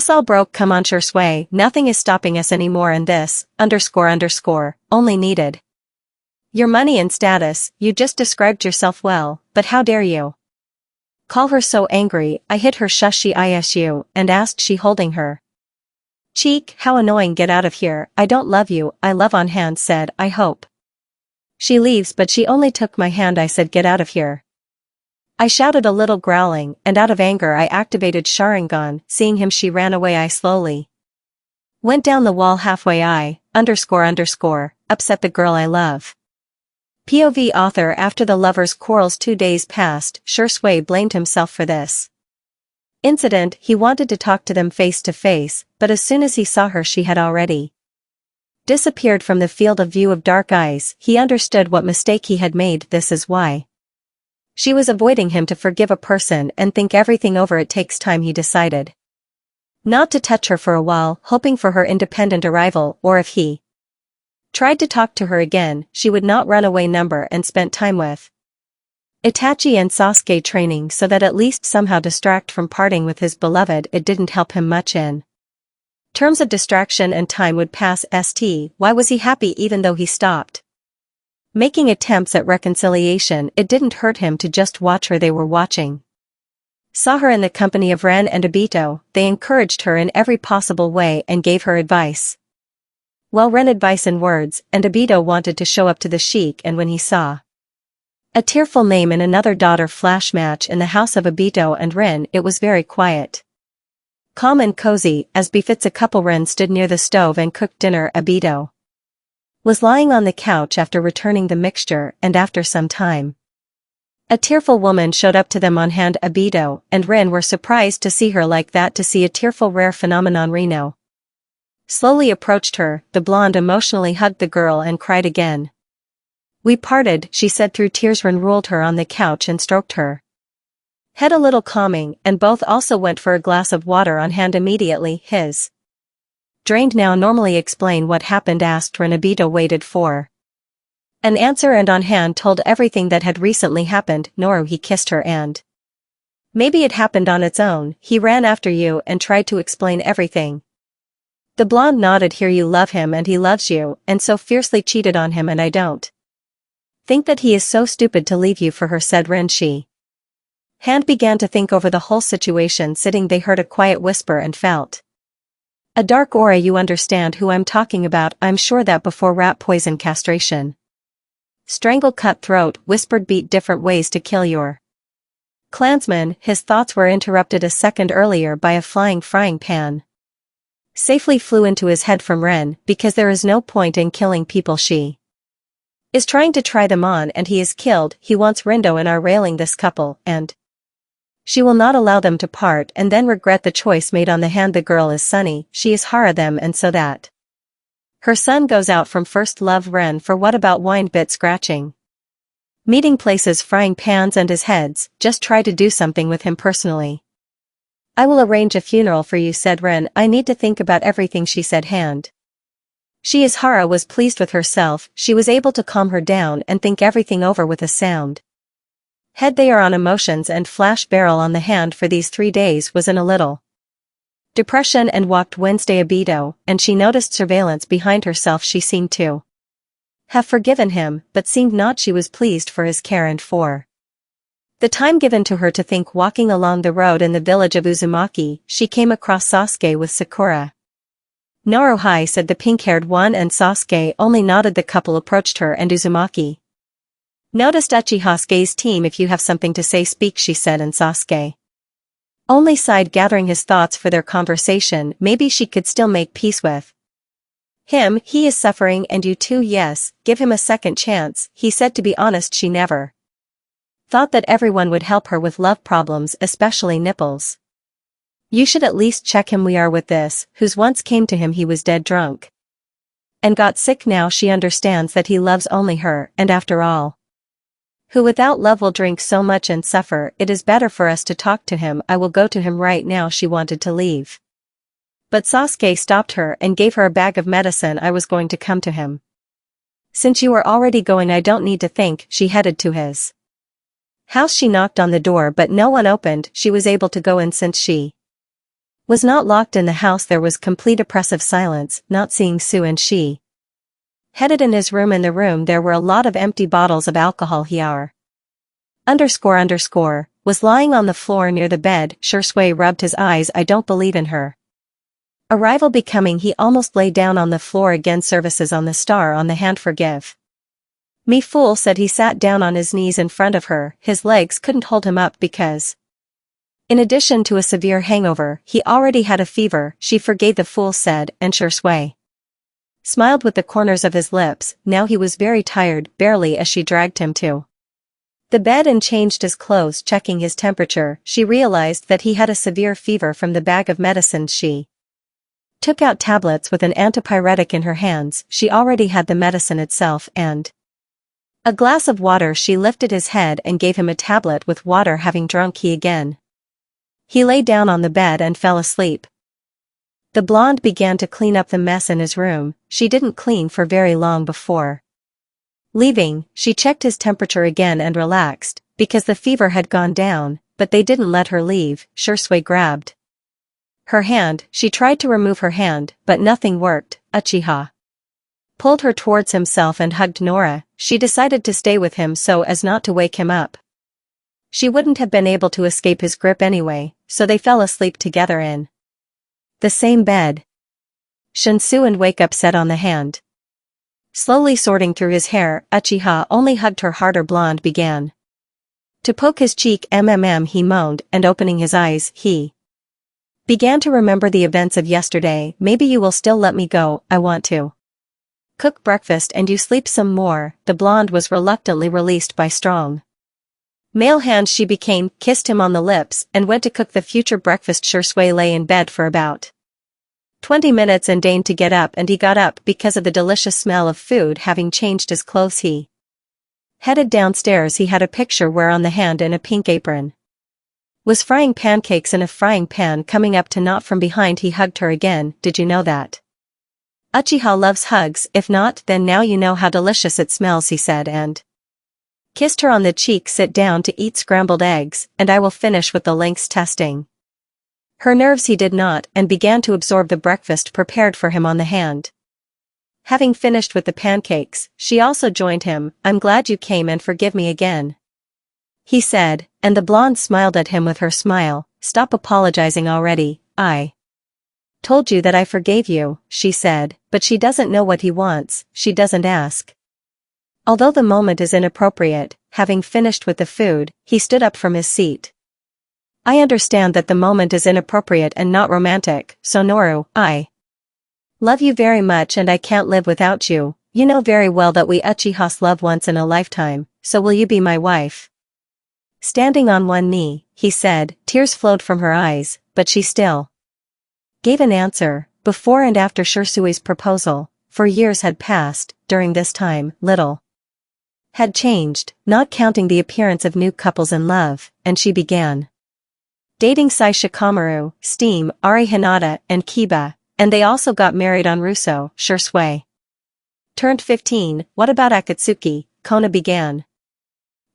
all broke. Come on, Shisui, nothing is stopping us anymore, and this, only needed your money and status. You just described yourself well, but how dare you call her so? Angry, I hit her. Shush, she isu, and asked she, holding her cheek. How annoying, get out of here. I don't love you, I love. On hand said, I hope she leaves, but she only took my hand. I said, get out of here. I shouted, a little growling, and out of anger I activated Sharingan. Seeing him, she ran away. I slowly went down the wall. Halfway I upset the girl I love. POV author. After the lovers' quarrels 2 days passed, Shisui blamed himself for this incident. He wanted to talk to them face to face, but as soon as he saw her, she had already disappeared from the field of view of dark eyes. He understood what mistake he had made. This is why she was avoiding him, to forgive a person and think everything over. It takes time. He decided not to touch her for a while, hoping for her independent arrival, or if he tried to talk to her again, she would not run away. And spent time with Itachi and Sasuke training, so that at least somehow distract from parting with his beloved. It didn't help him much in terms of distraction, and time would pass. Why was he happy even though he stopped making attempts at reconciliation? It didn't hurt him to just watch her. They were watching Saw her in the company of Ren and Obito, they encouraged her in every possible way and gave her advice. Well, Ren advice in words, and Obito wanted to show up to the sheik, and when he saw a tearful name in another daughter flash match in the house of Obito and Ren, it was very quiet. Calm and cozy, as befits a couple. Ren stood near the stove and cooked dinner. Obito was lying on the couch after returning the mixture, and after some time, a tearful woman showed up to them on hand. Obito and Ren were surprised to see her like that, to see a tearful rare phenomenon. Reno slowly approached her, the blonde emotionally hugged the girl and cried again. We parted, she said through tears. Ren rolled her on the couch and stroked her head a little, calming, and both also went for a glass of water on hand immediately. His drained now. Normally explain what happened, asked Ren. Obito waited for an answer and on hand told everything that had recently happened. Noru, he kissed her and maybe it happened on its own. He ran after you and tried to explain everything. The blonde nodded. Here you love him and he loves you, and so fiercely cheated on him, and I don't think that he is so stupid to leave you for her, said Ren. She hand began to think over the whole situation. Sitting, they heard a quiet whisper and felt a dark aura. You understand who I'm talking about, I'm sure, that before rat poison, castration, strangle, cut throat, whispered, beat, different ways to kill your clansman. His thoughts were interrupted a second earlier by a flying frying pan. Safely flew into his head from Ren, because there is no point in killing people. She is trying to try them on and he is killed. He wants Rindo in our railing this couple, and she will not allow them to part and then regret the choice made on the hand. The girl is Sunny, she is Hara them, and so that her son goes out from first love. Ren, for what about wind bit scratching meeting places, frying pans and his heads, just try to do something with him personally. I will arrange a funeral for you, said Ren. I need to think about everything, she said. Hand she is Hara was pleased with herself, she was able to calm her down and think everything over with a sound head. They are on emotions, and Flash Barrel on the hand for these 3 days was in a little depression and walked Wednesday Obito, and she noticed surveillance behind herself. She seemed to have forgiven him, but seemed not. She was pleased for his care and for the time given to her to think. Walking along the road in the village of Uzumaki, she came across Sasuke with Sakura. Naru, hi, said the pink-haired one, and Sasuke only nodded. The couple approached her and Uzumaki noticed Uchiha's team. If you have something to say, speak, she said, and Sasuke only sighed, gathering his thoughts for their conversation. Maybe she could still make peace with him. He is suffering, and you too. Yes, give him a second chance, he said. To be honest, she never thought that everyone would help her with love problems, especially nipples. You should at least check him. We are with this, whose once came to him. He was dead drunk and got sick. Now she understands that he loves only her, and after all, who without love will drink so much and suffer. It is better for us to talk to him. I will go to him right now. She wanted to leave, but Sasuke stopped her and gave her a bag of medicine. I was going to come to him. Since you are already going, I don't need to think. She headed to his house. She knocked on the door, but no one opened. She was able to go in since she was not locked in the house. There was complete oppressive silence. Not seeing Sue, and she headed in his room. In the room there were a lot of empty bottles of alcohol. He was lying on the floor near the bed. Shisui rubbed his eyes. I don't believe in her arrival becoming. He almost lay down on the floor again. Services on the star on the hand. Forgive me, fool, said he. Sat down on his knees in front of her. His legs couldn't hold him up because, in addition to a severe hangover, he already had a fever. She forgave the fool, said, and Shisui smiled with the corners of his lips. Now he was very tired, barely, as she dragged him to the bed and changed his clothes. Checking his temperature, she realized that he had a severe fever. From the bag of medicines she took out tablets with an antipyretic in her hands. She already had the medicine itself and a glass of water. She lifted his head and gave him a tablet with water. Having drunk, he lay down on the bed and fell asleep. The blonde began to clean up the mess in his room. She didn't clean for very long before leaving. She checked his temperature again and relaxed, because the fever had gone down, but they didn't let her leave. Shisui grabbed her hand. She tried to remove her hand, but nothing worked. Uchiha pulled her towards himself and hugged Nora. She decided to stay with him so as not to wake him up. She wouldn't have been able to escape his grip anyway, so they fell asleep together in the same bed. Shinsu and Wake Up sat on the hand. Slowly sorting through his hair, Uchiha only hugged her harder. Blonde began to poke his cheek. He moaned, and opening his eyes, he began to remember the events of yesterday. Maybe you will still let me go, I want to cook breakfast and you sleep some more. The blonde was reluctantly released by strong male hands. She became, kissed him on the lips, and went to cook the future breakfast. Shisui lay in bed for about 20 minutes and deigned to get up, and he got up because of the delicious smell of food. Having changed his clothes, he headed downstairs. He had a picture where on the hand in a pink apron was frying pancakes in a frying pan. Coming up to not from behind, he hugged her again. Did you know that Uchiha loves hugs? If not, then now you know how delicious it smells, he said, and kissed her on the cheek. Sit down to eat scrambled eggs, and I will finish with the links testing her nerves. He did not, and began to absorb the breakfast prepared for him on the hand. Having finished with the pancakes, she also joined him. I'm glad you came, and forgive me again, he said, and the blonde smiled at him with her smile. Stop apologizing already. I told you that I forgave you, she said, but she doesn't know what he wants. She doesn't ask. Although the moment is inappropriate, having finished with the food, he stood up from his seat. I understand that the moment is inappropriate and not romantic, Sonoru. I love you very much and I can't live without you. You know very well that we Uchihas love once in a lifetime, so will you be my wife? Standing on one knee, he said. Tears flowed from her eyes, but she still gave an answer. Before and after Shisui's proposal, for years had passed. During this time, little had changed, not counting the appearance of new couples in love, and she began dating Sai Shikamaru, Steam, Ari Hinata, and Kiba, and they also got married on Russo. Shisui turned 15. What about Akatsuki? Kona began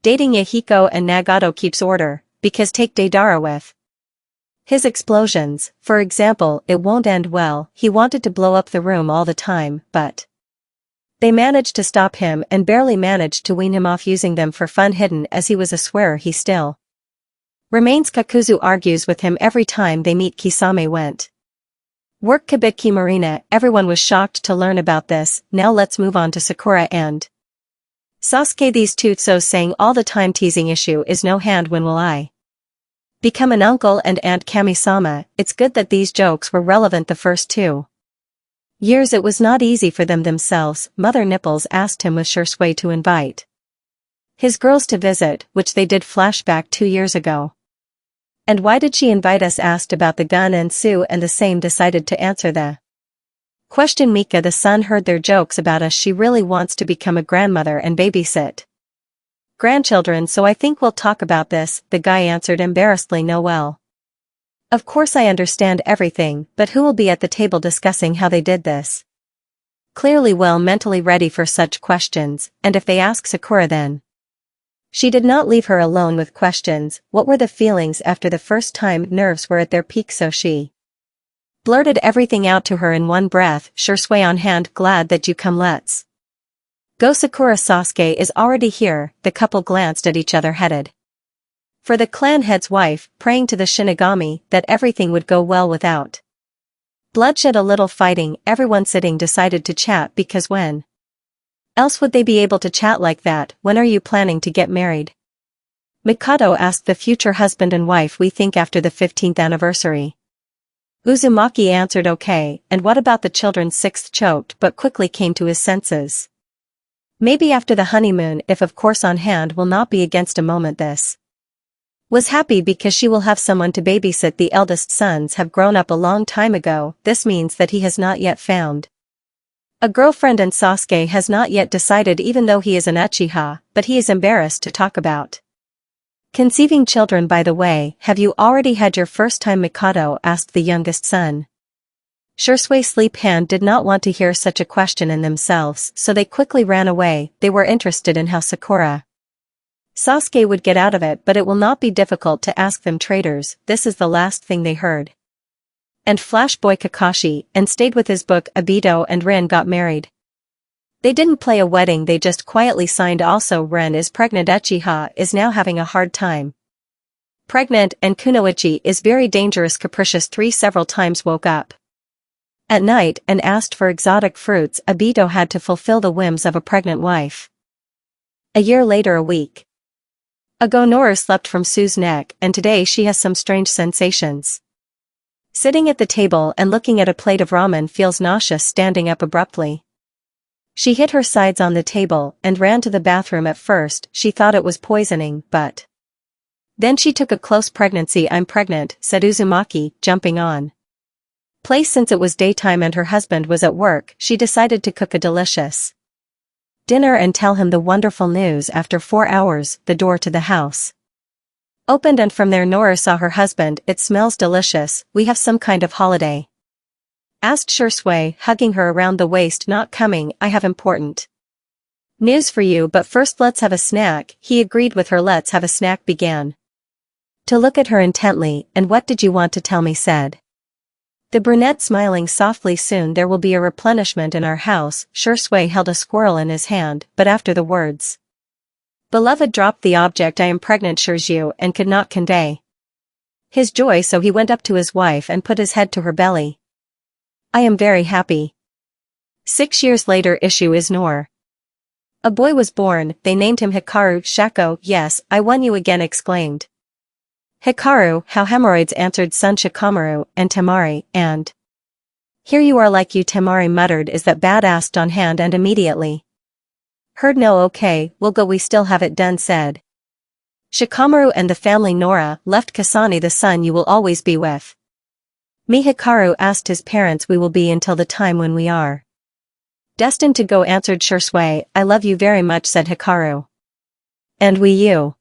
dating Yahiko, and Nagato keeps order, because take Deidara with his explosions, for example. It won't end well. He wanted to blow up the room all the time, but they managed to stop him and barely managed to wean him off using them for fun. Hidden as he was a swearer, he still remains. Kakuzu argues with him every time they meet. Kisame went work Kabiki Marina. Everyone was shocked to learn about this. Now let's move on to Sakura and Sasuke. These tutsos saying all the time teasing issue is no hand. When will I become an uncle and aunt? Kami-sama. It's good that these jokes were relevant the first 2 years. It was not easy for them themselves. Mother Nipples asked him with Shisui to invite his girls to visit, which they did. Flashback 2 years ago. And why did she invite us? Asked about the gun, and Sue and the same decided to answer the question. Mika the son heard their jokes about us. She really wants to become a grandmother and babysit grandchildren, so I think we'll talk about this, the guy answered embarrassedly. No, well, of course I understand everything, but who will be at the table discussing how they did this? Clearly well mentally ready for such questions, and if they ask Sakura then. She did not leave her alone with questions. What were the feelings after the first time? Nerves were at their peak, so she blurted everything out to her in one breath. Shisui on hand. Glad that you come, let's go. Sakura. Sasuke is already here. The couple glanced at each other, headed for the clan head's wife, praying to the Shinigami that everything would go well without bloodshed. A little fighting. Everyone sitting decided to chat, because when else would they be able to chat like that? When are you planning to get married? Mikado asked the future husband and wife. We think after the 15th anniversary. Uzumaki answered okay. And what about the children? Sixth choked but quickly came to his senses. Maybe after the honeymoon, if of course on hand will not be against a moment. This was happy because she will have someone to babysit. The eldest sons have grown up a long time ago. This means that he has not yet found a girlfriend, and Sasuke has not yet decided, even though he is an Uchiha, but he is embarrassed to talk about conceiving children. By the way, have you already had your first time? Mikado asked the youngest son. Shisui Sleep Hand did not want to hear such a question in themselves, so they quickly ran away. They were interested in how Sakura Sasuke would get out of it, but it will not be difficult to ask them. Traitors. This is the last thing they heard. And Flash Boy Kakashi and stayed with his book. Obito and Rin got married. They didn't play a wedding, they just quietly signed. Also, Ren is pregnant. Uchiha is now having a hard time pregnant and kunoichi is very dangerous capricious 3 several times woke up at night and asked for exotic fruits. Obito had to fulfill the whims of a pregnant wife. A year later a week ago Noru slept from Sue's neck and today she has some strange sensations. Sitting at the table and looking at a plate of ramen feels nauseous standing up abruptly. She hit her sides on the table and ran to the bathroom at first she thought it was poisoning but then she took a close pregnancy. I'm pregnant, said Uzumaki, jumping on place since it was daytime and her husband was at work. She decided to cook a delicious dinner and tell him the wonderful news. After 4 hours, the door to the house opened and from there Noru saw her husband. It smells delicious, we have some kind of holiday? Asked Shisui, hugging her around the waist. Not coming, I have important news for you but first let's have a snack. He agreed with her. Let's have a snack. Began to look at her intently. And what did you want to tell me? Said the brunette smiling softly. Soon there will be a replenishment in our house. Shisui held a squirrel in his hand but after the words beloved dropped the object. I am pregnant Shiryu and could not convey his joy so he went up to his wife and put his head to her belly. I am very happy. 6 years later issue is Nor. A boy was born, they named him Hikaru. Shako, yes, I won you again exclaimed Hikaru. How hemorrhoids answered son Shikamaru and Temari, and here you are like you. Temari muttered, is that bad? Asked on hand and immediately heard no. Okay, we'll go, we still have it done, said Shikamaru. And the family Nora left Kasane the son you will always be with me. Hikaru asked his parents. We will be until the time when we are destined to go, answered Shisui. I love you very much, said Hikaru. And we you.